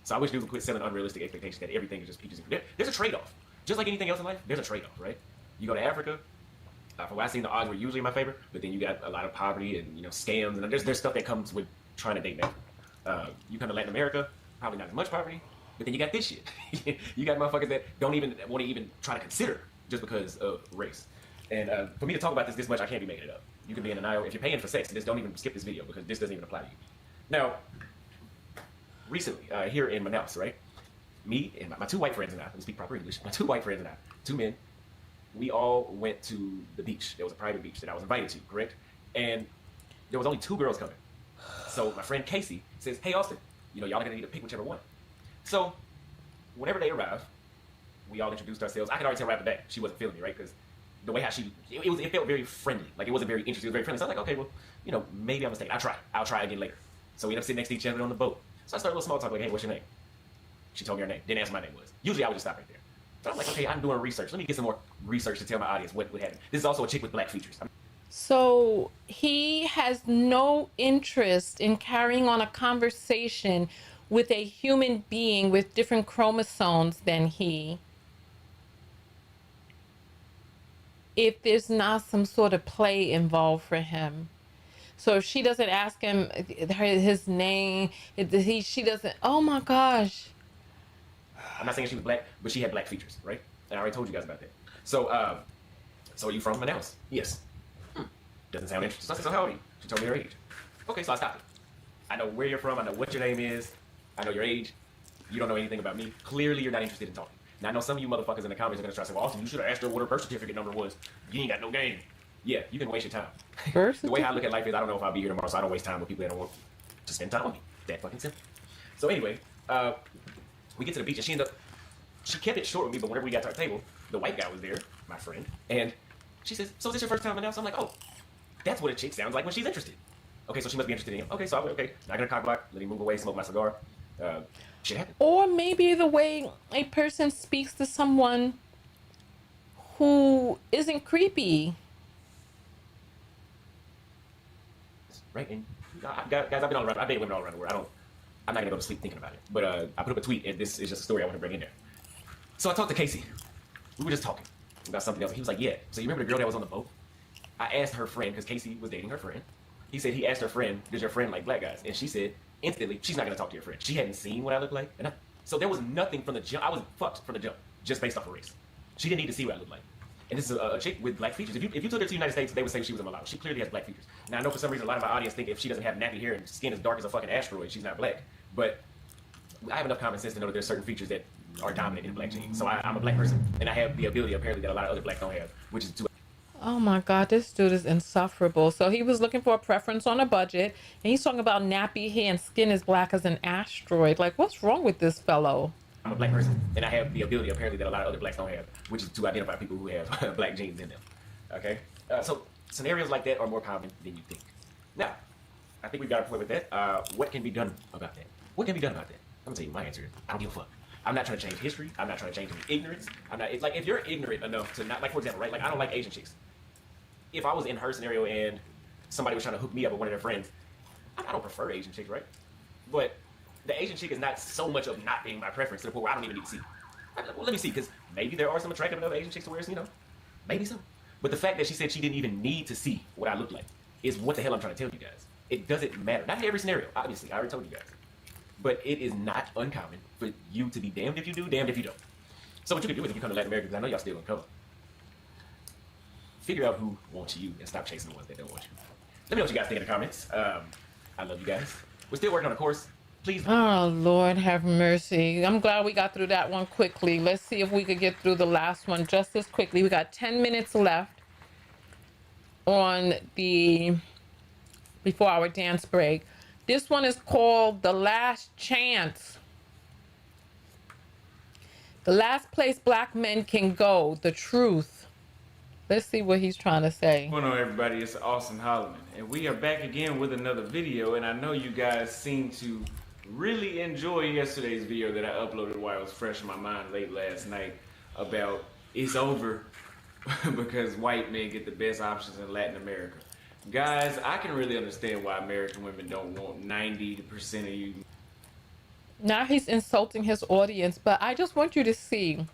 Speaker 4: So I wish dudes would quit selling unrealistic expectations that everything is just peaches and cream. There's a trade-off. Just like anything else in life, there's a trade-off, right? You go to Africa, from what I've seen, the odds were usually in my favor, but then you got a lot of poverty and, scams, and there's stuff that comes with trying to date Africa. You come to Latin America, probably not as much poverty, but then you got this shit. You got motherfuckers that don't even want to even try to consider just because of race. And for me to talk about this much, I can't be making it up. You can be in denial. If you're paying for sex, just don't even skip this video because this doesn't even apply to you.
Speaker 5: Now, recently, here in Manaus, right? Me and my two white friends and I, let me speak proper English, my two white friends and I, two men, we all went to the beach. There was a private beach that I was invited to, correct? And there was only two girls coming. So my friend Casey says, hey, Auston, you know, y'all are going to need to pick whichever one. So whenever they arrived, we all introduced ourselves. I could already tell right after that she wasn't feeling me, right? Because the way how it felt very friendly. Like, it wasn't very interesting. It was very friendly. So I was like, okay, well, you know, maybe I'm mistaken. I'll try again later. So we ended up sitting next to each other on the boat. So I started a little small talk, like, hey, what's your name? She told me her name. Didn't ask what my name was. Usually I would just stop right there. So I'm like, okay, I'm doing research. Let me get some more research to tell my audience what happened. This is also a chick with black features.
Speaker 3: So he has no interest in carrying on a conversation with a human being with different chromosomes than he, if there's not some sort of play involved for him. So if she doesn't ask him his name, she doesn't, oh my gosh.
Speaker 5: I'm not saying she was black, but she had black features, right? And I already told you guys about that. So, so are you from Manaus? Yes. Doesn't sound interesting. So I said, so how old are you? She told me her age. Okay, so I stopped it. I know where you're from. I know what your name is. I know your age. You don't know anything about me. Clearly, you're not interested in talking. Now, I know some of you motherfuckers in the comments are going to try to say, well, Austin, you should have asked her what her birth certificate number was. You ain't got no game. Yeah, you can waste your time. The way I look at life is, I don't know if I'll be here tomorrow, so I don't waste time with people that don't want to spend time with me. That fucking simple. So anyway, we get to the beach, and she kept it short with me, but whenever we got to our table, the white guy was there, my friend, and she says, so is this your first time in Manaus? I'm like, oh, that's what a chick sounds like when she's interested. Okay, so she must be interested in him. Okay, so I went, okay, not gonna cock block, let him move away, smoke my cigar. Shit happened.
Speaker 3: Or maybe the way a person speaks to someone who isn't creepy.
Speaker 5: Right, and guys, I've been all around. I've dated women all around the world. I'm not gonna go to sleep thinking about it. But I put up a tweet, and this is just a story I want to bring in there. So I talked to Casey. We were just talking about something else. He was like, "Yeah." So you remember the girl that was on the boat? I asked her friend, because Casey was dating her friend. He said he asked her friend, "Does your friend like black guys?" And she said instantly, she's not gonna talk to your friend. She hadn't seen what I look like, so there was nothing from the jump. I was fucked from the jump, just based off of race. She didn't need to see what I looked like. And this is a chick with black features. If you took her to the United States, they would say she was a mulatto. She clearly has black features. Now, I know for some reason a lot of my audience think if she doesn't have nappy hair and skin as dark as a fucking asteroid, she's not black. But I have enough common sense to know that there's certain features that are dominant in black genes. So I'm a black person, and I have the ability apparently that a lot of other blacks don't have, which is to.
Speaker 3: Oh my God, this dude is insufferable. So he was looking for a preference on a budget, and he's talking about nappy hair and skin as black as an asteroid. Like, what's wrong with this fellow?
Speaker 5: I'm a black person, and I have the ability apparently that a lot of other blacks don't have, which is to identify people who have black genes in them. Okay, so scenarios like that are more common than you think. Now, I think we've got a point with that. What can be done about that? What can be done about that? I'm gonna tell you my answer. I don't give a fuck. I'm not trying to change history. I'm not trying to change any ignorance. It's like if you're ignorant enough to not, like, for example, right? Like, I don't like Asian chicks. If I was in her scenario and somebody was trying to hook me up with one of their friends, I don't prefer Asian chicks, right? But the Asian chick is not so much of not being my preference to the point where I don't even need to see. Well, let me see, because maybe there are some attractive enough Asian chicks to where it's, maybe so. But the fact that she said she didn't even need to see what I look like is what the hell I'm trying to tell you guys. It doesn't matter. Not in every scenario, obviously. I already told you guys. But it is not uncommon for you to be damned if you do, damned if you don't. So what you can do is, if you come to Latin America, because I know y'all still gonna come, figure out who wants you and stop chasing the ones that don't want you. Let me know what you guys think in the comments. I love you guys. We're still working on a course. Please.
Speaker 3: Oh, Lord have mercy. I'm glad we got through that one quickly. Let's see if we could get through the last one just as quickly. We got 10 minutes left on before our dance break. This one is called The Last Chance. The last place black men can go, the truth. Let's see what he's trying to say.
Speaker 4: What's going on, everybody? It's Auston Holleman, and we are back again with another video. And I know you guys seem to really enjoy yesterday's video that I uploaded while it was fresh in my mind late last night about it's over because white men get the best options in Latin America. Guys, I can really understand why American women don't want 90% of you.
Speaker 3: Now he's insulting his audience, but I just want you to see.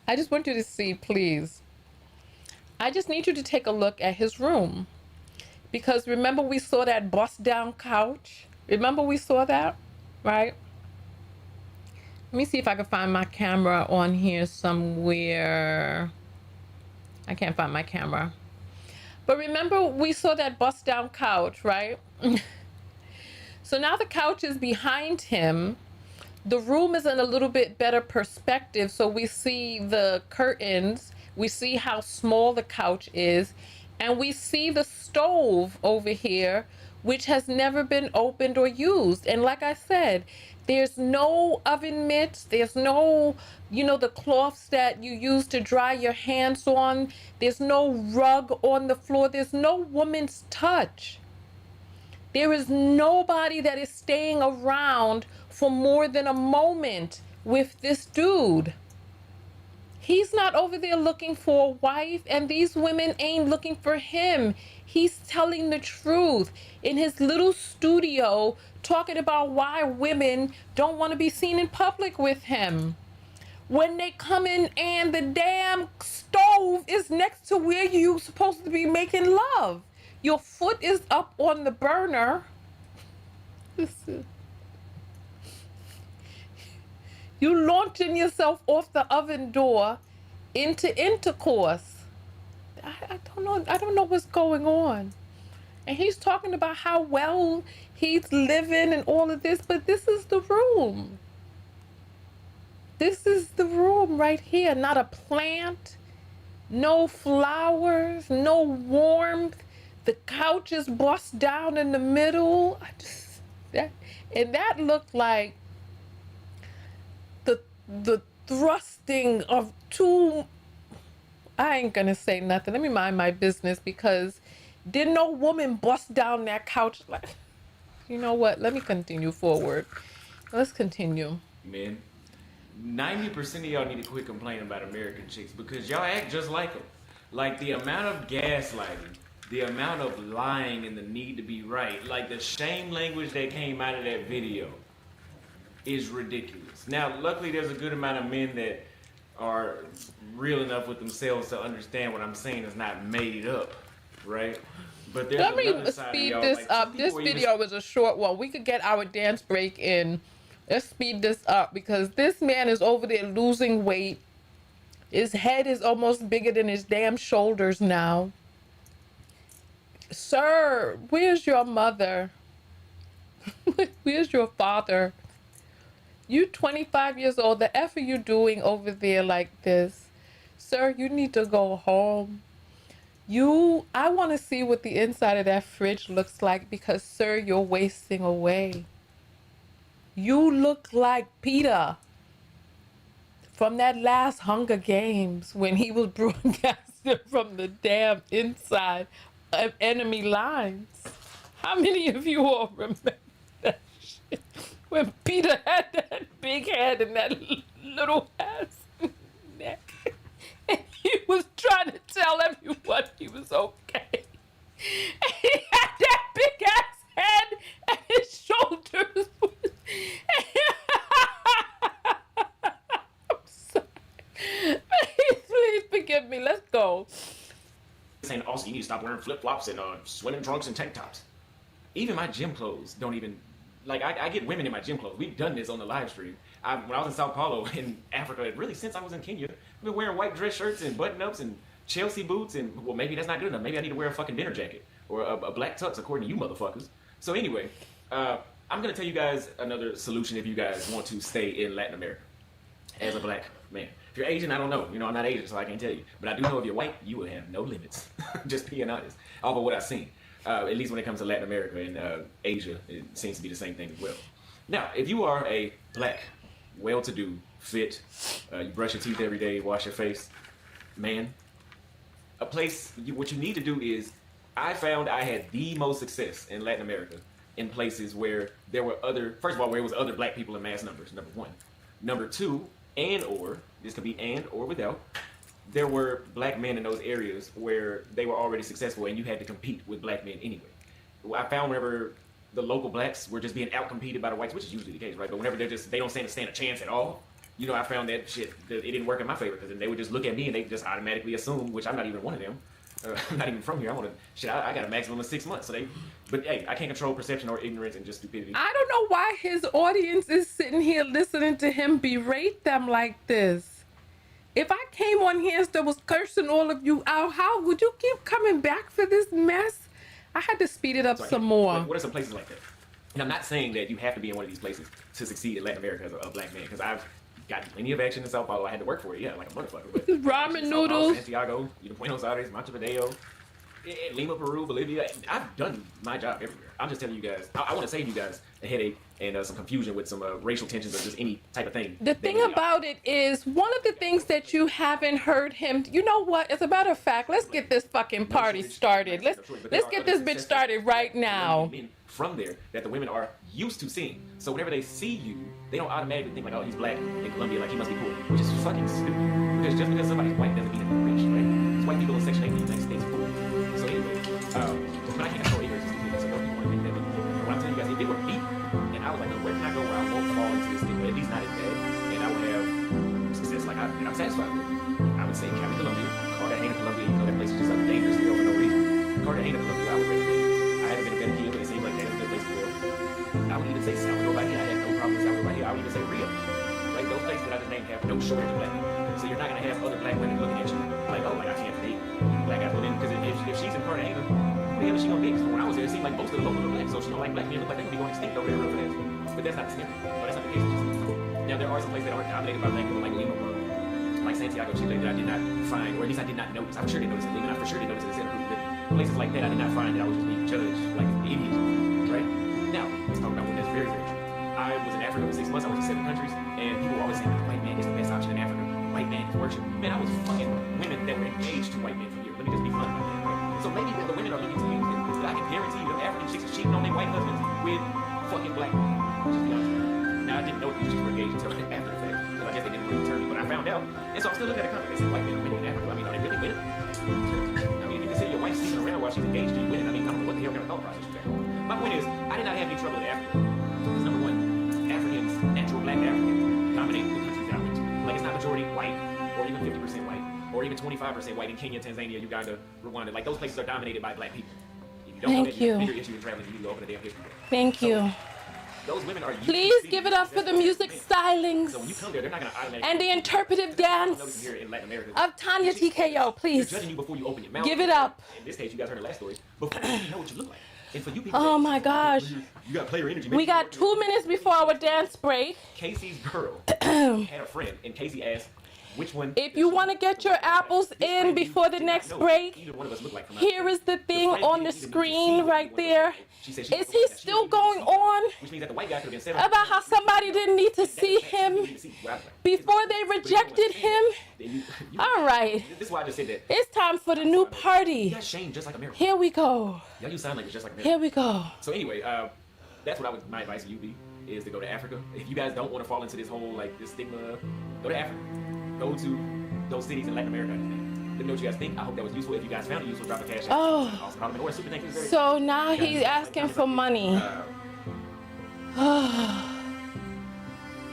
Speaker 3: I just want you to see, please. I just need you to take a look at his room. Because remember we saw that bust down couch? Remember we saw that, right? Let me see if I can find my camera on here somewhere. I can't find my camera. But remember we saw that bust down couch, right? So now the couch is behind him. The room is in a little bit better perspective, so we see the curtains, we see how small the couch is, and we see the stove over here, which has never been opened or used. And like I said, there's no oven mitts, there's no, the cloths that you use to dry your hands on, there's no rug on the floor, there's no woman's touch. There is nobody that is staying around for more than a moment with this dude. He's not over there looking for a wife, and these women ain't looking for him. He's telling the truth in his little studio, talking about why women don't want to be seen in public with him. When they come in and the damn stove is next to where you're supposed to be making love. Your foot is up on the burner. You launching yourself off the oven door into intercourse. I don't know what's going on. And he's talking about how well he's living and all of this, but this is the room. This is the room right here. Not a plant, no flowers, no warmth. The couch is bust down in the middle. That looked like the thrusting of two. I ain't gonna say nothing. Let me mind my business, because didn't no woman bust down that couch like, you know what? Let me continue forward. Let's continue.
Speaker 2: Man, 90% of y'all need to quit complaining about American chicks, because y'all act just like them. Like the amount of gaslighting, the amount of lying and the need to be right, like the shame language that came out of that video is ridiculous. Now, luckily there's a good amount of men that are real enough with themselves to understand what I'm saying is not made up, right? But there's
Speaker 3: Let me
Speaker 2: another side
Speaker 3: speed
Speaker 2: of y'all,
Speaker 3: this
Speaker 2: like,
Speaker 3: up. This video was a short one. We could get our dance break in. Let's speed this up, because this man is over there losing weight. His head is almost bigger than his damn shoulders now. Sir, where's your mother? Where's your father? You 25 years old. The F are you doing over there like this? Sir, you need to go home. I want to see what the inside of that fridge looks like, because, sir, you're wasting away. You look like Peter from that last Hunger Games when he was broadcasting from the damn inside of enemy lines. How many of you all remember that shit? When Peter had that big head and that little ass neck. And he was trying to tell everyone he was okay. And he had that big ass head and his shoulders was... I'm sorry. Please forgive me. Let's go.
Speaker 5: Saying also you need to stop wearing flip-flops and swimming trunks and tank tops.
Speaker 2: Even my gym clothes don't even, like, I get women in my gym clothes. We've done this on the live stream. When I was in Sao Paulo in Africa, really since I was in Kenya, I've been wearing white dress shirts and button-ups and Chelsea boots, and, well, maybe that's not good enough. Maybe I need to wear a fucking dinner jacket or a black tux, according to you motherfuckers. So anyway, I'm going to tell you guys another solution if you guys want to stay in Latin America as a black man. If you're Asian, I don't know. I'm not Asian, so I can't tell you. But I do know if you're white, you will have no limits. Just being honest. Off of what I've seen. At least when it comes to Latin America and Asia, it seems to be the same thing as well. Now, if you are a black, well-to-do, fit, you brush your teeth every day, wash your face, man, what you need to do is, I found I had the most success in Latin America in places where there were first of all, where it was other black people in mass numbers, number one. Number two, this could be and or without, there were black men in those areas where they were already successful and you had to compete with black men anyway. I found whenever the local blacks were just being out-competed by the whites, which is usually the case, right? But whenever they don't stand a chance at all, I found that shit, it didn't work in my favor, because then they would just look at me and they just automatically assume, which I'm not even one of them. I'm not even from here. I got a maximum of 6 months. But hey, I can't control perception or ignorance and just stupidity.
Speaker 3: I don't know why his audience is sitting here listening to him berate them like this. If I came on here and still was cursing all of you out, how would you keep coming back for this mess? I had to speed it up some more.
Speaker 5: What are some places like that? And I'm not saying that you have to be in one of these places to succeed in Latin America as a black man, because I've got plenty of action in Sao Paulo. I had to work for it, yeah, like a motherfucker. But
Speaker 3: Ramen
Speaker 5: Sao Paulo,
Speaker 3: noodles.
Speaker 5: Santiago, Buenos Aires, Montevideo, Lima, Peru, Bolivia. I've done my job everywhere. I'm just telling you guys, I want to save you guys a headache and some confusion with some racial tensions or just any type of thing.
Speaker 3: The thing about it is, one of the things that you haven't heard him, you know what? As a matter of fact, let's get this fucking party started. Let's get this bitch started right now.
Speaker 5: From there, that the women are used to seeing. So whenever they see you, they don't automatically think like, oh, he's black in Colombia, like he must be cool, which is fucking stupid. Because just because somebody's white doesn't mean they're rich, right? It's white people in Section 8 in the United States cool. So anyway, but I can't show ignorance is stupid, so don't you want to make that look good. But what I'm telling you guys, if it were me, and I was like, where can I go where I won't fall into this thing, but at least not as bad, and I would have success like I'm satisfied with, I would say Cali, Colombia, Cartagena, Colombia, you know, that place is just like dangerous to go for no reason. Cartagena, Colombia, I would recommend. I haven't been a better kid, but it seems like that is a good place to go. I would even say Salvador Bahia. I had no problem with Salvador Bahia. I would even say Rio. Like those places that I just named have no shortage of black people. So you're not gonna have other black women looking at you like, oh, like I can't date black ass women, because if she's in Cartagena, who the hell is she gonna date? So when I was there, it seemed like most of the locals were black, so she don't like black men look like they could be going extinct over there real fast. But that's not the scenario. No, that's not the case. Now there are some places that are dominated by black people, like Lima, like Santiago, Chile, that I did not find, or at least I did not notice. I for sure didn't notice in Lima. I for sure didn't notice in Santa Cruz. But places like that, I did not find that I was just being judged like an idiot, right? Now, let's talk about one that's very, very true. I was in Africa for 6 months. I went to 7 countries, and people were always saying, the white man is the best option in Africa. White man is worship. Man, I was fucking women that were engaged to white men for years. Let me just be blunt about that, right? So maybe when the women are looking to you, but I can guarantee you them African chicks are cheating on their white husbands with fucking black men. Just be honest with you. Now, I didn't know these chicks were engaged until after the fact, because I guess they didn't really tell me, but I found out. And so I'm still looking at a comment that said white men are winning in Africa. I mean, are they really winning? I mean, if you consider your wife sleeping around while she's engaged to you winning, I mean, I don't know what the hell kind of thought process you got. My point is, I did not have any trouble in Africa. Because number one, Africans, natural black Africans, dominate the countries that I went to. Like, it's not majority white, or even 50% white, or even 25% white in Kenya, Tanzania, Uganda, Rwanda. Like, those places are dominated by black people. If you don't know that, you have a bigger issue in traveling, you need to go over the damn history book.
Speaker 3: Thank you.
Speaker 5: Those women are
Speaker 3: Please give it up for the music stylings
Speaker 5: so when you come there, they're not going to automatically...
Speaker 3: and the interpretive dance
Speaker 5: here in Latin America,
Speaker 3: of Tonya TKO.
Speaker 5: they're
Speaker 3: Please
Speaker 5: judging you before you open your mouth.
Speaker 3: give it up.
Speaker 5: In this case, you guys heard the last story. Before you even know what you look like. And for you people,
Speaker 3: Oh my gosh.
Speaker 5: you got player energy.
Speaker 3: We got 2 minutes before our dance break.
Speaker 5: Casey's girl had a friend, and Casey asked, which one?
Speaker 3: If you want to get your apples in before the next break, here is the thing on the screen right there. Is he still going on about how somebody didn't need to see him before they rejected him? All right.
Speaker 5: This is why I just said that.
Speaker 3: It's time for the new party.
Speaker 5: Shame just like America.
Speaker 3: Here we go.
Speaker 5: Y'all, you sound like it's just like America.
Speaker 3: Here we go.
Speaker 5: So anyway, that's what my advice to you be, is to go to Africa. If you guys don't want to fall into this whole, like, this stigma, go to Africa. Go to those cities in Latin America. Let me know what you guys think. I hope that was useful. If you guys found it useful, drop a cash.
Speaker 3: Oh.
Speaker 5: Holleman, or super thank you.
Speaker 3: So now he's asking for money.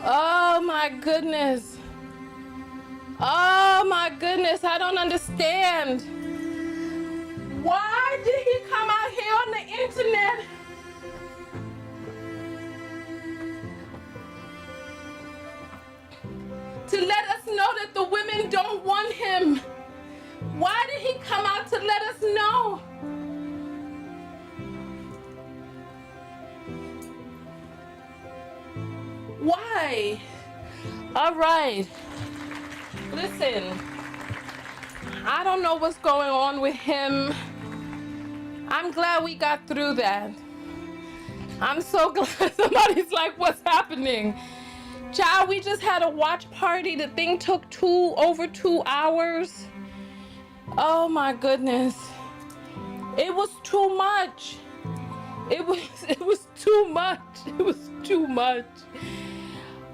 Speaker 3: Oh my goodness. Oh my goodness. I don't understand. Why did he come out here on the internet? To let us know that the women don't want him. Why did he come out to let us know? Why? All right. Listen, I don't know what's going on with him. I'm glad we got through that. I'm so glad. Somebody's like, what's happening? Child, we just had a watch party. The thing took over 2 hours. Oh my goodness. It was too much. It was too much. It was too much.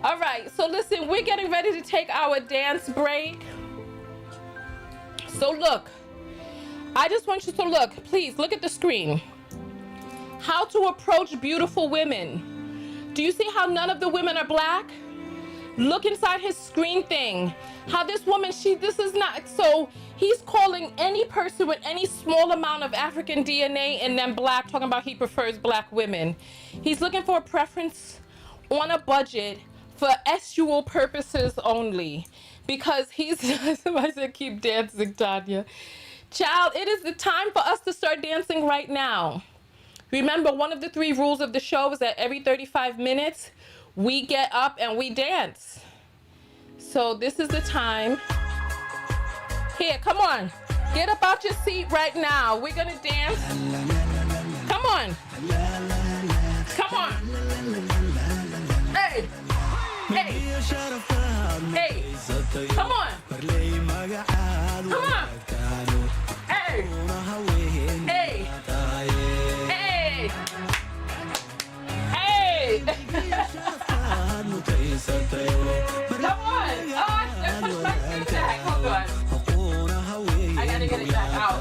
Speaker 3: All right, so listen, we're getting ready to take our dance break. So look, I just want you to look. Please look at the screen. How to approach beautiful women. Do you see how none of the women are black? Look inside his screen thing. How this woman, this is not, so he's calling any person with any small amount of African DNA in them black, talking about he prefers black women. He's looking for a preference on a budget for sexual purposes only. Because he's, somebody said keep dancing, Tonya. Child, it is the time for us to start dancing right now. Remember, one of the 3 rules of the show is that every 35 minutes, we get up and we dance. So this is the time. Here, come on. Get up out your seat right now. We're gonna dance. Come on. Come on. Hey. Hey. Hey. Come on. Come on. Hey. Hey. Hey. Hey. Come on. Oh, let's push my feet back. Hold on. I gotta get it back out.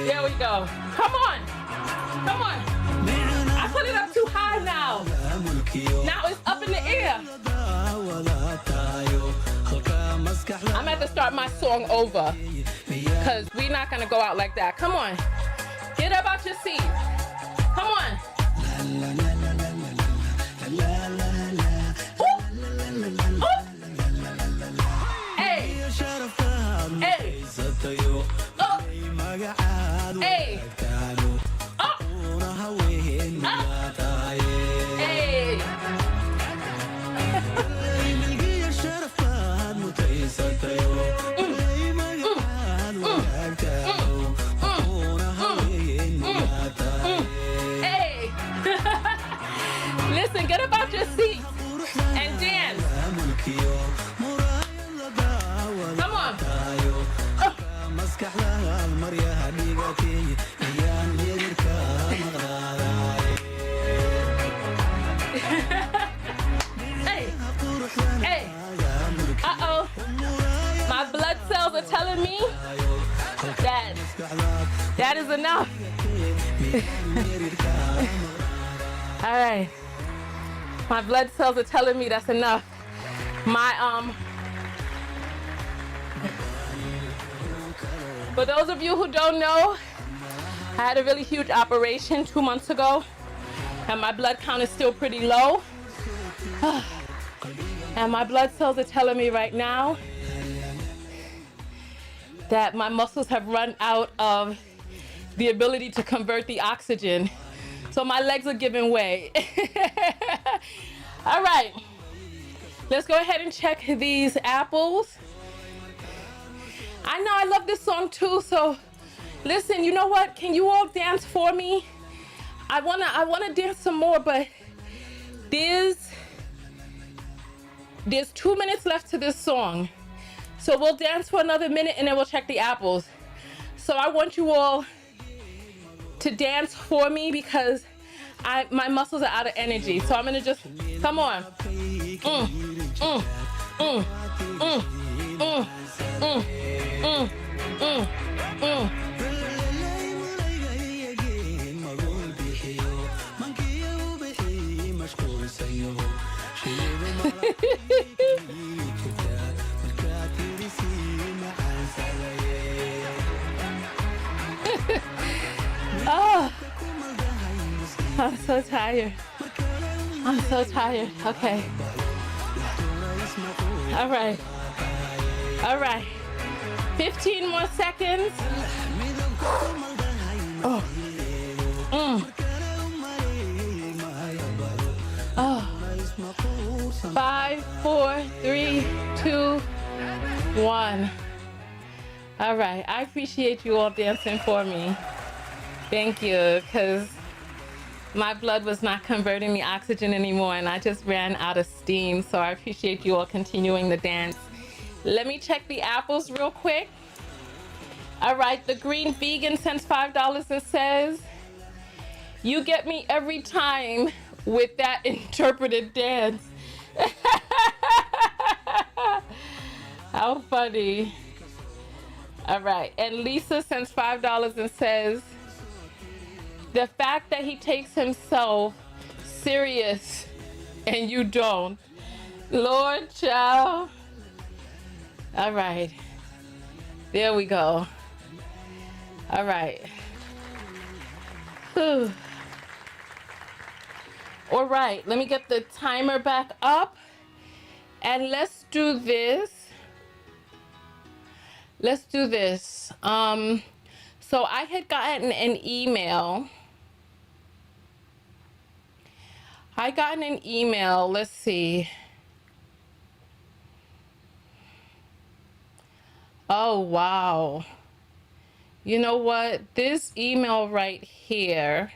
Speaker 3: There we go. Come on. Come on. I put it up too high now. Now it's up in the air. I'm at to start my song over because we're not gonna go out like that. Come on. Get up out your seat. Come on. Ooh. Ooh. Hey. Hey. Oh. Hey. Oh. Hey. Hey. Listen, get up out your seat and dance. Come on. Hey. Hey. Uh-oh. My blood cells are telling me that is enough. All right. My blood cells are telling me that's enough. For those of you who don't know, I had a really huge operation 2 months ago, and my blood count is still pretty low. And my blood cells are telling me right now that my muscles have run out of the ability to convert the oxygen. So my legs are giving way. All right, let's go ahead and check these apples. I know I love this song too, so listen, you know what? Can you all dance for me? I wanna dance some more, but there's 2 minutes left to this song. So we'll dance for another minute and then we'll check the apples. So I want you all to dance for me because my muscles are out of energy. So I'm gonna just, come on. Oh, I'm so tired. I'm so tired. Okay. All right. All right. 15 more seconds. Oh. Oh. 5, 4, 3, 2, 1. All right. I appreciate you all dancing for me. Thank you, because my blood was not converting the oxygen anymore and I just ran out of steam. So I appreciate you all continuing the dance. Let me check the apples real quick. All right, the green vegan sends $5 and says, you get me every time with that interpreted dance. How funny. All right, and Lisa sends $5 and says, the fact that he takes himself serious and you don't. Lord, child. All right. There we go. All right. Whew. All right, let me get the timer back up and let's do this. Let's do this. So I had gotten an email I gotten an email. Let's see. Oh, wow. You know what? This email right here.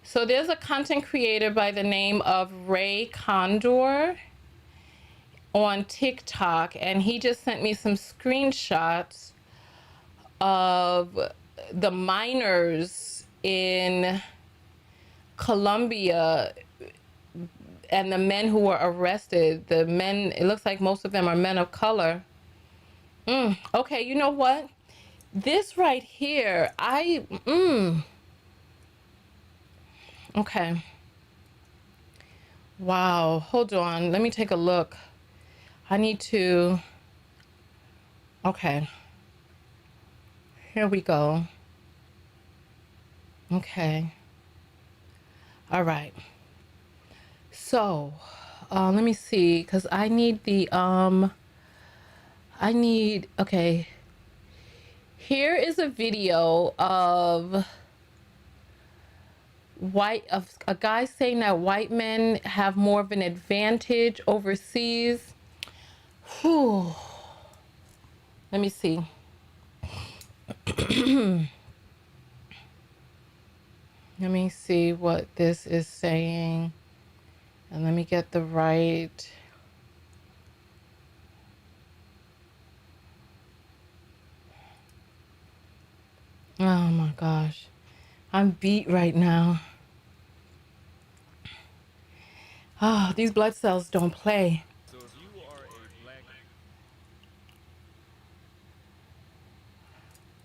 Speaker 3: So there's a content creator by the name of Ray Condor on TikTok, and he just sent me some screenshots of the minors in Colombia and the men who were arrested. The men, it looks like most of them are men of color. Okay, you know what? This right here, okay. Wow, hold on. Let me take a look. I need to, okay. Here we go. Okay. All right. So, let me see, because I need the, okay. Here is a video of a guy saying that white men have more of an advantage overseas. Whew. Let me see. Let me see what this is saying. And let me get the right. Oh my gosh. I'm beat right now. Ah, these blood cells don't play.
Speaker 4: So if you are a black...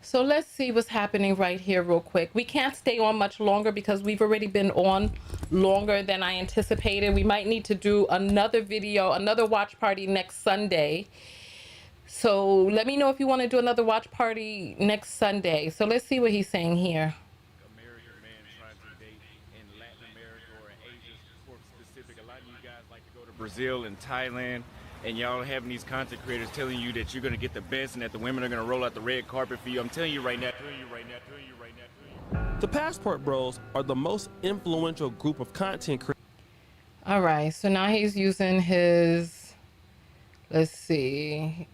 Speaker 3: So let's see what's happening right here real quick. We can't stay on much longer because we've already been on longer than I anticipated. We might need to do another video, another watch party next Sunday. So let me know if you want to do another watch party next Sunday. So let's see what he's saying here.
Speaker 4: American man trying to date in Latin America or Asia Pacific. A lot of you guys like to go to Brazil and Thailand, and y'all having these content creators telling you that you're gonna get the best and that the women are gonna roll out the red carpet for you. I'm telling you right now,
Speaker 6: The Passport Bros are the most influential group of content creators.
Speaker 3: All right, so now he's using his, let's see,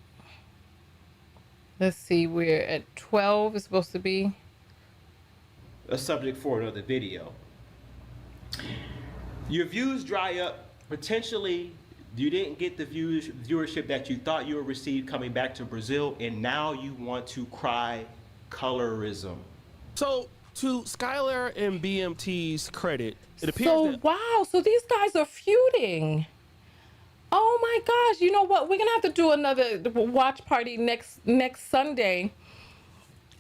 Speaker 3: we're at 12, it's supposed to be.
Speaker 7: A subject for another video. Your views dry up. Potentially, you didn't get the viewership that you thought you would receive coming back to Brazil, and now you want to cry colorism.
Speaker 6: So, to Skylar and BMT's credit, it appears
Speaker 3: So,
Speaker 6: that...
Speaker 3: wow, so these guys are feuding. Oh my gosh, you know what? We're gonna have to do another watch party next Sunday.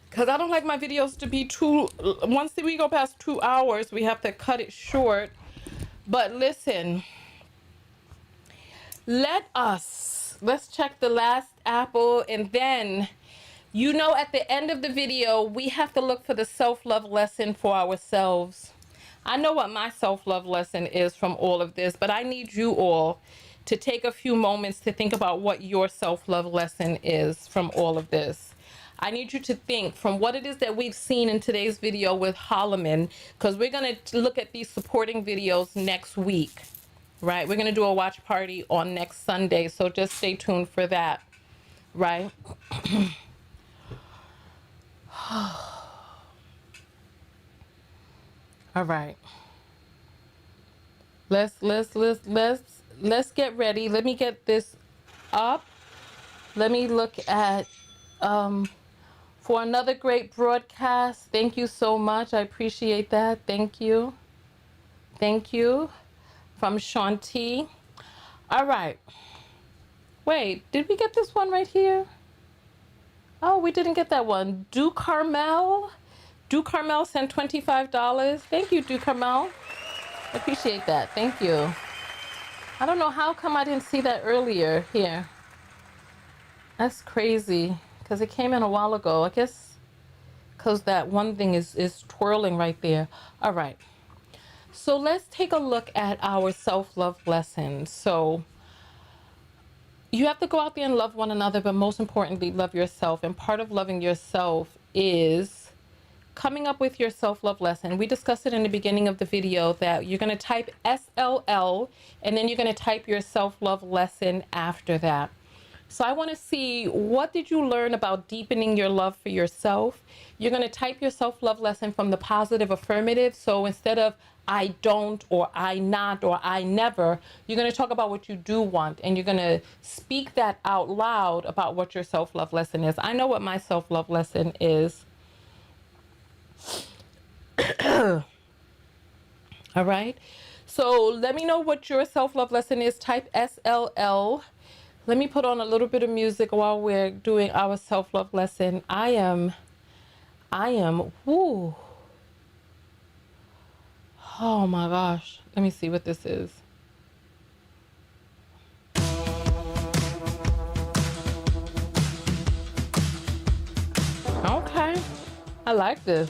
Speaker 3: Because I don't like my videos to be once we go past 2 hours, we have to cut it short. But listen, let's check the last apple, and then, you know, at the end of the video, we have to look for the self-love lesson for ourselves. I know what my self-love lesson is from all of this, but I need you all to take a few moments to think about what your self-love lesson is from all of this. I need you to think from what it is that we've seen in today's video with Holleman, because we're going to look at these supporting videos next week, right? We're going to do a watch party on next Sunday, so just stay tuned for that, right? All right. Let's get ready. Let me get this up. Let me look at for another great broadcast. Thank you so much. I appreciate that. Thank you. Thank you. From Shanti. All right. Wait, did we get this one right here? Oh, we didn't get that one. Do Carmel sent $25. Thank you, Do Carmel. I appreciate that. Thank you. I don't know how come I didn't see that earlier here. That's crazy because it came in a while ago. I guess because that one thing is twirling right there. All right. So let's take a look at our self-love lesson. So you have to go out there and love one another, but most importantly, love yourself. And part of loving yourself is coming up with your self-love lesson. We discussed it in the beginning of the video that you're going to type SLL and then you're going to type your self-love lesson after that. So I want to see, what did you learn about deepening your love for yourself? You're going to type your self-love lesson from the positive affirmative. So instead of I don't or I not or I never, you're going to talk about what you do want, and you're going to speak that out loud about what your self-love lesson is. I know what my self-love lesson is. All right. So let me know what your self-love lesson is. Type SLL. Let me put on a little bit of music while we're doing our self-love lesson. I am, whoo. Oh my gosh. Let me see what this is. Okay. I like this.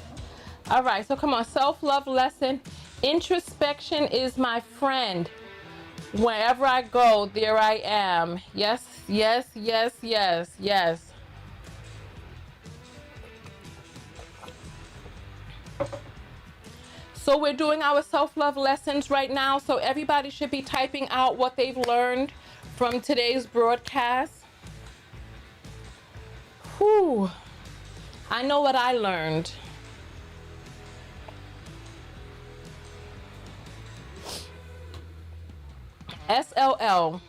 Speaker 3: All right. So come on. Self-love lesson. Introspection is my friend. Wherever I go, there I am. Yes, yes, yes, yes, yes. So we're doing our self-love lessons right now. So everybody should be typing out what they've learned from today's broadcast. Whew. I know what I learned. SLL.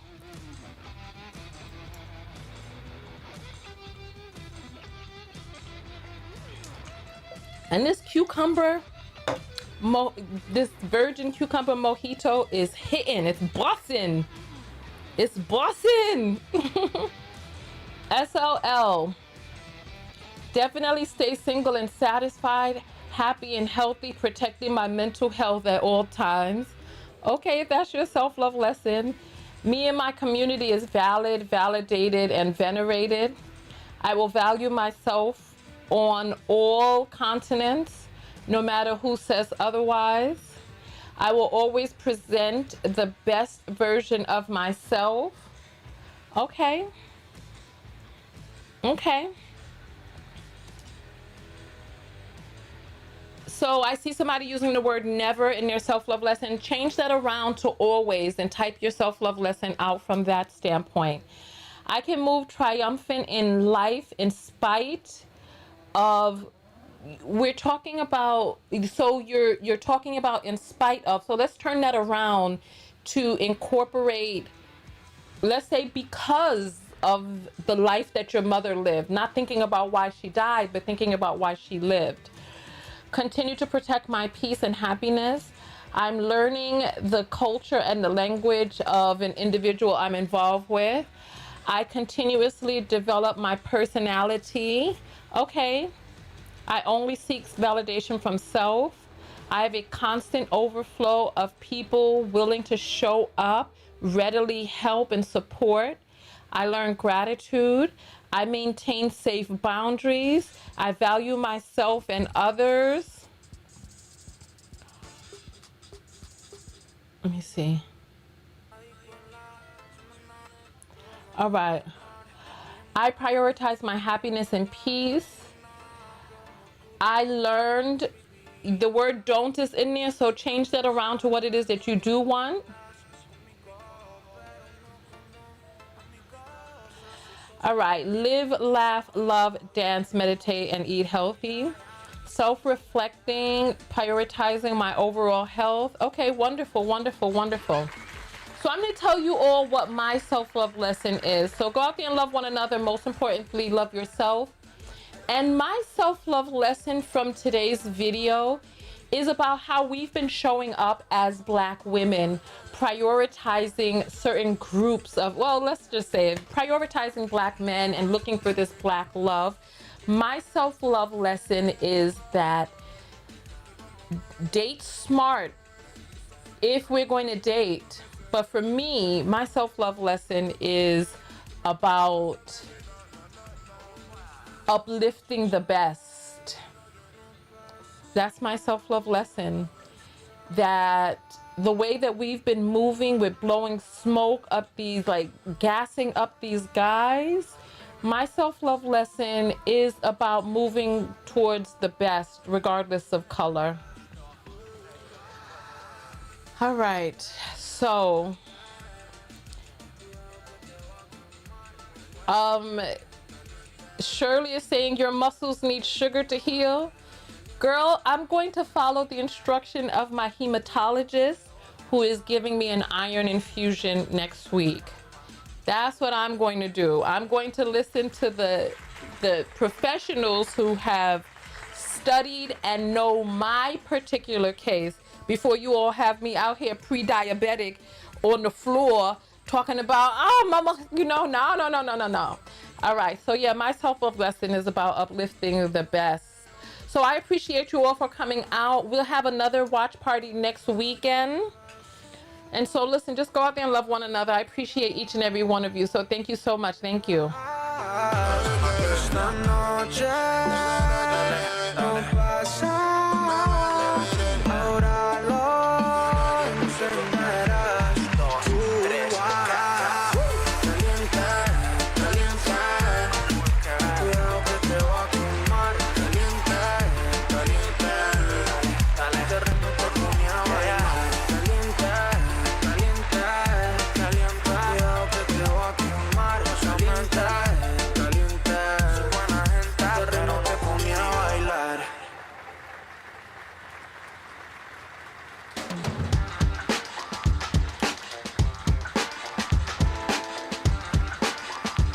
Speaker 3: And this cucumber, this virgin cucumber mojito is hitting. It's bossing. It's bossing. SLL. Definitely stay single and satisfied, happy and healthy, protecting my mental health at all times. Okay, if that's your self-love lesson. Me and my community is valid, validated, and venerated. I will value myself on all continents, no matter who says otherwise. I will always present the best version of myself. Okay. Okay. So I see somebody using the word never in their self-love lesson. Change that around to always and type your self-love lesson out from that standpoint. I can move triumphant in life in spite of, we're talking about, so you're talking about in spite of. So let's turn that around to incorporate, let's say because of the life that your mother lived, not thinking about why she died, but thinking about why she lived. Continue to protect my peace and happiness. I'm learning the culture and the language of an individual I'm involved with. I continuously develop my personality. Okay. I only seek validation from self. I have a constant overflow of people willing to show up, readily help and support. I learn gratitude. I maintain safe boundaries. I value myself and others. Let me see. All right. I prioritize my happiness and peace. I learned the word don't is in there, so change that around to what it is that you do want. All right, live, laugh, love, dance, meditate, and eat healthy. Self-reflecting, prioritizing my overall health. Okay, wonderful, wonderful, wonderful. So I'm going to tell you all what my self-love lesson is. So go out there and love one another. Most importantly, love yourself. And my self-love lesson from today's video is about how we've been showing up as Black women, prioritizing certain groups of, well, let's just say it, prioritizing Black men and looking for this Black love. My self-love lesson is that date smart if we're going to date. But for me, my self-love lesson is about uplifting the best. That's my self-love lesson. That the way that we've been moving with blowing smoke up these, like gassing up these guys, My self-love lesson is about moving towards the best, regardless of color. All right, so Shirley is saying your muscles need sugar to heal. Girl, I'm going to follow the instruction of my hematologist, who is giving me an iron infusion next week. That's what I'm going to do. I'm going to listen to the professionals who have studied and know my particular case before you all have me out here pre-diabetic on the floor talking about, oh, mama, no. All right, so yeah, my self-love lesson is about uplifting the best. So I appreciate you all for coming out. We'll have another watch party next weekend. And so listen, just go out there and love one another. I appreciate each and every one of you. So thank you so much. Thank you.
Speaker 8: Esta noche